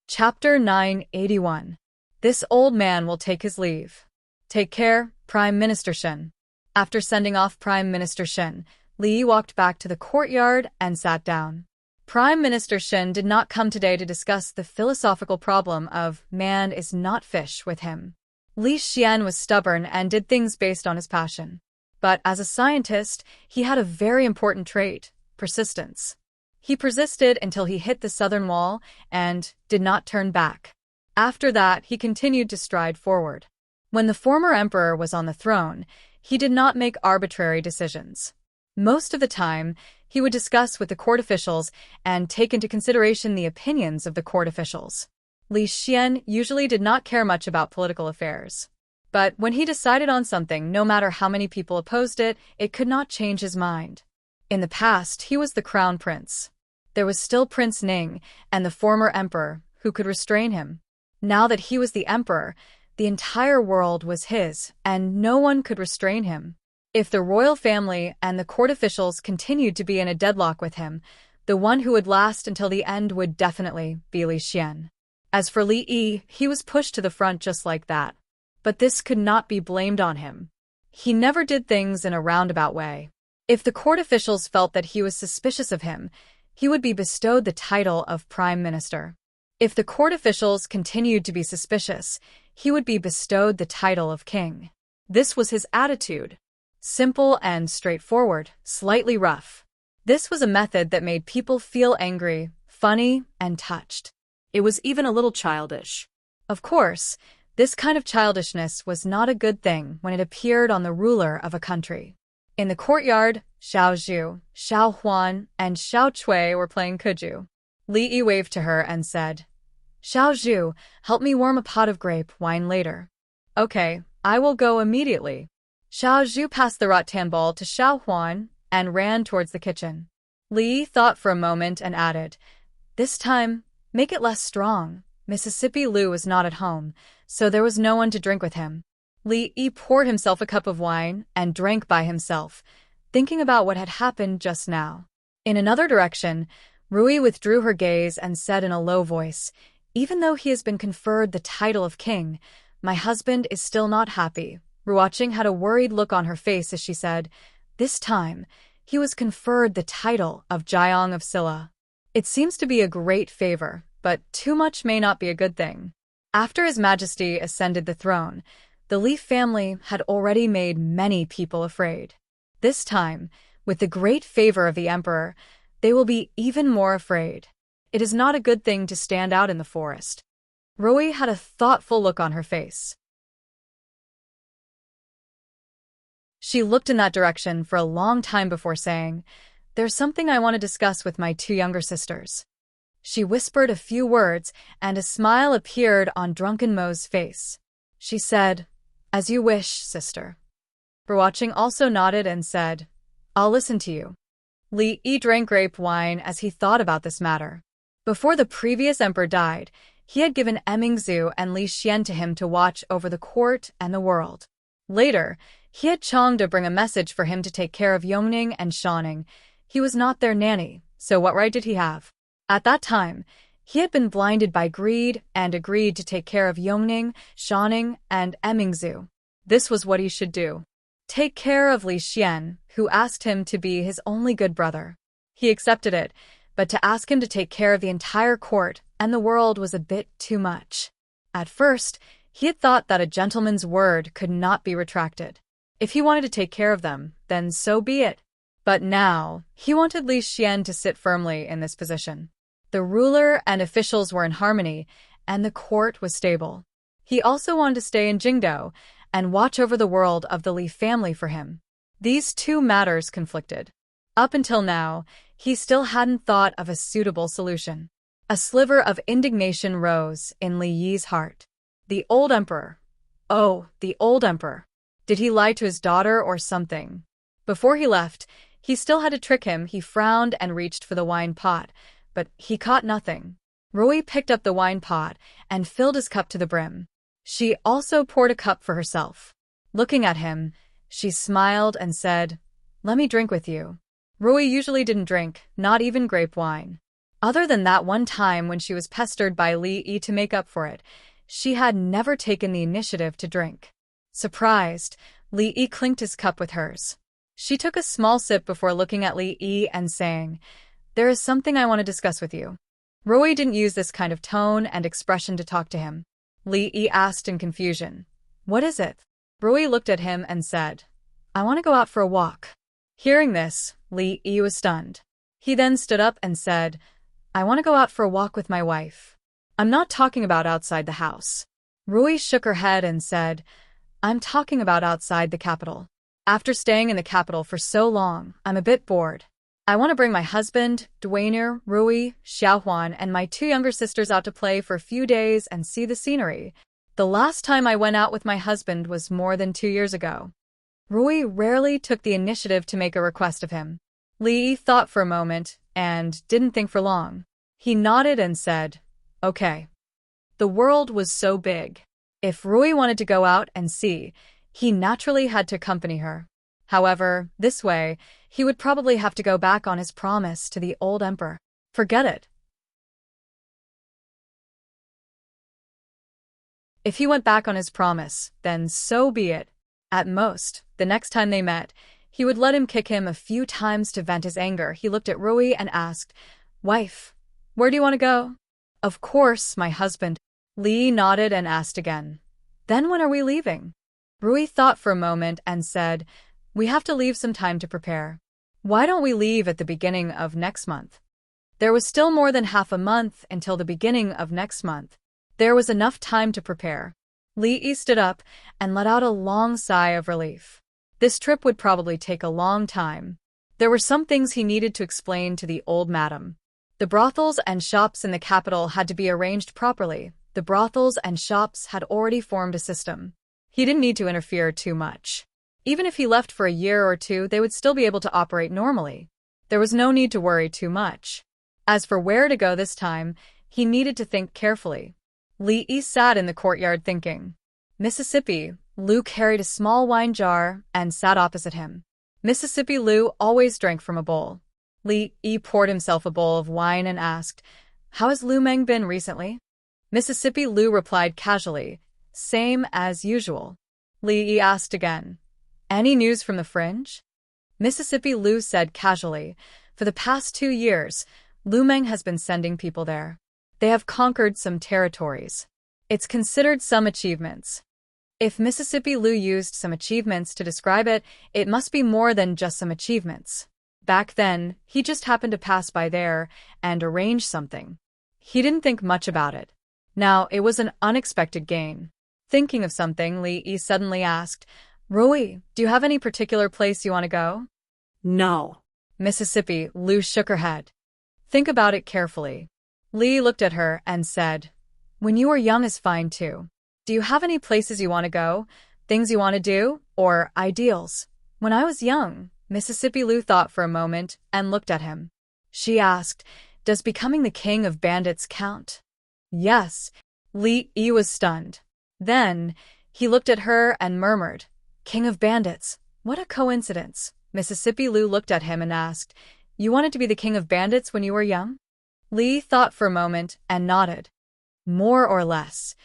Chapter 981. This old man will take his leave. Take care, Prime Minister Shin. After sending off Prime Minister Shin, Li walked back to the courtyard and sat down. Prime Minister Shin did not come today to discuss the philosophical problem of man is not fish with him. Li Xian was stubborn and did things based on his passion. But as a scientist, he had a very important trait: persistence. He persisted until he hit the southern wall and did not turn back. After that, he continued to stride forward. When the former emperor was on the throne, he did not make arbitrary decisions. Most of the time, he would discuss with the court officials and take into consideration the opinions of the court officials. Li Xian usually did not care much about political affairs. But when he decided on something, no matter how many people opposed it, it could not change his mind. In the past, he was the crown prince. There was still Prince Ning and the former emperor who could restrain him. Now that he was the emperor, the entire world was his, and no one could restrain him. If the royal family and the court officials continued to be in a deadlock with him, the one who would last until the end would definitely be Li Xian. As for Li Yi, he was pushed to the front just like that. But this could not be blamed on him. He never did things in a roundabout way. If the court officials felt that he was suspicious of him, he would be bestowed the title of Prime Minister. If the court officials continued to be suspicious, he would be bestowed the title of King. This was his attitude. Simple and straightforward, slightly rough. This was a method that made people feel angry, funny, and touched. It was even a little childish. Of course, this kind of childishness was not a good thing when it appeared on the ruler of a country. In the courtyard, Xiao Zhu, Xiao Huan, and Xiao Cui were playing kuju. Li Yi waved to her and said, "Xiao Zhu, help me warm a pot of grape wine later." "Okay, I will go immediately." Xiao Zhu passed the rattan ball to Xiao Huan and ran towards the kitchen. Li thought for a moment and added, "This time, make it less strong." Mississippi Lu was not at home, so there was no one to drink with him. Li Yi poured himself a cup of wine and drank by himself, thinking about what had happened just now. In another direction, Rui withdrew her gaze and said in a low voice, "Even though he has been conferred the title of king, my husband is still not happy." Ruoqing had a worried look on her face as she said, "This time, he was conferred the title of Jiang of Silla. It seems to be a great favor, but too much may not be a good thing." After His Majesty ascended the throne, the Li family had already made many people afraid. This time, with the great favor of the emperor, they will be even more afraid. It is not a good thing to stand out in the forest. Rui had a thoughtful look on her face. She looked in that direction for a long time before saying, "There's something I want to discuss with my two younger sisters." She whispered a few words, and a smile appeared on Drunken Mo's face. She said, "As you wish, sister." Watching also nodded and said, "I'll listen to you." Li Yi drank grape wine as he thought about this matter. Before the previous emperor died, he had given Emingzu and Li Xian to him to watch over the court and the world. Later, he had Chang to bring a message for him to take care of Yongning and Shanning. He was not their nanny, so what right did he have? At that time, he had been blinded by greed and agreed to take care of Yongning, Shanning, and Emingzu. This was what he should do. Take care of Li Xian, who asked him to be his only good brother. He accepted it, but to ask him to take care of the entire court and the world was a bit too much. At first, he had thought that a gentleman's word could not be retracted. If he wanted to take care of them, then so be it. But now, he wanted Li Xian to sit firmly in this position. The ruler and officials were in harmony, and the court was stable. He also wanted to stay in Jingdo and watch over the world of the Li family for him. These two matters conflicted. Up until now, he still hadn't thought of a suitable solution. A sliver of indignation rose in Li Yi's heart. The old emperor. Oh, the old emperor. Did he lie to his daughter or something? Before he left, he still had to trick him. He frowned and reached for the wine pot, but he caught nothing. Rui picked up the wine pot and filled his cup to the brim. She also poured a cup for herself. Looking at him, she smiled and said, "Let me drink with you." Rui usually didn't drink, not even grape wine. Other than that one time when she was pestered by Li Yi to make up for it, she had never taken the initiative to drink. Surprised, Li Yi clinked his cup with hers. She took a small sip before looking at Li Yi and saying, "There is something I want to discuss with you." Rui didn't use this kind of tone and expression to talk to him. Li Yi asked in confusion, "What is it?" Rui looked at him and said, "I want to go out for a walk." Hearing this, Li Yi was stunned. He then stood up and said, "I want to go out for a walk with my wife. I'm not talking about outside the house." Rui shook her head and said, "I'm talking about outside the capital. After staying in the capital for so long, I'm a bit bored. I want to bring my husband, Duanir, Rui, Xiaohuan, and my two younger sisters out to play for a few days and see the scenery. The last time I went out with my husband was more than 2 years ago." Rui rarely took the initiative to make a request of him. Li Yi thought for a moment and didn't think for long. He nodded and said, "Okay." The world was so big. If Rui wanted to go out and see, he naturally had to accompany her. However, this way, he would probably have to go back on his promise to the old emperor. Forget it. If he went back on his promise, then so be it. At most, the next time they met, he would let him kick him a few times to vent his anger. He looked at Rui and asked, "Wife, where do you want to go?" "Of course, my husband." Li nodded and asked again, "Then when are we leaving?" Rui thought for a moment and said, "We have to leave some time to prepare. Why don't we leave at the beginning of next month?" There was still more than half a month until the beginning of next month. There was enough time to prepare. Li Yi stood up and let out a long sigh of relief. This trip would probably take a long time. There were some things he needed to explain to the old madam. The brothels and shops in the capital had to be arranged properly. The brothels and shops had already formed a system. He didn't need to interfere too much. Even if he left for a year or two, they would still be able to operate normally. There was no need to worry too much. As for where to go this time, he needed to think carefully. Li Yi sat in the courtyard thinking. Mississippi Lu carried a small wine jar and sat opposite him. Mississippi Lu always drank from a bowl. Li Yi poured himself a bowl of wine and asked, "How has Lu Meng been recently?" Mississippi Lu replied casually, "Same as usual." Li Yi asked again, "Any news from the fringe?" Mississippi Lu said casually, "For the past 2 years, Lu Meng has been sending people there. They have conquered some territories. It's considered some achievements." If Mississippi Lu used some achievements to describe it, it must be more than just some achievements. Back then, he just happened to pass by there and arrange something. He didn't think much about it. Now, it was an unexpected gain. Thinking of something, Li Yi suddenly asked, "Rui, do you have any particular place you want to go?" No. Mississippi Lu shook her head. "Think about it carefully." Li looked at her and said, "When you were young is fine too. Do you have any places you want to go, things you want to do, or ideals?" "When I was young," Mississippi Lu thought for a moment and looked at him. She asked, "Does becoming the king of bandits count?" "Yes." Li was stunned. Then, he looked at her and murmured, "King of bandits, what a coincidence." Mississippi Lu looked at him and asked, "You wanted to be the king of bandits when you were young?" Li thought for a moment and nodded. "More or less."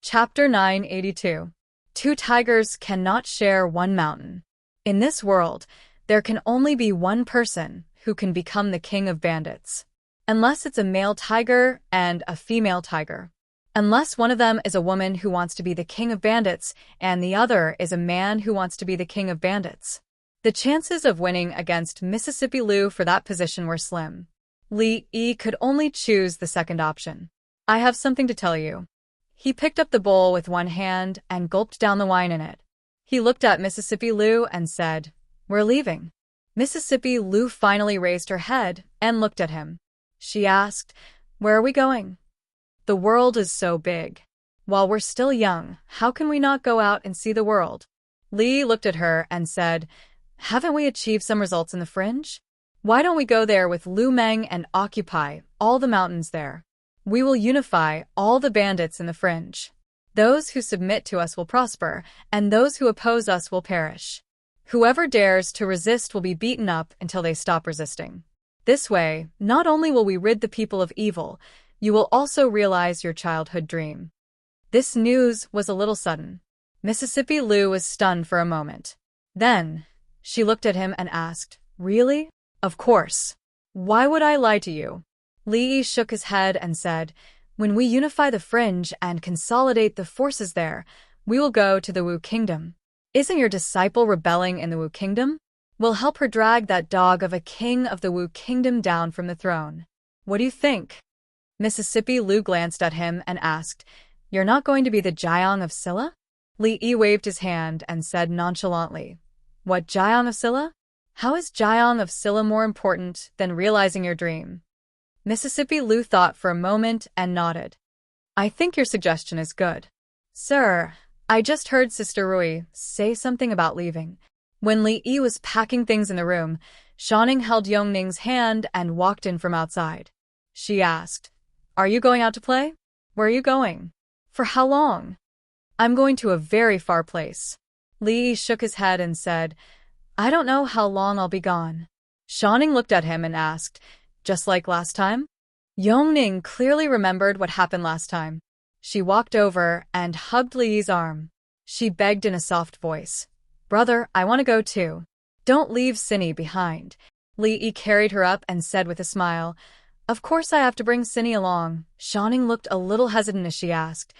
Chapter 982. Two tigers cannot share one mountain. In this world, there can only be one person who can become the king of bandits. Unless it's a male tiger and a female tiger. Unless one of them is a woman who wants to be the king of bandits and the other is a man who wants to be the king of bandits. The chances of winning against Mississippi Lu for that position were slim. Li could only choose the second option. "I have something to tell you." He picked up the bowl with one hand and gulped down the wine in it. He looked at Mississippi Lu and said, "We're leaving." Mississippi Lu finally raised her head and looked at him. She asked, "Where are we going?" "The world is so big. While we're still young, how can we not go out and see the world?" Li looked at her and said, "Haven't we achieved some results in the fringe? Why don't we go there with Lu Meng and occupy all the mountains there? We will unify all the bandits in the fringe. Those who submit to us will prosper, and those who oppose us will perish. Whoever dares to resist will be beaten up until they stop resisting. This way, not only will we rid the people of evil, you will also realize your childhood dream." This news was a little sudden. Mississippi Lu was stunned for a moment. Then, she looked at him and asked, "Really?" "Of course. Why would I lie to you?" Li shook his head and said, "When we unify the fringe and consolidate the forces there, we will go to the Wu Kingdom. Isn't your disciple rebelling in the Wu Kingdom? We'll help her drag that dog of a king of the Wu Kingdom down from the throne. What do you think?" Mississippi Lu glanced at him and asked, "You're not going to be the Jiang of Silla?" Li waved his hand and said nonchalantly, "What Jiang of Silla? How is Jiang of Silla more important than realizing your dream?" Mississippi Lu thought for a moment and nodded. "I think your suggestion is good." "Sir, I just heard Sister Rui say something about leaving." When Li was packing things in the room, Shanning held Yongning's hand and walked in from outside. She asked, "Are you going out to play? Where are you going? For how long?" "I'm going to a very far place." Li shook his head and said, "I don't know how long I'll be gone." Shanning looked at him and asked, "Just like last time?" Yongning clearly remembered what happened last time. She walked over and hugged Li's arm. She begged in a soft voice, "Brother, I want to go too. Don't leave Cindy behind." Li carried her up and said with a smile, "Of course I have to bring Cindy along." Shanning looked a little hesitant as she asked,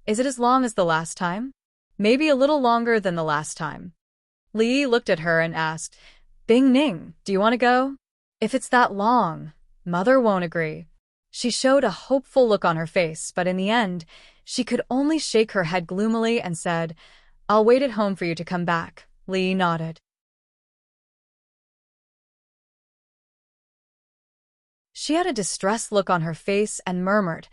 "Is it as long as the last time?" "Maybe a little longer than the last time." Li looked at her and asked, "Bing Ning, do you want to go?" "If it's that long, Mother won't agree." She showed a hopeful look on her face, but in the end, she could only shake her head gloomily and said, "I'll wait at home for you to come back." Li nodded. She had a distressed look on her face and murmured,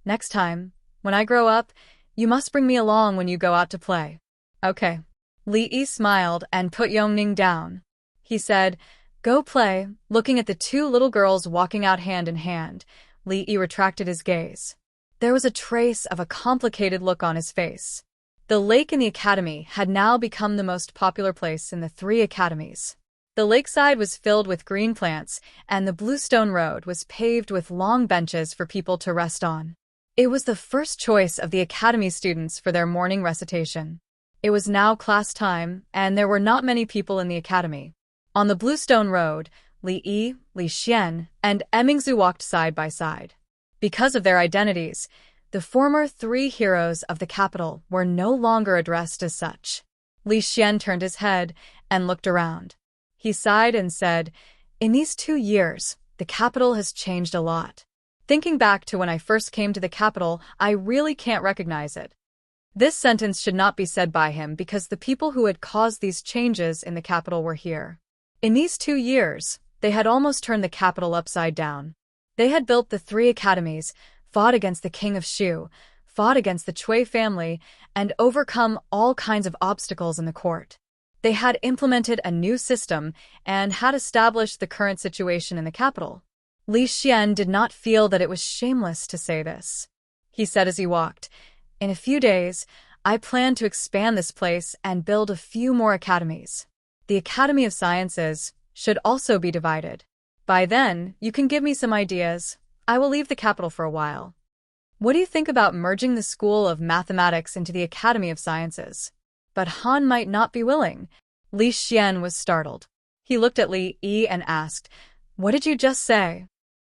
"Next time, when I grow up, you must bring me along when you go out to play." "Okay." Li smiled and put Yongning down. He said, "Go play." Looking at the two little girls walking out hand in hand, Li retracted his gaze. There was a trace of a complicated look on his face. The lake in the academy had now become the most popular place in the 3 academies. The lakeside was filled with green plants, and the bluestone road was paved with long benches for people to rest on. It was the first choice of the academy students for their morning recitation. It was now class time, and there were not many people in the academy. On the bluestone road, Li Xian, and Emingzu walked side by side. Because of their identities, the former 3 heroes of the capital were no longer addressed as such. Li Xian turned his head and looked around. He sighed and said, "In these 2 years, the capital has changed a lot. Thinking back to when I first came to the capital, I really can't recognize it. This sentence should not be said by him because the people who had caused these changes in the capital were here. In these 2 years, they had almost turned the capital upside down. They had built the 3 academies, fought against the king of Shu, fought against the Cui family, and overcome all kinds of obstacles in the court. They had implemented a new system and had established the current situation in the capital. Li Xian did not feel that it was shameless to say this. He said as he walked, "In a few days, I plan to expand this place and build a few more academies. The Academy of Sciences should also be divided. By then, you can give me some ideas. I will leave the capital for a while. What do you think about merging the School of Mathematics into the Academy of Sciences?" But Han might not be willing. Li Xian was startled. He looked at Li Yi and asked, "What did you just say?"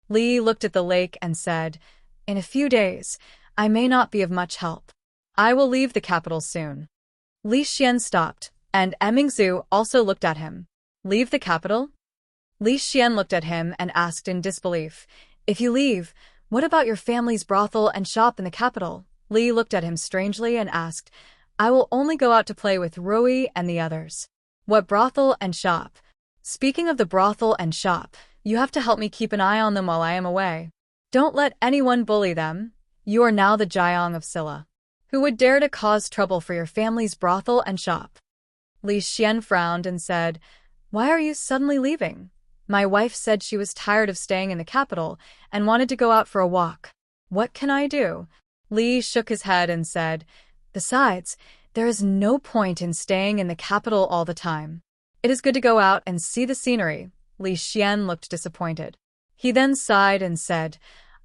Li looked at the lake and said, "In a few days, I may not be of much help. I will leave the capital soon." Li Xian stopped, and Emingzu also looked at him. "Leave the capital?" Li Xian looked at him and asked in disbelief, "If you leave, what about your family's brothel and shop in the capital?" Li looked at him strangely and asked, "I will only go out to play with Rui and the others." "What brothel and shop?" "Speaking of the brothel and shop, you have to help me keep an eye on them while I am away. Don't let anyone bully them. You are now the Jiang of Silla. Who would dare to cause trouble for your family's brothel and shop?" Li Xian frowned and said, "Why are you suddenly leaving? My wife said she was tired of staying in the capital and wanted to go out for a walk. What can I do?" Li shook his head and said, "Besides, there is no point in staying in the capital all the time. It is good to go out and see the scenery." Li Xian looked disappointed. He then sighed and said,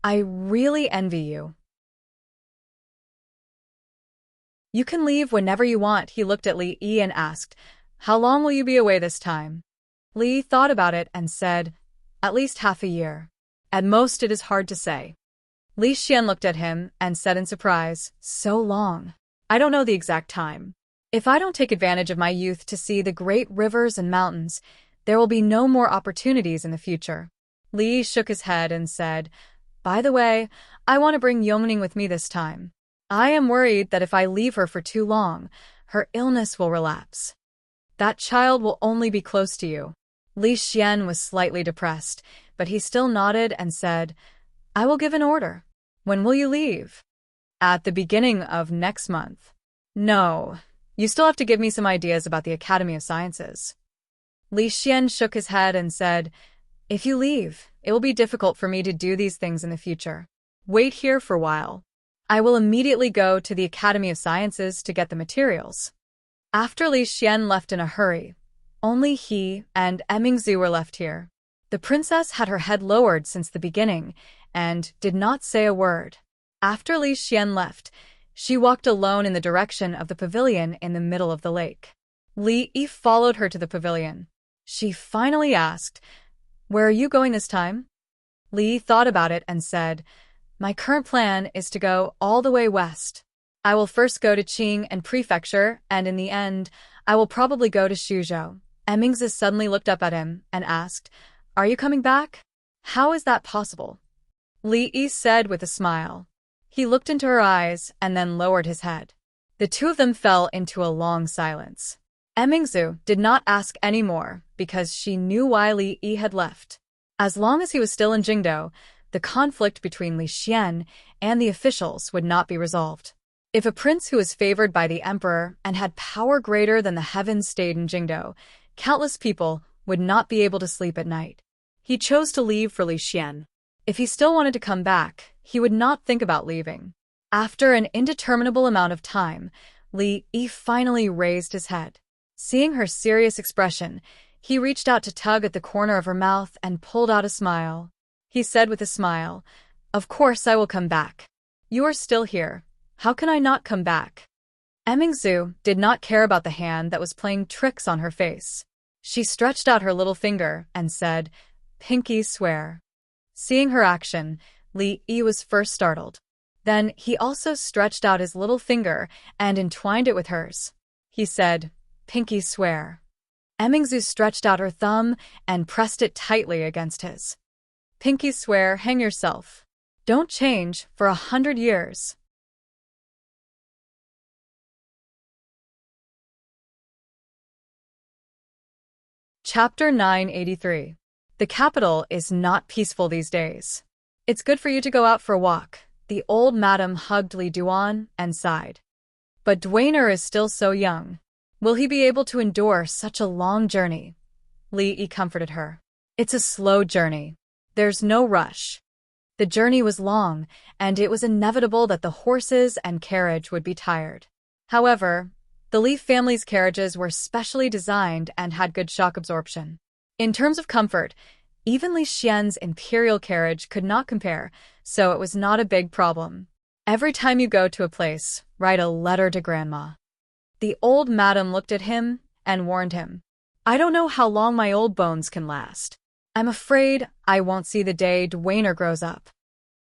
"I really envy you. You can leave whenever you want." He looked at Li Yi and asked, "How long will you be away this time?" Li thought about it and said, "At least half a year. At most it is hard to say." Li Xian looked at him and said in surprise, "So long? I don't know the exact time. If I don't take advantage of my youth to see the great rivers and mountains, there will be no more opportunities in the future." Li shook his head and said, "By the way, I want to bring Yomening with me this time. I am worried that if I leave her for too long, her illness will relapse. That child will only be close to you." Li Xian was slightly depressed, but he still nodded and said, "I will give an order. When will you leave?" "At the beginning of next month." "No, you still have to give me some ideas about the Academy of Sciences." Li Xian shook his head and said, "If you leave, it will be difficult for me to do these things in the future. Wait here for a while. I will immediately go to the Academy of Sciences to get the materials." After Li Xian left in a hurry, only he and Emingzu were left here. The princess had her head lowered since the beginning and did not say a word. After Li Xian left, she walked alone in the direction of the pavilion in the middle of the lake. Li Yi followed her to the pavilion. She finally asked, "Where are you going this time?" Li thought about it and said, "My current plan is to go all the way west. I will first go to Qing and Prefecture, and in the end, I will probably go to Shuzhou." Emingzi suddenly looked up at him and asked, "Are you coming back? How is that possible?" Li Yi said with a smile. He looked into her eyes and then lowered his head. The two of them fell into a long silence. Emingzu did not ask any more because she knew why Li Yi had left. As long as he was still in Jingdou, the conflict between Li Xian and the officials would not be resolved. If a prince who was favored by the emperor and had power greater than the heavens stayed in Jingdou, countless people would not be able to sleep at night. He chose to leave for Li Xian. If he still wanted to come back, he would not think about leaving. After an indeterminable amount of time, Li Yi finally raised his head. Seeing her serious expression, he reached out to tug at the corner of her mouth and pulled out a smile. He said with a smile, "Of course I will come back. You are still here. How can I not come back?" Emingzu did not care about the hand that was playing tricks on her face. She stretched out her little finger and said, "Pinky swear." Seeing her action, Li Yi was first startled. Then he also stretched out his little finger and entwined it with hers. He said, "Pinky swear." Emingzu stretched out her thumb and pressed it tightly against his. "Pinky swear, hang yourself. Don't change for 100 years." Chapter 983. The capital is not peaceful these days. It's good for you to go out for a walk. The old madam hugged Li Duan and sighed. But Dwainer is still so young. Will he be able to endure such a long journey? Li Yi comforted her. It's a slow journey. There's no rush. The journey was long, and it was inevitable that the horses and carriage would be tired. However, the Li family's carriages were specially designed and had good shock absorption. In terms of comfort, even Li Xian's imperial carriage could not compare, so it was not a big problem. Every time you go to a place, write a letter to Grandma. The old madam looked at him and warned him. I don't know how long my old bones can last. I'm afraid I won't see the day Dwainer grows up.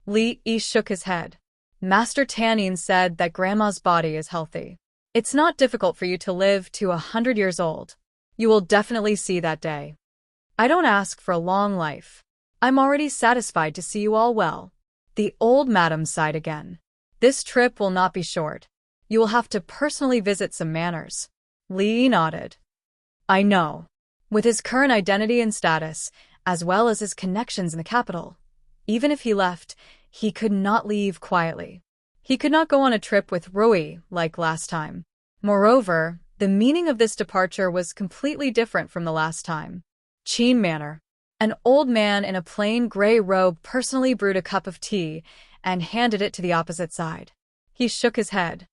Li Yi shook his head. Master Tannin said that Grandma's body is healthy. It's not difficult for you to live to 100 years old. You will definitely see that day. I don't ask for a long life. I'm already satisfied to see you all well. The old madam sighed again. This trip will not be short. You will have to personally visit some manors. Li nodded. I know. With his current identity and status, as well as his connections in the capital, even if he left, he could not leave quietly. He could not go on a trip with Rui like last time. Moreover, the meaning of this departure was completely different from the last time. Qin Manor. An old man in a plain gray robe personally brewed a cup of tea and handed it to the opposite side. He shook his head.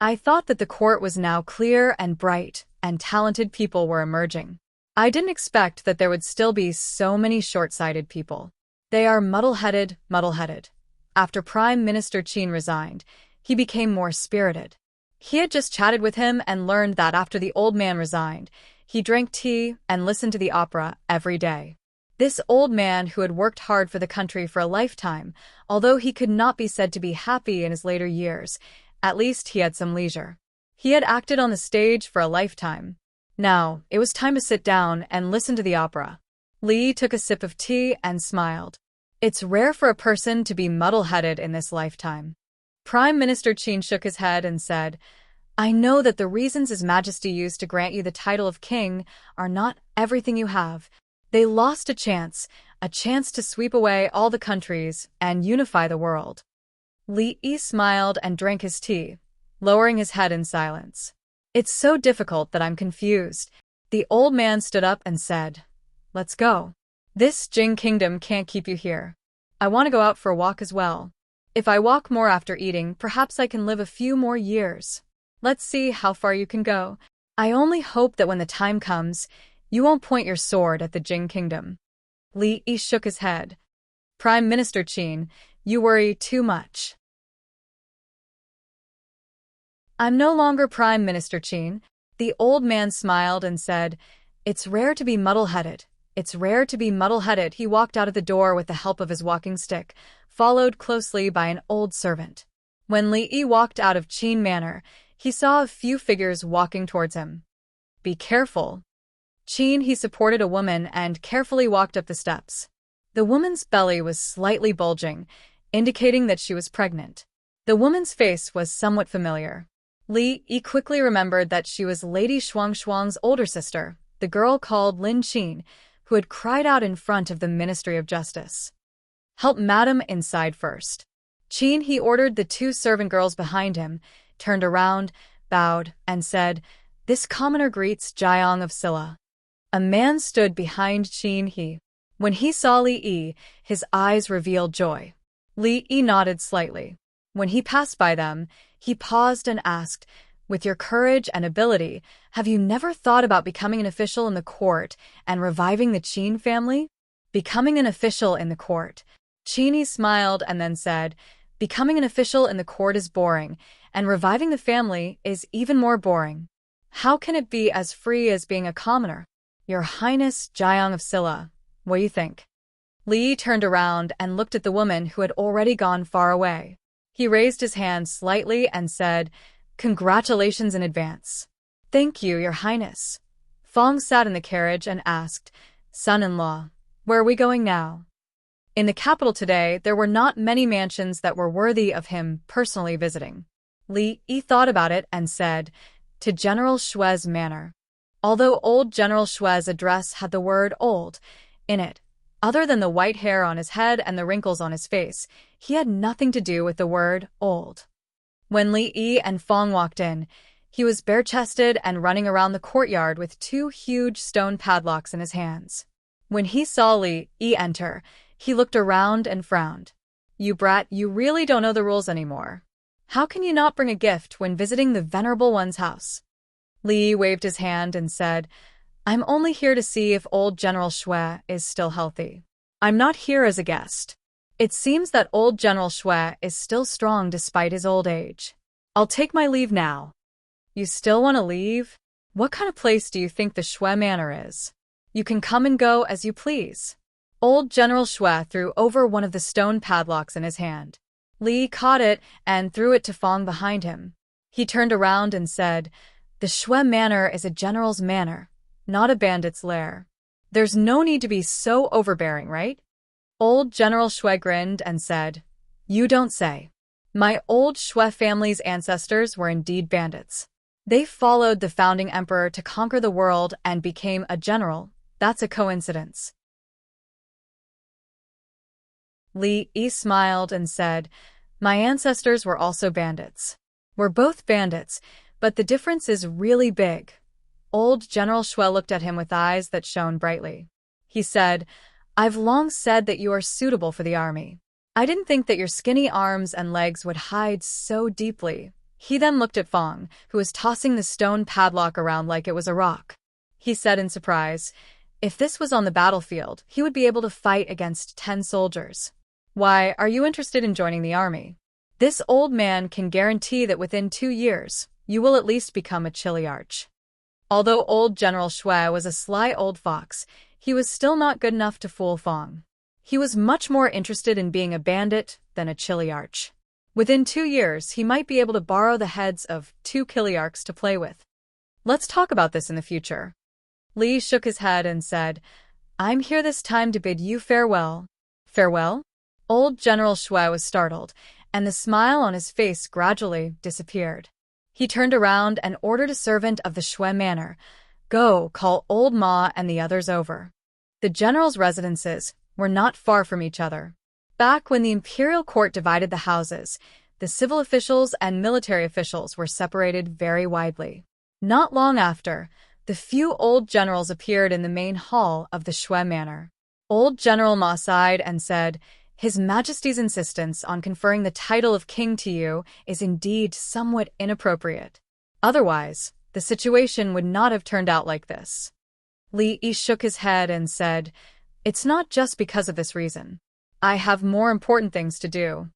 I thought that the court was now clear and bright, and talented people were emerging. I didn't expect that there would still be so many short-sighted people. They are muddle-headed. After Prime Minister Qin resigned, he became more spirited. He had just chatted with him and learned that after the old man resigned, he drank tea and listened to the opera every day. This old man who had worked hard for the country for a lifetime, although he could not be said to be happy in his later years, at least he had some leisure. He had acted on the stage for a lifetime. Now, it was time to sit down and listen to the opera. Li took a sip of tea and smiled. It's rare for a person to be muddle-headed in this lifetime. Prime Minister Qin shook his head and said, I know that the reasons His Majesty used to grant you the title of king are not everything you have. They lost a chance to sweep away all the countries and unify the world. Li Yi smiled and drank his tea, lowering his head in silence. It's so difficult that I'm confused. The old man stood up and said, Let's go. This Jing kingdom can't keep you here. I want to go out for a walk as well. If I walk more after eating, perhaps I can live a few more years. Let's see how far you can go. I only hope that when the time comes, you won't point your sword at the Jing kingdom. Li Yi shook his head. Prime Minister Qin, you worry too much. I'm no longer Prime Minister Qin. The old man smiled and said, It's rare to be muddle-headed. It's rare to be muddle-headed. He walked out of the door with the help of his walking stick, followed closely by an old servant. When Li Yi walked out of Qin Manor, he saw a few figures walking towards him. Be careful. Qin, he supported a woman and carefully walked up the steps. The woman's belly was slightly bulging, indicating that she was pregnant. The woman's face was somewhat familiar. Li Yi quickly remembered that she was Lady Shuang's older sister, the girl called Lin Qin, who had cried out in front of the Ministry of Justice. Help Madam inside first. Qin, he ordered the two servant girls behind him, turned around, bowed, and said, This commoner greets Jiang of Silla. A man stood behind Qin. When he saw Li Yi, his eyes revealed joy. Li Yi nodded slightly. When he passed by them, he paused and asked, With your courage and ability, have you never thought about becoming an official in the court and reviving the Qin family? Becoming an official in the court. Qin smiled and then said, Becoming an official in the court is boring, and reviving the family is even more boring. How can it be as free as being a commoner? Your Highness Jiang of Silla, what do you think? Li turned around and looked at the woman who had already gone far away. He raised his hand slightly and said, Congratulations in advance. Thank you, Your Highness. Fong sat in the carriage and asked, Son-in-law, where are we going now? In the capital today, there were not many mansions that were worthy of him personally visiting. Li Yi thought about it and said, To General Shui's manor. Although old General Shue's address had the word old in it, other than the white hair on his head and the wrinkles on his face, he had nothing to do with the word old. When Li Yi and Fong walked in, he was bare-chested and running around the courtyard with 2 huge stone padlocks in his hands. When he saw Li Yi enter, he looked around and frowned. "You brat, you really don't know the rules anymore. How can you not bring a gift when visiting the Venerable One's house?" Li Yi waved his hand and said, "I'm only here to see if old General Shue is still healthy. I'm not here as a guest. It seems that old General Shue is still strong despite his old age. I'll take my leave now." "You still want to leave? What kind of place do you think the Shue Manor is? You can come and go as you please." Old General Shue threw over one of the stone padlocks in his hand. Li caught it and threw it to Fong behind him. He turned around and said, "The Shue Manor is a general's manor, not a bandit's lair. There's no need to be so overbearing, right?" Old General Shue grinned and said, "You don't say. My old Shue family's ancestors were indeed bandits. They followed the founding emperor to conquer the world and became a general. That's a coincidence." Li Yi smiled and said, "My ancestors were also bandits. We're both bandits, but the difference is really big." Old General Shue looked at him with eyes that shone brightly. He said, "I've long said that you are suitable for the army. I didn't think that your skinny arms and legs would hide so deeply." He then looked at Fong, who was tossing the stone padlock around like it was a rock. He said in surprise, "If this was on the battlefield, he would be able to fight against 10 soldiers. Why, are you interested in joining the army? This old man can guarantee that within 2 years, you will at least become a chiliarch." Although old General Shue was a sly old fox, he was still not good enough to fool Fong. He was much more interested in being a bandit than a chiliarch. Within 2 years, he might be able to borrow the heads of 2 chiliarchs to play with. "Let's talk about this in the future." Li shook his head and said, "I'm here this time to bid you farewell." "Farewell?" Old General Shue was startled, and the smile on his face gradually disappeared. He turned around and ordered a servant of the Shue Manor, "Go, call Old Ma and the others over." The general's residences were not far from each other. Back when the imperial court divided the houses, the civil officials and military officials were separated very widely. Not long after, the few old generals appeared in the main hall of the Shue Manor. Old General Ma sighed and said, "His Majesty's insistence on conferring the title of king to you is indeed somewhat inappropriate. Otherwise, the situation would not have turned out like this." Li Yi shook his head and said, "It's not just because of this reason. I have more important things to do."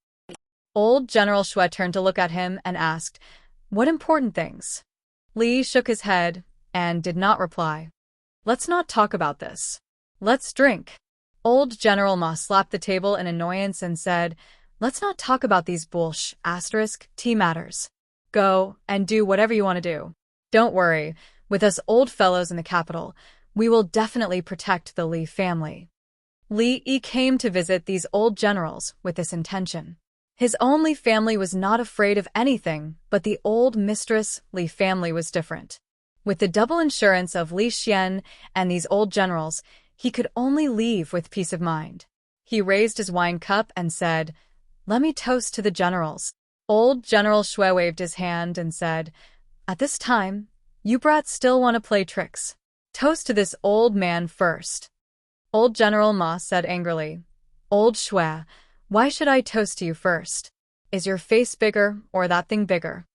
Old General Shue turned to look at him and asked, "What important things?" Li shook his head and did not reply. "Let's not talk about this. Let's drink." Old General Ma slapped the table in annoyance and said, "Let's not talk about these tea matters. Go and do whatever you want to do. Don't worry, with us old fellows in the capital, we will definitely protect the Li family." Li Yi came to visit these old generals with this intention. His own Li family was not afraid of anything, but the old mistress Li family was different. With the double insurance of Li Xian and these old generals, he could only leave with peace of mind. He raised his wine cup and said, "Let me toast to the generals." Old General Shue waved his hand and said, "At this time, you brats still want to play tricks. Toast to this old man first." Old General Ma said angrily, "Old Shue, why should I toast to you first? Is your face bigger or that thing bigger?"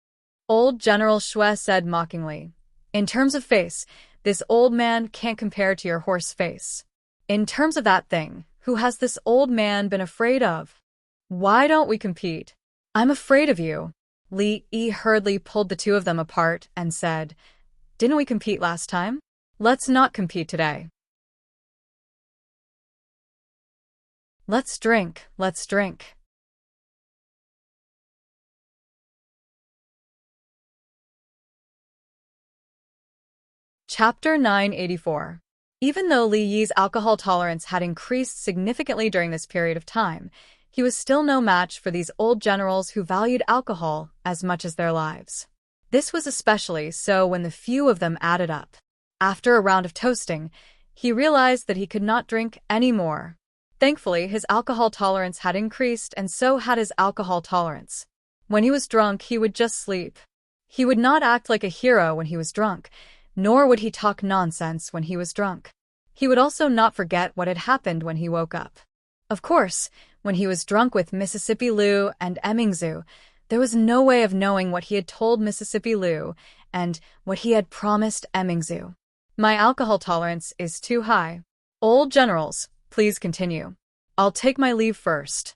Old General Shue said mockingly, "In terms of face, this old man can't compare to your horse face. In terms of that thing, who has this old man been afraid of? Why don't we compete?" "I'm afraid of you." Li Yi hurriedly pulled the two of them apart and said, "Didn't we compete last time? Let's not compete today. Let's drink, let's drink." Chapter 984. Even though Li Yi's alcohol tolerance had increased significantly during this period of time, he was still no match for these old generals who valued alcohol as much as their lives. This was especially so when the few of them added up. After a round of toasting, he realized that he could not drink any more. Thankfully, his alcohol tolerance had increased, and so had his alcohol tolerance. When he was drunk, he would just sleep. He would not act like a hero when he was drunk, nor would he talk nonsense when he was drunk. He would also not forget what had happened when he woke up. Of course, when he was drunk with Mississippi Lou and Emmingzu, there was no way of knowing what he had told Mississippi Lou and what he had promised Emmingzu. My alcohol tolerance is too high. Old generals, please continue. I'll take my leave first.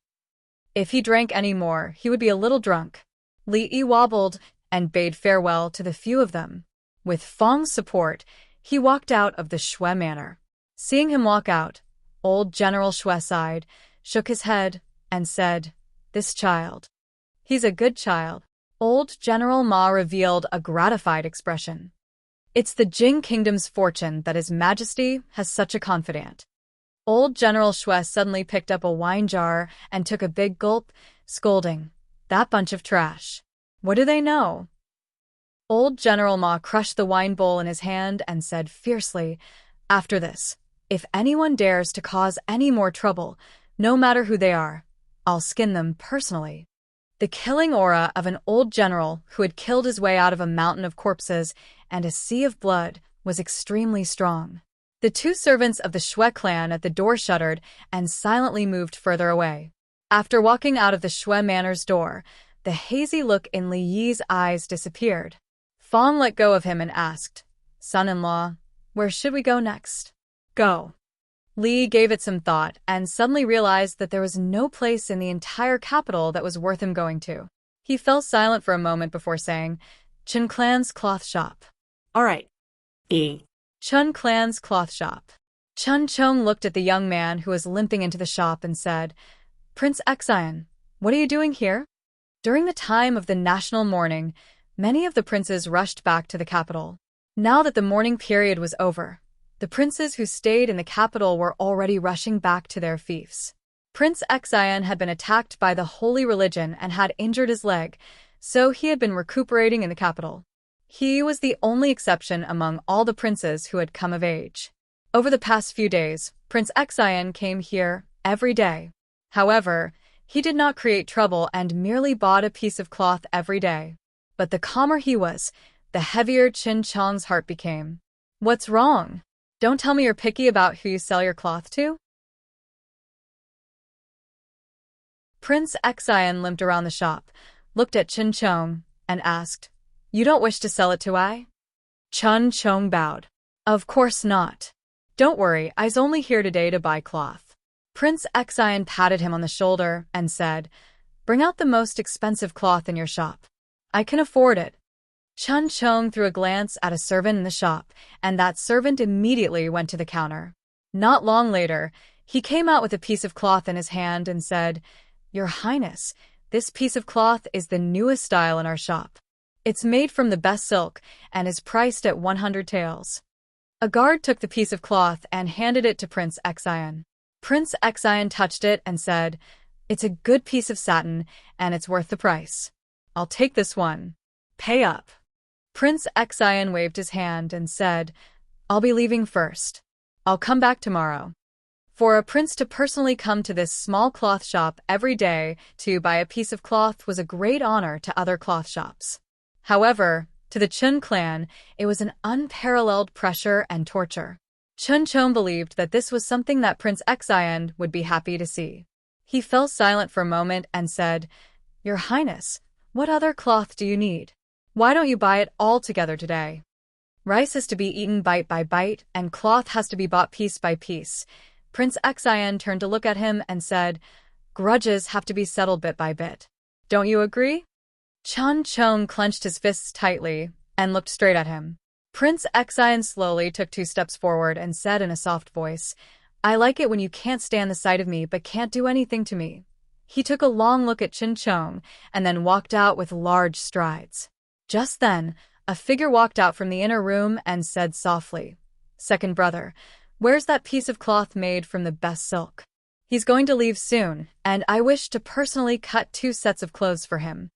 If he drank any more, he would be a little drunk. Li Yi wobbled and bade farewell to the few of them. With Fong's support, he walked out of the Shui manor. Seeing him walk out, old General Shui sighed, shook his head, and said, "This child. He's a good child." Old General Ma revealed a gratified expression. "It's the Jing Kingdom's fortune that His Majesty has such a confidant." Old General Shui suddenly picked up a wine jar and took a big gulp, scolding, "That bunch of trash. What do they know?" Old General Ma crushed the wine bowl in his hand and said fiercely, "After this, if anyone dares to cause any more trouble, no matter who they are, I'll skin them personally." The killing aura of an old general who had killed his way out of a mountain of corpses and a sea of blood was extremely strong. The two servants of the Shui clan at the door shuddered and silently moved further away. After walking out of the Shui manor's door, the hazy look in Li Yi's eyes disappeared. Fong let go of him and asked, "Son-in-law, where should we go next?" "Go." Li gave it some thought and suddenly realized that there was no place in the entire capital that was worth him going to. He fell silent for a moment before saying, "Chun Clan's cloth shop." All right. E. Chun Clan's cloth shop. Chun Chong looked at the young man who was limping into the shop and said, "Prince Xian, what are you doing here?" During the time of the national mourning, many of the princes rushed back to the capital. Now that the mourning period was over, the princes who stayed in the capital were already rushing back to their fiefs. Prince Xian had been attacked by the holy religion and had injured his leg, so he had been recuperating in the capital. He was the only exception among all the princes who had come of age. Over the past few days, Prince Xian came here every day. However, he did not create trouble and merely bought a piece of cloth every day. But the calmer he was, the heavier Qin Chong's heart became. "What's wrong? Don't tell me you're picky about who you sell your cloth to?" Prince Xian limped around the shop, looked at Qin Chong, and asked, "You don't wish to sell it to I?" Chun Chong bowed. "Of course not. Don't worry, I's only here today to buy cloth." Prince Xian patted him on the shoulder and said, "Bring out the most expensive cloth in your shop. I can afford it." Chun Chong threw a glance at a servant in the shop, and that servant immediately went to the counter. Not long later, he came out with a piece of cloth in his hand and said, "Your Highness, this piece of cloth is the newest style in our shop. It's made from the best silk and is priced at 100 taels." A guard took the piece of cloth and handed it to Prince Xian. Prince Xian touched it and said, "It's a good piece of satin, and it's worth the price. I'll take this one. Pay up." Prince Xian waved his hand and said, "I'll be leaving first. I'll come back tomorrow." For a prince to personally come to this small cloth shop every day to buy a piece of cloth was a great honor to other cloth shops. However, to the Chun clan, it was an unparalleled pressure and torture. Chun Chong believed that this was something that Prince Xian would be happy to see. He fell silent for a moment and said, "Your Highness, what other cloth do you need? Why don't you buy it all together today? Rice has to be eaten bite by bite, and cloth has to be bought piece by piece." Prince Xian turned to look at him and said, "Grudges have to be settled bit by bit. Don't you agree?" Chun Chong clenched his fists tightly and looked straight at him. Prince Xian slowly took 2 steps forward and said in a soft voice, "I like it when you can't stand the sight of me but can't do anything to me." He took a long look at Qin Chong and then walked out with large strides. Just then, a figure walked out from the inner room and said softly, "Second brother, where's that piece of cloth made from the best silk? He's going to leave soon, and I wish to personally cut 2 sets of clothes for him."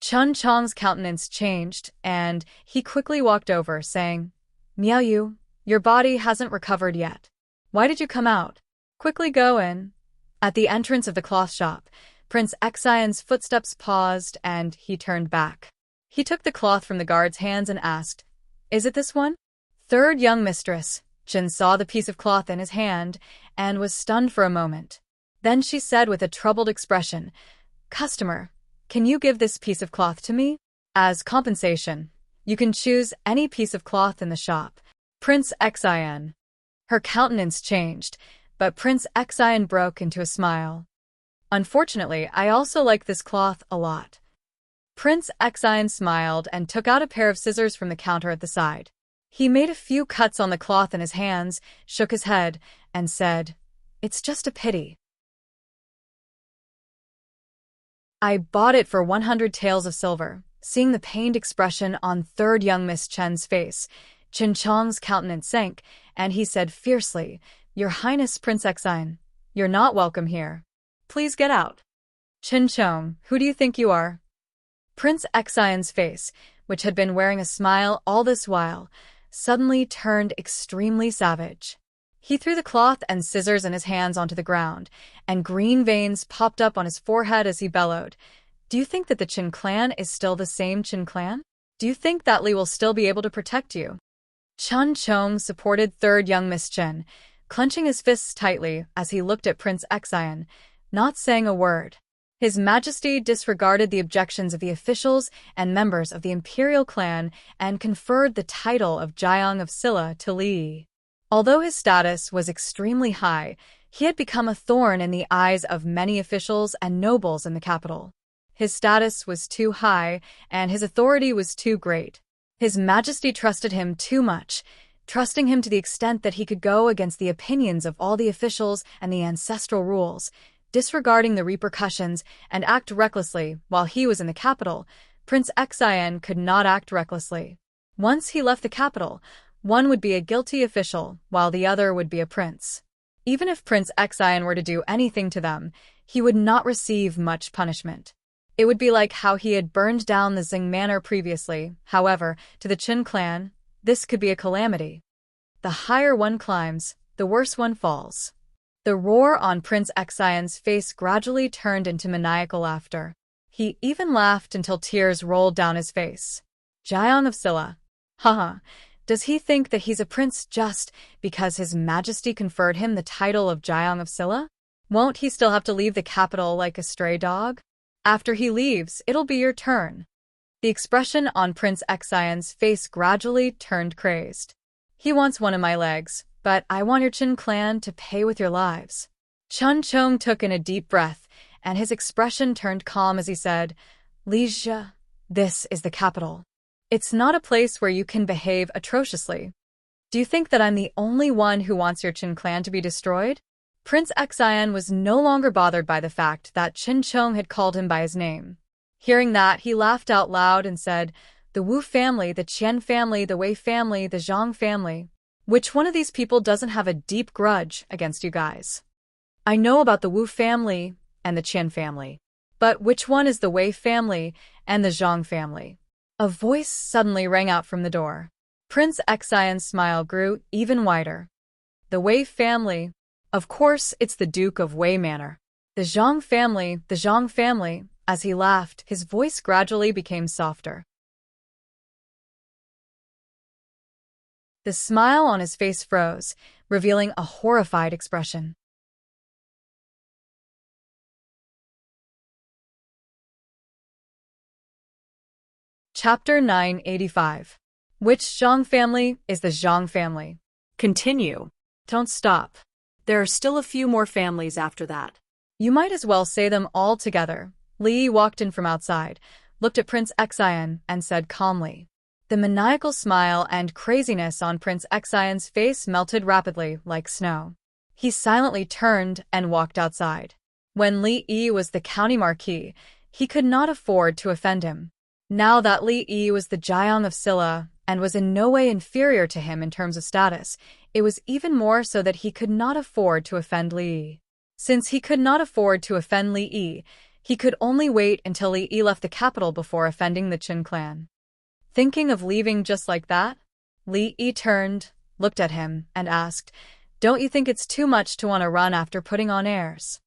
Chun Chong's countenance changed, and he quickly walked over, saying, "Miao Yu, Your body hasn't recovered yet. Why did you come out? Quickly go in. At the entrance of the cloth shop, Prince Xian's footsteps paused and he turned back. He took the cloth from the guard's hands and asked, "Is it this one?" Third young mistress, Qin saw the piece of cloth in his hand and was stunned for a moment. Then she said with a troubled expression, "Customer, can you give this piece of cloth to me? As compensation, you can choose any piece of cloth in the shop." Prince Xian. Her countenance changed, but Prince Xian broke into a smile. "Unfortunately, I also like this cloth a lot." Prince Xian smiled and took out a pair of scissors from the counter at the side. He made a few cuts on the cloth in his hands, shook his head, and said, "It's just a pity. I bought it for 100 taels of silver." Seeing the pained expression on third young Miss Chen's face, Qin Chong's countenance sank, and he said fiercely, "Your Highness Prince Xian, you're not welcome here. Please get out." "Qin Chong, who do you think you are?" Prince Xian's face, which had been wearing a smile all this while, suddenly turned extremely savage. He threw the cloth and scissors in his hands onto the ground, and green veins popped up on his forehead as he bellowed, "Do you think that the Qin clan is still the same Qin clan? Do you think that Li will still be able to protect you?" Qin Chong supported third young Miss Chen, clenching his fists tightly as he looked at Prince Xian, not saying a word. His Majesty disregarded the objections of the officials and members of the imperial clan and conferred the title of Jiang of Silla to Li. Although his status was extremely high, he had become a thorn in the eyes of many officials and nobles in the capital. His status was too high, and his authority was too great. His Majesty trusted him too much, trusting him to the extent that he could go against the opinions of all the officials and the ancestral rules, disregarding the repercussions and act recklessly. While he was in the capital, Prince Xian could not act recklessly. Once he left the capital, one would be a guilty official, while the other would be a prince. Even if Prince Xian were to do anything to them, he would not receive much punishment. It would be like how he had burned down the Xing Manor previously. However, to the Qin clan, this could be a calamity. The higher one climbs, the worse one falls. The roar on Prince Xian's face gradually turned into maniacal laughter. He even laughed until tears rolled down his face. "Jiang of Silla. Haha. Does he think that he's a prince just because His Majesty conferred him the title of Jiang of Silla? Won't he still have to leave the capital like a stray dog? After he leaves, it'll be your turn." The expression on Prince Xian's face gradually turned crazed. "He wants one of my legs, but I want your Qin clan to pay with your lives." Qin Chong took in a deep breath, and his expression turned calm as he said, "Lizha, this is the capital. It's not a place where you can behave atrociously. Do you think that I'm the only one who wants your Qin clan to be destroyed?" Prince Xian was no longer bothered by the fact that Qin Chong had called him by his name. Hearing that, he laughed out loud and said, "The Wu family, the Qian family, the Wei family, the Zhang family. Which one of these people doesn't have a deep grudge against you guys? I know about the Wu family and the Qian family. But which one is the Wei family and the Zhang family?" A voice suddenly rang out from the door. Prince Xian's smile grew even wider. "The Wei family. Of course, it's the Duke of Wei Manor. The Zhang family, the Zhang family." As he laughed, his voice gradually became softer. The smile on his face froze, revealing a horrified expression. Chapter 985. Which Zhang family is the Zhang family? Continue. Don't stop. There are still a few more families after that. You might as well say them all together. Li walked in from outside, looked at Prince Xian, and said calmly. The maniacal smile and craziness on Prince Xian's face melted rapidly, like snow. He silently turned and walked outside. When Li Yi was the county marquis, he could not afford to offend him. Now that Li Yi was the Jiang of Silla and was in no way inferior to him in terms of status, it was even more so that he could not afford to offend Li Yi. Since he could not afford to offend Li Yi, he could only wait until Li Yi left the capital before offending the Qin clan. Thinking of leaving just like that, Li Yi turned, looked at him, and asked, "Don't you think it's too much to want to run after putting on airs?"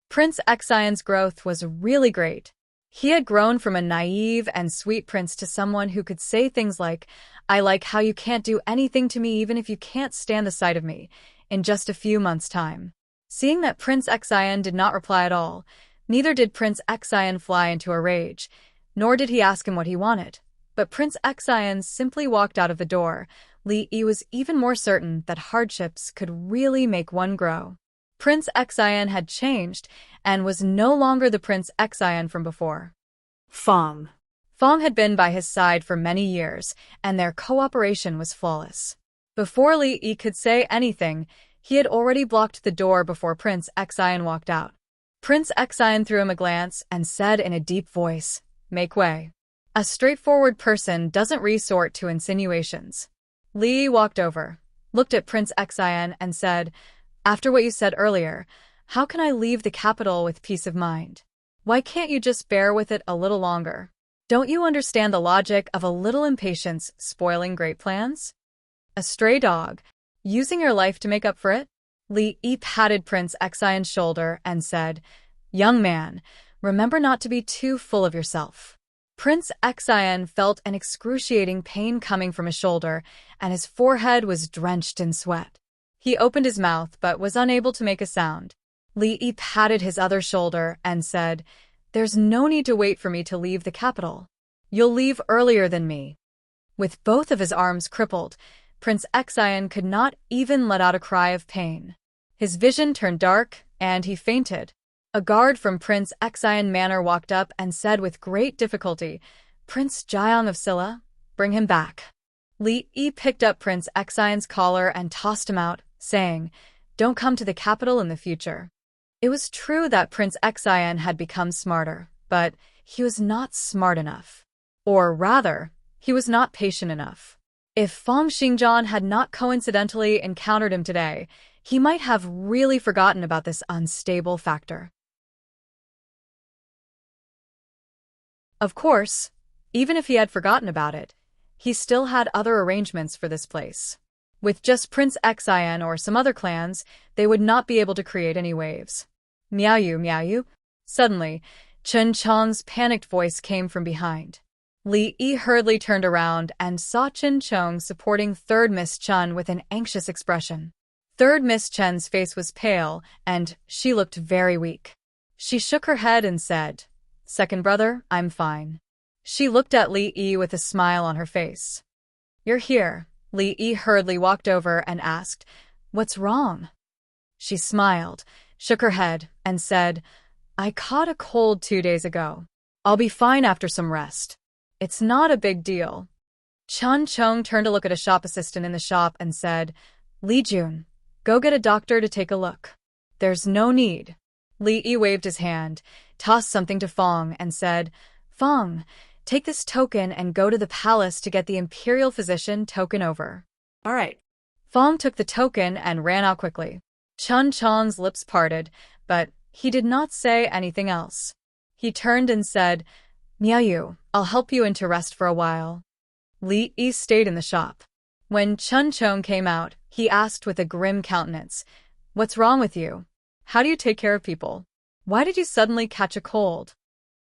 Prince Xian's growth was really great. He had grown from a naive and sweet prince to someone who could say things like, "I like how you can't do anything to me even if you can't stand the sight of me," in just a few months' time. Seeing that Prince Xian did not reply at all, neither did Prince Xian fly into a rage, nor did he ask him what he wanted. But Prince Xian simply walked out of the door. Li Yi was even more certain that hardships could really make one grow. Prince Xian had changed and was no longer the Prince Xian from before. Fong. Fong had been by his side for many years, and their cooperation was flawless. Before Li Yi could say anything, he had already blocked the door before Prince Xian walked out. Prince Xian threw him a glance and said in a deep voice, "Make way. A straightforward person doesn't resort to insinuations." Li Yi walked over, looked at Prince Xian and said, "After what you said earlier, how can I leave the capital with peace of mind? Why can't you just bear with it a little longer? Don't you understand the logic of a little impatience spoiling great plans? A stray dog, using your life to make up for it?" Li Yi patted Prince Xian's shoulder and said, "Young man, remember not to be too full of yourself." Prince Xian felt an excruciating pain coming from his shoulder, and his forehead was drenched in sweat. He opened his mouth but was unable to make a sound. Li Yi patted his other shoulder and said, "There's no need to wait for me to leave the capital. You'll leave earlier than me." With both of his arms crippled, Prince Xian could not even let out a cry of pain. His vision turned dark, and he fainted. A guard from Prince Xian Manor walked up and said with great difficulty, "Prince Jiang of Silla, bring him back." Li Yi picked up Prince Xian's collar and tossed him out, saying, "Don't come to the capital in the future." It was true that Prince Xian had become smarter, but he was not smart enough. Or rather, he was not patient enough. If Fong Xingjian had not coincidentally encountered him today, he might have really forgotten about this unstable factor. Of course, even if he had forgotten about it, he still had other arrangements for this place. With just Prince Xian or some other clans, they would not be able to create any waves. "Miaoyu, miaoyu." Suddenly, Chen Chong's panicked voice came from behind. Li Yi hurriedly turned around and saw Chen Chong supporting Third Miss Chen with an anxious expression. Third Miss Chen's face was pale, and she looked very weak. She shook her head and said, "Second brother, I'm fine." She looked at Li Yi with a smile on her face. "You're here." Li Yi hurriedly walked over and asked, "What's wrong?" She smiled, shook her head, and said, "I caught a cold 2 days ago. I'll be fine after some rest. It's not a big deal." Chen Chong turned to look at a shop assistant in the shop and said, "Li Jun, go get a doctor to take a look." "There's no need." Li Yi waved his hand, tossed something to Fong, and said, "Fong, take this token and go to the palace to get the imperial physician token over." All right. Fong took the token and ran out quickly. Chen Chong's lips parted, but he did not say anything else. He turned and said, "Miaoyu, I'll help you into rest for a while." Li Yi stayed in the shop. When Chen Chong came out, he asked with a grim countenance, "What's wrong with you? How do you take care of people? Why did you suddenly catch a cold?"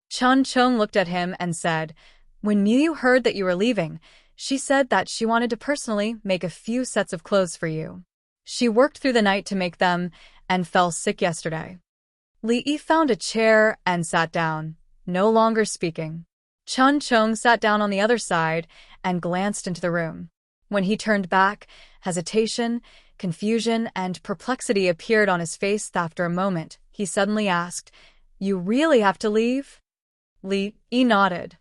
Chen Chong looked at him and said, "When Miu heard that you were leaving, she said that she wanted to personally make a few sets of clothes for you. She worked through the night to make them and fell sick yesterday." Li Yi found a chair and sat down, no longer speaking. Chen Chong sat down on the other side and glanced into the room. When he turned back, hesitation, confusion, and perplexity appeared on his face. After a moment, he suddenly asked, "You really have to leave?" Li Yi nodded.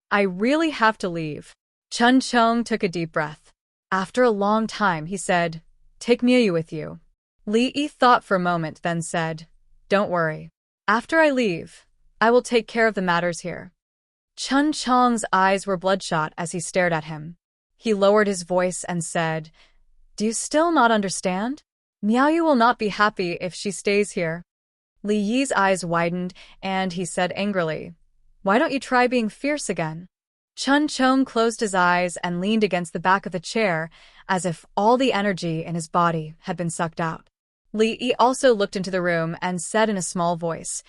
"I really have to leave." Chen Chong took a deep breath. After a long time, he said, "Take Miyu with you." Li Yi thought for a moment, then said, "Don't worry. After I leave, I will take care of the matters here." Chen Chong's eyes were bloodshot as he stared at him. He lowered his voice and said, "Do you still not understand? Miaoyu will not be happy if she stays here." Li Yi's eyes widened, and he said angrily, "Why don't you try being fierce again?" Chen Chong closed his eyes and leaned against the back of the chair as if all the energy in his body had been sucked out. Li Yi also looked into the room and said in a small voice,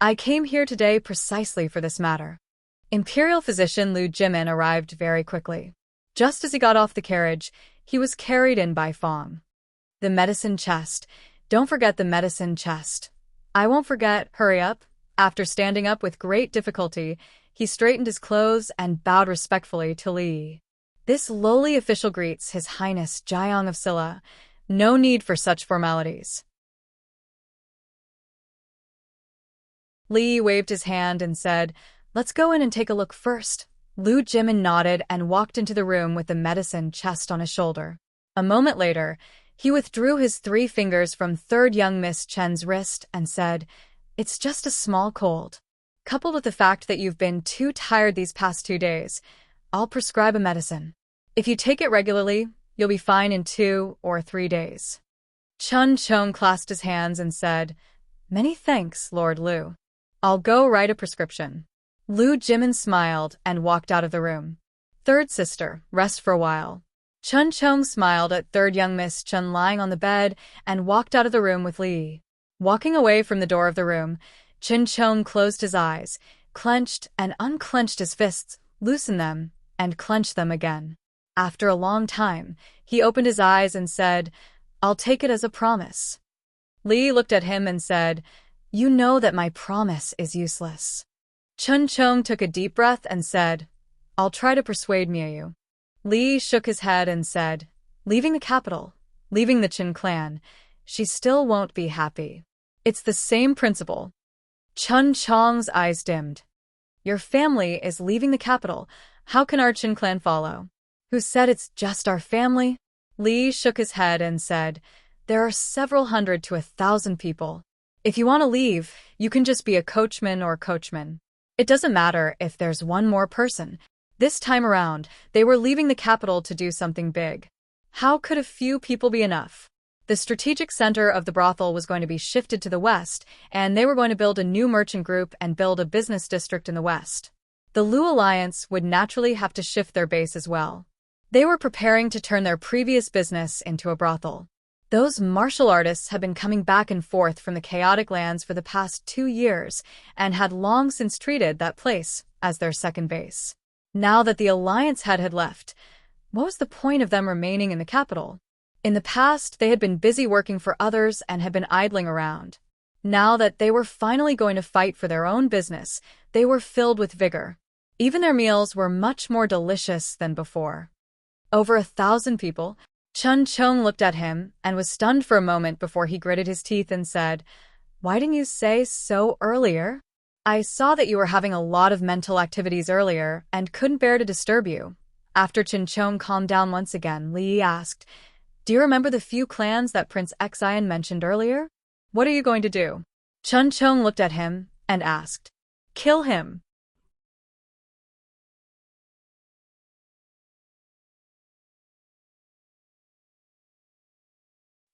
"I came here today precisely for this matter." Imperial physician Lu Jimin arrived very quickly. Just as he got off the carriage, he was carried in by Fong. "The medicine chest. Don't forget the medicine chest." "I won't forget, hurry up." After standing up with great difficulty, he straightened his clothes and bowed respectfully to Li Yi. This lowly official greets His Highness Jiang of Silla. No need for such formalities. Li Yi waved his hand and said, "Let's go in and take a look first." Lu Jimin nodded and walked into the room with the medicine chest on his shoulder. A moment later, he withdrew his 3 fingers from third young Miss Chen's wrist and said, "It's just a small cold. Coupled with the fact that you've been too tired these past 2 days, I'll prescribe a medicine. If you take it regularly, you'll be fine in 2 or 3 days." Chun Chong clasped his hands and said, "Many thanks, Lord Lu. I'll go write a prescription." Lu Jimin smiled and walked out of the room. "Third sister, rest for a while." Chun Chong smiled at third young Miss Chun lying on the bed and walked out of the room with Li Yi. Walking away from the door of the room, Chun Chong closed his eyes, clenched and unclenched his fists, loosened them, and clenched them again. After a long time, he opened his eyes and said, "I'll take it as a promise." Li looked at him and said, "You know that my promise is useless." Chun Chong took a deep breath and said, "I'll try to persuade Miayu." Li shook his head and said, "Leaving the capital, leaving the Qin clan, she still won't be happy. It's the same principle." Chun Chong's eyes dimmed. "Your family is leaving the capital. How can our Qin clan follow?" "Who said it's just our family?" Li shook his head and said, "There are several hundred to 1,000 people. If you want to leave, you can just be a coachman or coachman. It doesn't matter if there's one more person. This time around, they were leaving the capital to do something big. How could a few people be enough? The strategic center of the brothel was going to be shifted to the west, and they were going to build a new merchant group and build a business district in the west. The Lu Alliance would naturally have to shift their base as well. They were preparing to turn their previous business into a brothel. Those martial artists had been coming back and forth from the chaotic lands for the past 2 years and had long since treated that place as their second base. Now that the Alliance had left, what was the point of them remaining in the capital? In the past, they had been busy working for others and had been idling around. Now that they were finally going to fight for their own business, they were filled with vigor. Even their meals were much more delicious than before. Over 1,000 people. Chun Chong looked at him and was stunned for a moment before he gritted his teeth and said, "Why didn't you say so earlier? I saw that you were having a lot of mental activities earlier and couldn't bear to disturb you." After Chun Chong calmed down once again, Li asked, "Do you remember the few clans that Prince Xian mentioned earlier? What are you going to do?" Chun Chong looked at him and asked, "Kill him."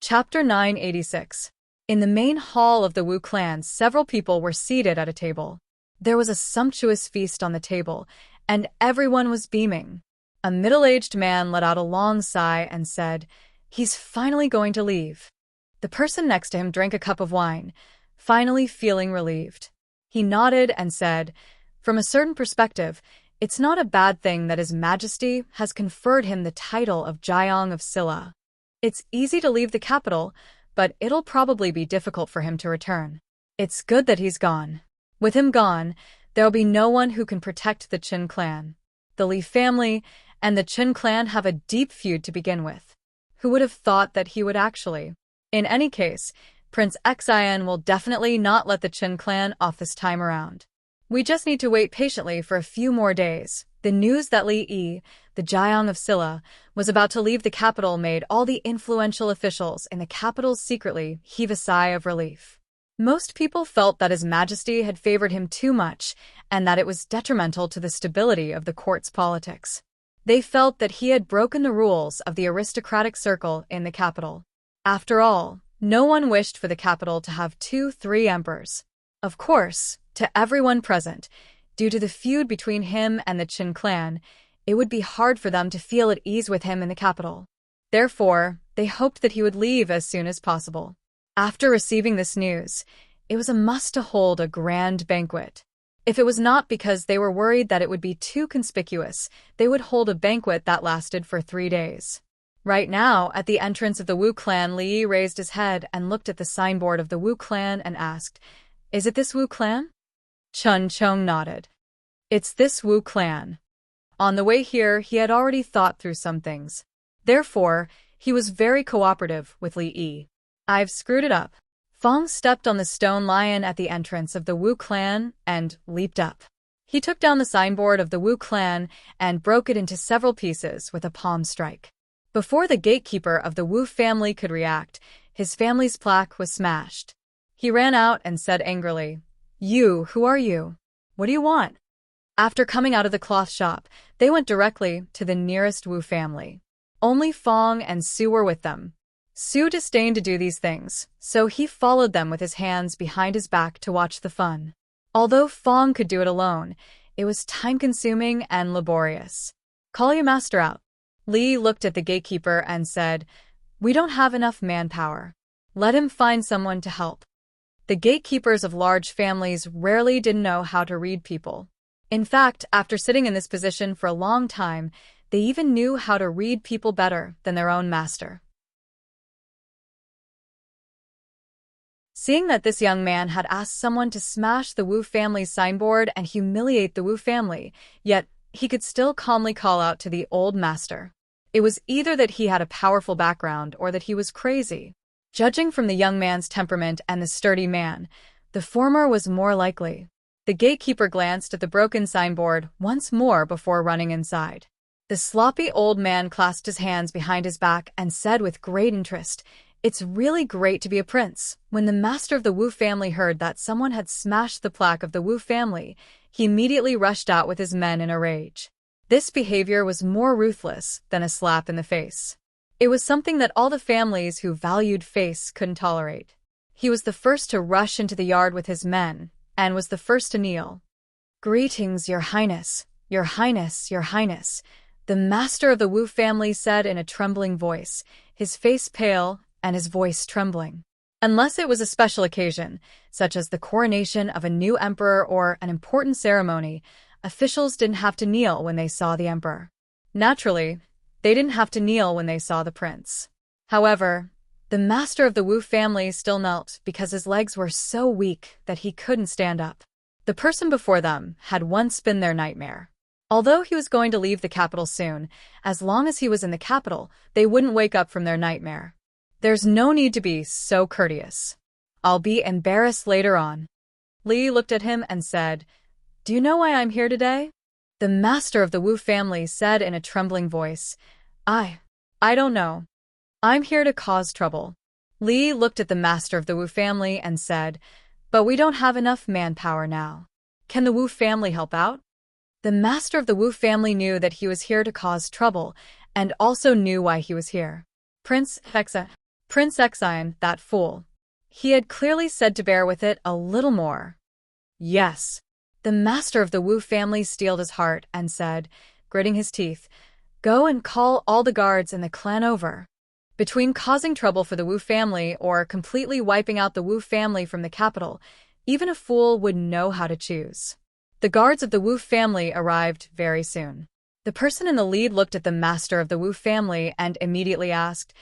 Chapter 986. In the main hall of the Wu clan, several people were seated at a table. There was a sumptuous feast on the table, and everyone was beaming. A middle-aged man let out a long sigh and said, "He's finally going to leave." The person next to him drank a cup of wine, finally feeling relieved. He nodded and said, "From a certain perspective, it's not a bad thing that His Majesty has conferred him the title of Jiang of Silla. It's easy to leave the capital, but it'll probably be difficult for him to return. It's good that he's gone. With him gone, there'll be no one who can protect the Qin clan. The Li family and the Qin clan have a deep feud to begin with. Who would have thought that he would actually? In any case, Prince Xian will definitely not let the Qin clan off this time around. We just need to wait patiently for a few more days." The news that Li Yi, the Jiang of Silla, was about to leave the capital made all the influential officials in the capital secretly heave a sigh of relief. Most people felt that His Majesty had favored him too much and that it was detrimental to the stability of the court's politics. They felt that he had broken the rules of the aristocratic circle in the capital. After all, no one wished for the capital to have 2-3 emperors. Of course, to everyone present, due to the feud between him and the Qin clan, it would be hard for them to feel at ease with him in the capital. Therefore, they hoped that he would leave as soon as possible. After receiving this news, it was a must to hold a grand banquet. If it was not because they were worried that it would be too conspicuous, they would hold a banquet that lasted for 3 days. Right now, at the entrance of the Wu clan, Li raised his head and looked at the signboard of the Wu clan and asked, "Is it this Wu clan?" Chun Chong nodded. "It's this Wu clan." On the way here, he had already thought through some things. Therefore, he was very cooperative with Li Yi. "I've screwed it up." Fong stepped on the stone lion at the entrance of the Wu clan and leaped up. He took down the signboard of the Wu clan and broke it into several pieces with a palm strike. Before the gatekeeper of the Wu family could react, his family's plaque was smashed. He ran out and said angrily, Who are you? What do you want?" After coming out of the cloth shop, they went directly to the nearest Wu family. Only Fong and Su were with them. Su disdained to do these things, so he followed them with his hands behind his back to watch the fun. Although Fong could do it alone, it was time-consuming and laborious. "Call your master out." Li looked at the gatekeeper and said, "We don't have enough manpower. Let him find someone to help." The gatekeepers of large families rarely didn't know how to read people. In fact, after sitting in this position for a long time, they even knew how to read people better than their own master. Seeing that this young man had asked someone to smash the Wu family's signboard and humiliate the Wu family, yet he could still calmly call out to the old master. It was either that he had a powerful background or that he was crazy. Judging from the young man's temperament and the sturdy man, the former was more likely. The gatekeeper glanced at the broken signboard once more before running inside. The sloppy old man clasped his hands behind his back and said with great interest, "It's really great to be a prince." When the master of the Wu family heard that someone had smashed the plaque of the Wu family, he immediately rushed out with his men in a rage. This behavior was more ruthless than a slap in the face. It was something that all the families who valued face couldn't tolerate. He was the first to rush into the yard with his men, and was the first to kneel. "Greetings, Your Highness, Your Highness, Your Highness," the master of the Wu family said in a trembling voice, his face pale and his voice trembling. Unless it was a special occasion, such as the coronation of a new emperor or an important ceremony, officials didn't have to kneel when they saw the emperor. Naturally, they didn't have to kneel when they saw the prince. However, the master of the Wu family still knelt because his legs were so weak that he couldn't stand up. The person before them had once been their nightmare. Although he was going to leave the capital soon, as long as he was in the capital, they wouldn't wake up from their nightmare. "There's no need to be so courteous. I'll be embarrassed later on." Li looked at him and said, "Do you know why I'm here today?" The master of the Wu family said in a trembling voice, I don't know. I'm here to cause trouble." Li looked at the master of the Wu family and said, "But we don't have enough manpower now. Can the Wu family help out?" The master of the Wu family knew that he was here to cause trouble, and also knew why he was here. Prince Exine, that fool. He had clearly said to bear with it a little more. "Yes." The master of the Wu family steeled his heart and said, gritting his teeth, "Go and call all the guards in the clan over." Between causing trouble for the Wu family or completely wiping out the Wu family from the capital, even a fool would know how to choose. The guards of the Wu family arrived very soon. The person in the lead looked at the master of the Wu family and immediately asked,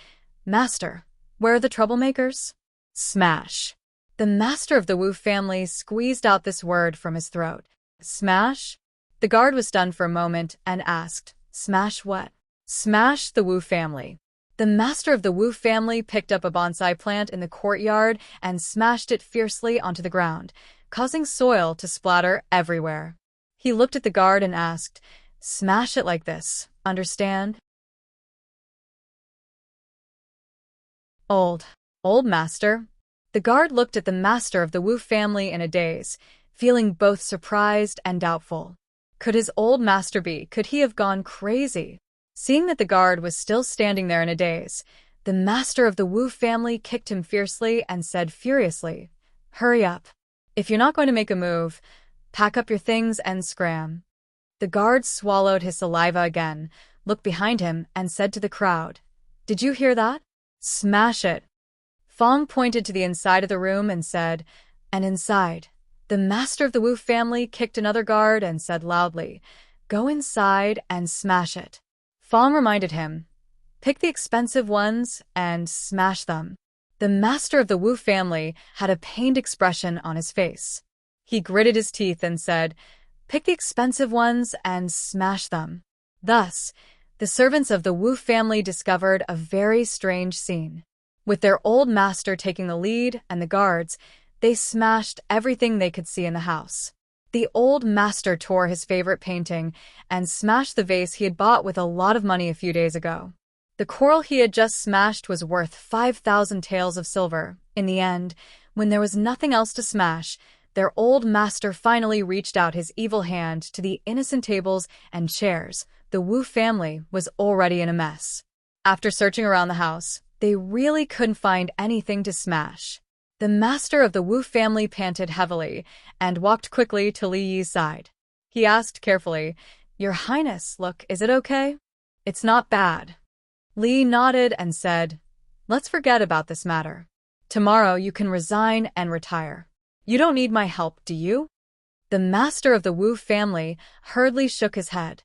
"Master, where are the troublemakers?" "Smash." The master of the Wu family squeezed out this word from his throat. "Smash?" The guard was stunned for a moment and asked, "Smash what?" "Smash the Wu family." The master of the Wu family picked up a bonsai plant in the courtyard and smashed it fiercely onto the ground, causing soil to splatter everywhere. He looked at the guard and asked, "Smash it like this, understand?" Old master. The guard looked at the master of the Wu family in a daze, feeling both surprised and doubtful. Could his old master be? Could he have gone crazy? Seeing that the guard was still standing there in a daze, the master of the Wu family kicked him fiercely and said furiously, "Hurry up. If you're not going to make a move, pack up your things and scram." The guard swallowed his saliva again, looked behind him, and said to the crowd, Did you hear that? Smash it. Fong pointed to the inside of the room and said, and inside. The master of the Wu family kicked another guard and said loudly, go inside and smash it. Fong reminded him, pick the expensive ones and smash them. The master of the Wu family had a pained expression on his face. He gritted his teeth and said, pick the expensive ones and smash them. Thus, the servants of the Wu family discovered a very strange scene. With their old master taking the lead and the guards, they smashed everything they could see in the house. The old master tore his favorite painting and smashed the vase he had bought with a lot of money a few days ago. The coral he had just smashed was worth 5,000 taels of silver. In the end, when there was nothing else to smash, their old master finally reached out his evil hand to the innocent tables and chairs. The Wu family was already in a mess. After searching around the house, they really couldn't find anything to smash. The master of the Wu family panted heavily and walked quickly to Li Yi's side. He asked carefully, Your Highness, look, is it okay? It's not bad. Li nodded and said, Let's forget about this matter. Tomorrow you can resign and retire. You don't need my help, do you? The master of the Wu family hurriedly shook his head.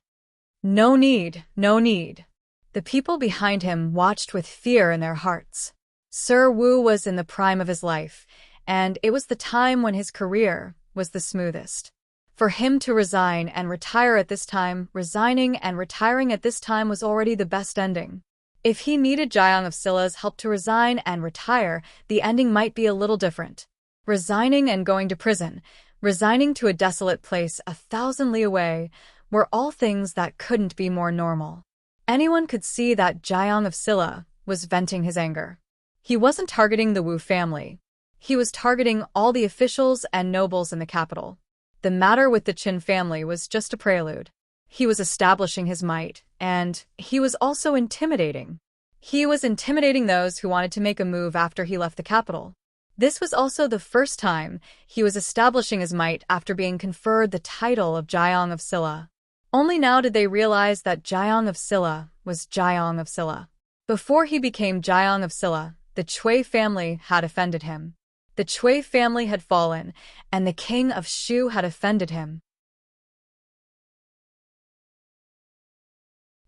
No need, no need. The people behind him watched with fear in their hearts. Sir Wu was in the prime of his life, and it was the time when his career was the smoothest. For him to resign and retire at this time, resigning and retiring at this time was already the best ending. If he needed Jiang of Silla's help to resign and retire, the ending might be a little different. Resigning and going to prison, resigning to a desolate place 1,000 li away, were all things that couldn't be more normal. Anyone could see that Jiang of Silla was venting his anger. He wasn't targeting the Wu family. He was targeting all the officials and nobles in the capital. The matter with the Qin family was just a prelude. He was establishing his might, and he was also intimidating. He was intimidating those who wanted to make a move after he left the capital. This was also the first time he was establishing his might after being conferred the title of Jiang of Silla. Only now did they realize that Jiang of Silla was Jiang of Silla. Before he became Jiang of Silla, the Cui family had offended him. The Cui family had fallen, and the king of Shu had offended him.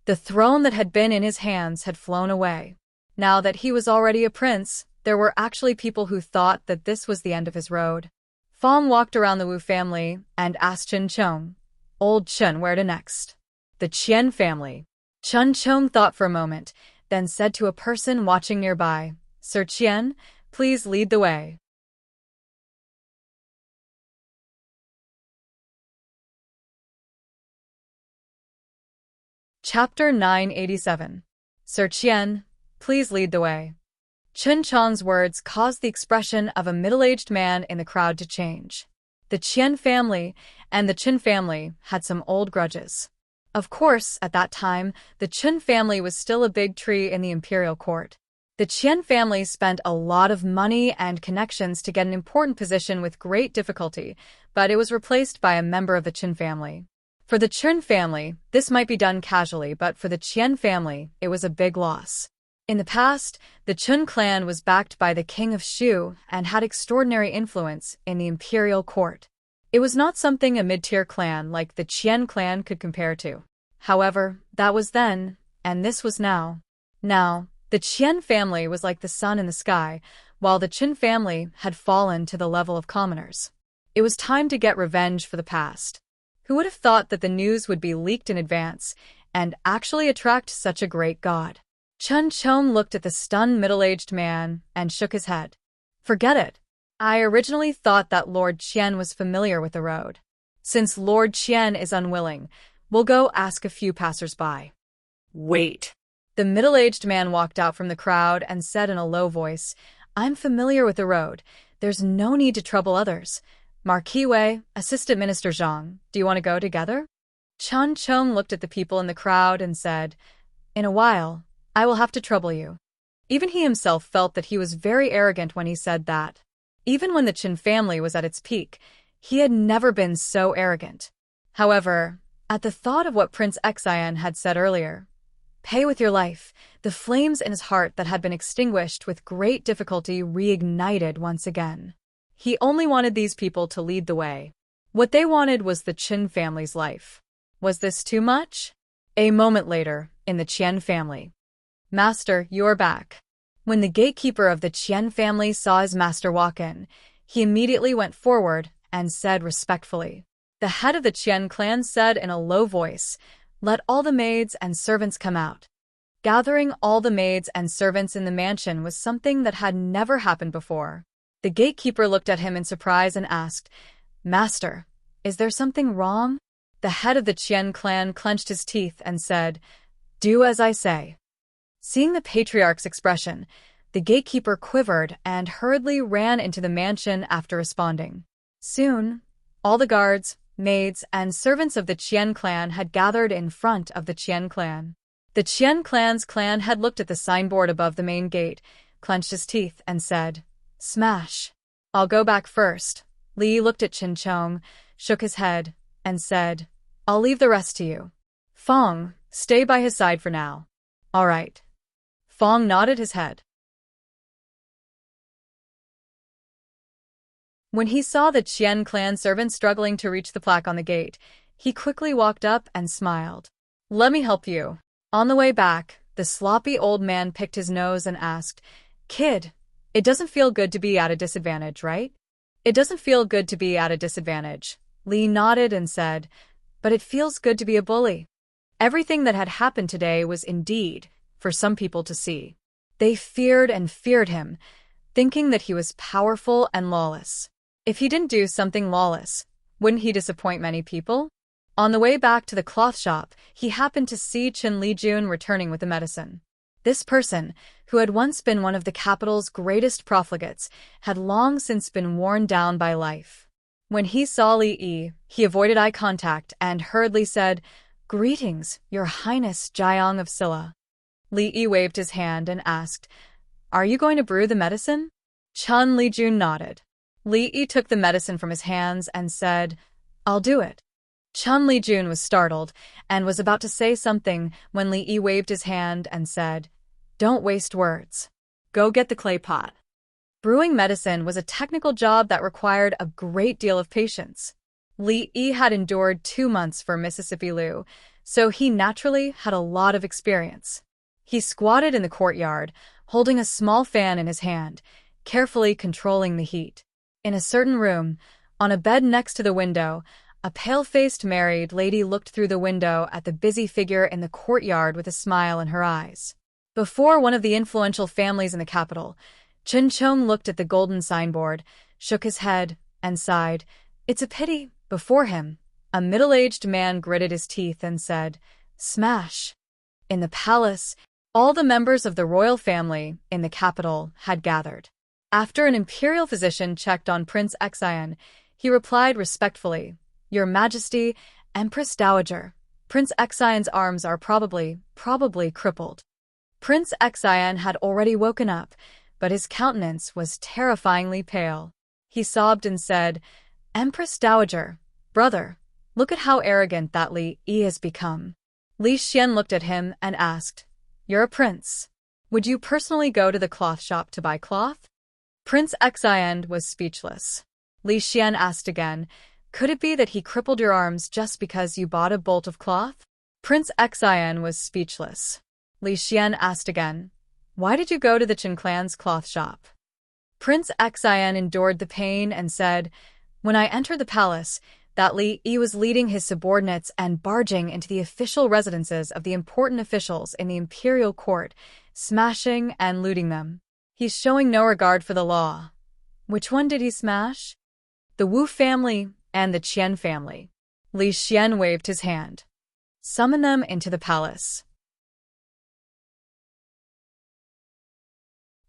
The throne that had been in his hands had flown away. Now that he was already a prince, there were actually people who thought that this was the end of his road. Fong walked around the Wu family and asked Chen Chong, Old Chen, where to next? The Qian family. Chen Chong thought for a moment, then said to a person watching nearby, Sir Qian, please lead the way. Chapter 987. Sir Qian, please lead the way. Chen Chong's words caused the expression of a middle-aged man in the crowd to change. The Qian family and the Qin family had some old grudges. Of course, at that time, the Qin family was still a big tree in the imperial court. The Qian family spent a lot of money and connections to get an important position with great difficulty, but it was replaced by a member of the Qin family. For the Qin family, this might be done casually, but for the Qian family, it was a big loss. In the past, the Qin clan was backed by the king of Shu and had extraordinary influence in the imperial court. It was not something a mid-tier clan like the Qian clan could compare to. However, that was then, and this was now. Now, the Qian family was like the sun in the sky, while the Qin family had fallen to the level of commoners. It was time to get revenge for the past. Who would have thought that the news would be leaked in advance and actually attract such a great god? Chen Chong looked at the stunned middle-aged man and shook his head. Forget it. I originally thought that Lord Qian was familiar with the road. Since Lord Qian is unwilling, we'll go ask a few passers-by. Wait. The middle-aged man walked out from the crowd and said in a low voice, I'm familiar with the road. There's no need to trouble others. Marquis Wei, Assistant Minister Zhang, do you want to go together? Chen Chong looked at the people in the crowd and said, In a while, I will have to trouble you. Even he himself felt that he was very arrogant when he said that. Even when the Qin family was at its peak, he had never been so arrogant. However, at the thought of what Prince Xian had said earlier, Pay with your life. The flames in his heart that had been extinguished with great difficulty reignited once again. He only wanted these people to lead the way. What they wanted was the Qin family's life. Was this too much? A moment later, in the Qian family. Master, you're back. When the gatekeeper of the Qian family saw his master walk in, he immediately went forward and said respectfully. The head of the Qian clan said in a low voice, "Let all the maids and servants come out." Gathering all the maids and servants in the mansion was something that had never happened before. The gatekeeper looked at him in surprise and asked, "Master, is there something wrong?" The head of the Qian clan clenched his teeth and said, "Do as I say." Seeing the patriarch's expression, the gatekeeper quivered and hurriedly ran into the mansion after responding. Soon, all the guards, maids, and servants of the Qian clan had gathered in front of the Qian clan. The Qian clan's clan had looked at the signboard above the main gate, clenched his teeth, and said, "Smash. I'll go back first." Li looked at Qin Chong, shook his head, and said, "I'll leave the rest to you. Fong, stay by his side for now." "All right." Fong nodded his head. When he saw the Qian clan servant struggling to reach the plaque on the gate, he quickly walked up and smiled. "Let me help you." On the way back, the sloppy old man picked his nose and asked, "Kid, it doesn't feel good to be at a disadvantage, right?" "It doesn't feel good to be at a disadvantage," Li nodded and said, "but it feels good to be a bully." Everything that had happened today was indeed for some people to see. They feared and feared him, thinking that he was powerful and lawless. If he didn't do something lawless, wouldn't he disappoint many people? On the way back to the cloth shop, he happened to see Qin Lijun returning with the medicine. This person, who had once been one of the capital's greatest profligates, had long since been worn down by life. When he saw Li Yi, he avoided eye contact and hurriedly said, "Greetings, Your Highness Jiang of Silla." Li Yi waved his hand and asked, "Are you going to brew the medicine?" Qin Lijun nodded. Li Yi took the medicine from his hands and said, "I'll do it." Qin Lijun was startled and was about to say something when Li Yi waved his hand and said, "Don't waste words. Go get the clay pot." Brewing medicine was a technical job that required a great deal of patience. Li Yi had endured 2 months for Mississippi Liu, so he naturally had a lot of experience. He squatted in the courtyard, holding a small fan in his hand, carefully controlling the heat. In a certain room, on a bed next to the window, a pale-faced married lady looked through the window at the busy figure in the courtyard with a smile in her eyes. Before one of the influential families in the capital, Qin Chong looked at the golden signboard, shook his head, and sighed. "It's a pity." Before him, a middle-aged man gritted his teeth and said, "Smash." In the palace, all the members of the royal family in the capital had gathered. After an imperial physician checked on Prince Xian, he replied respectfully, "Your Majesty, Empress Dowager, Prince Xian's arms are probably crippled." Prince Xian had already woken up, but his countenance was terrifyingly pale. He sobbed and said, "Empress Dowager, brother, look at how arrogant that Li Yi has become." Li Xian looked at him and asked, "You're a prince. Would you personally go to the cloth shop to buy cloth?" Prince Xian was speechless. Li Xian asked again, "Could it be that he crippled your arms just because you bought a bolt of cloth?" Prince Xian was speechless. Li Xian asked again, "Why did you go to the Qin clan's cloth shop?" Prince Xian endured the pain and said, "When I entered the palace, that Li Yi was leading his subordinates and barging into the official residences of the important officials in the imperial court, smashing and looting them. He's showing no regard for the law." "Which one did he smash?" "The Wu family and the Qian family." Li Xian waved his hand. "Summon them into the palace."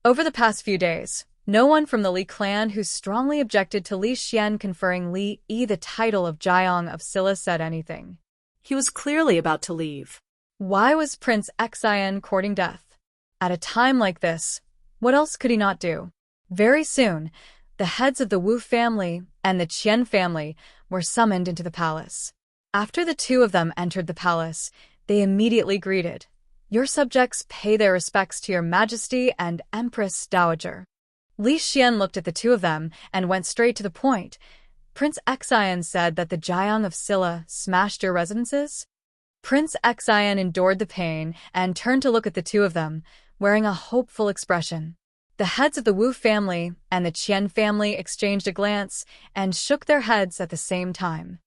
Over the past few days, no one from the Li clan who strongly objected to Li Xian conferring Li Yi the title of Jiang of Silla said anything. He was clearly about to leave. Why was Prince Xian courting death? At a time like this, what else could he not do? Very soon, the heads of the Wu family and the Qian family were summoned into the palace. After the two of them entered the palace, they immediately greeted, Your subjects pay their respects to your Majesty and Empress Dowager. Li Xian looked at the two of them and went straight to the point. Prince Xian said that the Jiang of Silla smashed your residences? Prince Xian endured the pain and turned to look at the two of them, wearing a hopeful expression. The heads of the Wu family and the Qian family exchanged a glance and shook their heads at the same time.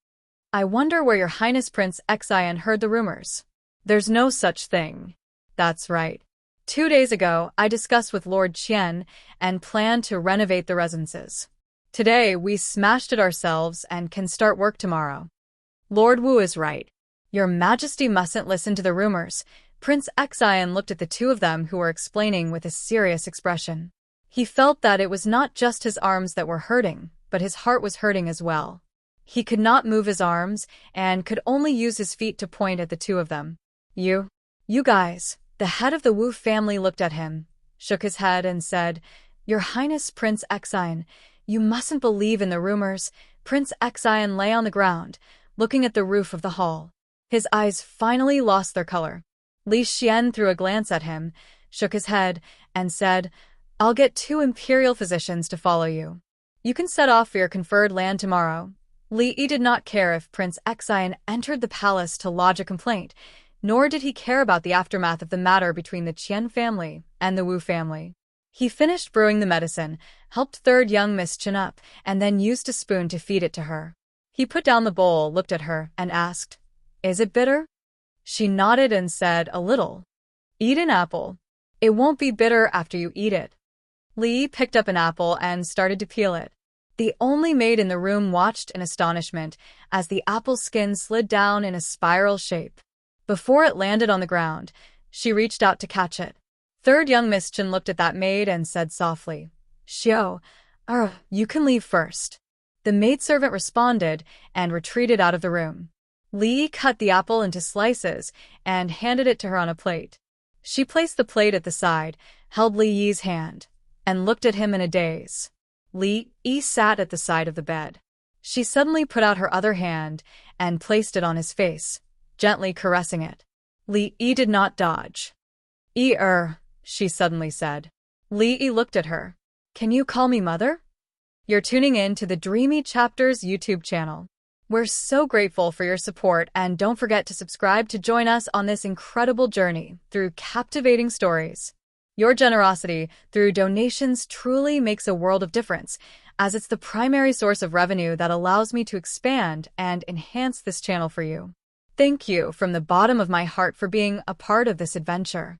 I wonder where Your Highness Prince Xian heard the rumors. There's no such thing. That's right. 2 days ago, I discussed with Lord Qian and planned to renovate the residences. Today, we smashed it ourselves and can start work tomorrow. Lord Wu is right. Your Majesty mustn't listen to the rumors. Prince Xian looked at the two of them who were explaining with a serious expression. He felt that it was not just his arms that were hurting, but his heart was hurting as well. He could not move his arms and could only use his feet to point at the two of them. You guys. The head of the Wu family looked at him, shook his head and said, Your Highness Prince Xian, you mustn't believe in the rumors. Prince Xian lay on the ground, looking at the roof of the hall. His eyes finally lost their color. Li Xian threw a glance at him, shook his head, and said, I'll get 2 imperial physicians to follow you. You can set off for your conferred land tomorrow. Li Yi did not care if Prince Xian entered the palace to lodge a complaint, nor did he care about the aftermath of the matter between the Qian family and the Wu family. He finished brewing the medicine, helped third young Miss chin up, and then used a spoon to feed it to her. He put down the bowl, looked at her, and asked, Is it bitter? She nodded and said, A little. Eat an apple. It won't be bitter after you eat it. Li picked up an apple and started to peel it. The only maid in the room watched in astonishment as the apple skin slid down in a spiral shape. Before it landed on the ground, she reached out to catch it. Third young Miss Chen looked at that maid and said softly, Xiao, you can leave first. The maidservant responded and retreated out of the room. Li cut the apple into slices and handed it to her on a plate. She placed the plate at the side, held Li Yi's hand, and looked at him in a daze. Li Yi sat at the side of the bed. She suddenly put out her other hand and placed it on his face, gently caressing it. Li Yi did not dodge. She suddenly said. Li Yi looked at her. Can you call me mother? You're tuning in to the Dreamy Chapters YouTube channel. We're so grateful for your support, and don't forget to subscribe to join us on this incredible journey through captivating stories. Your generosity through donations truly makes a world of difference, as it's the primary source of revenue that allows me to expand and enhance this channel for you. Thank you from the bottom of my heart for being a part of this adventure.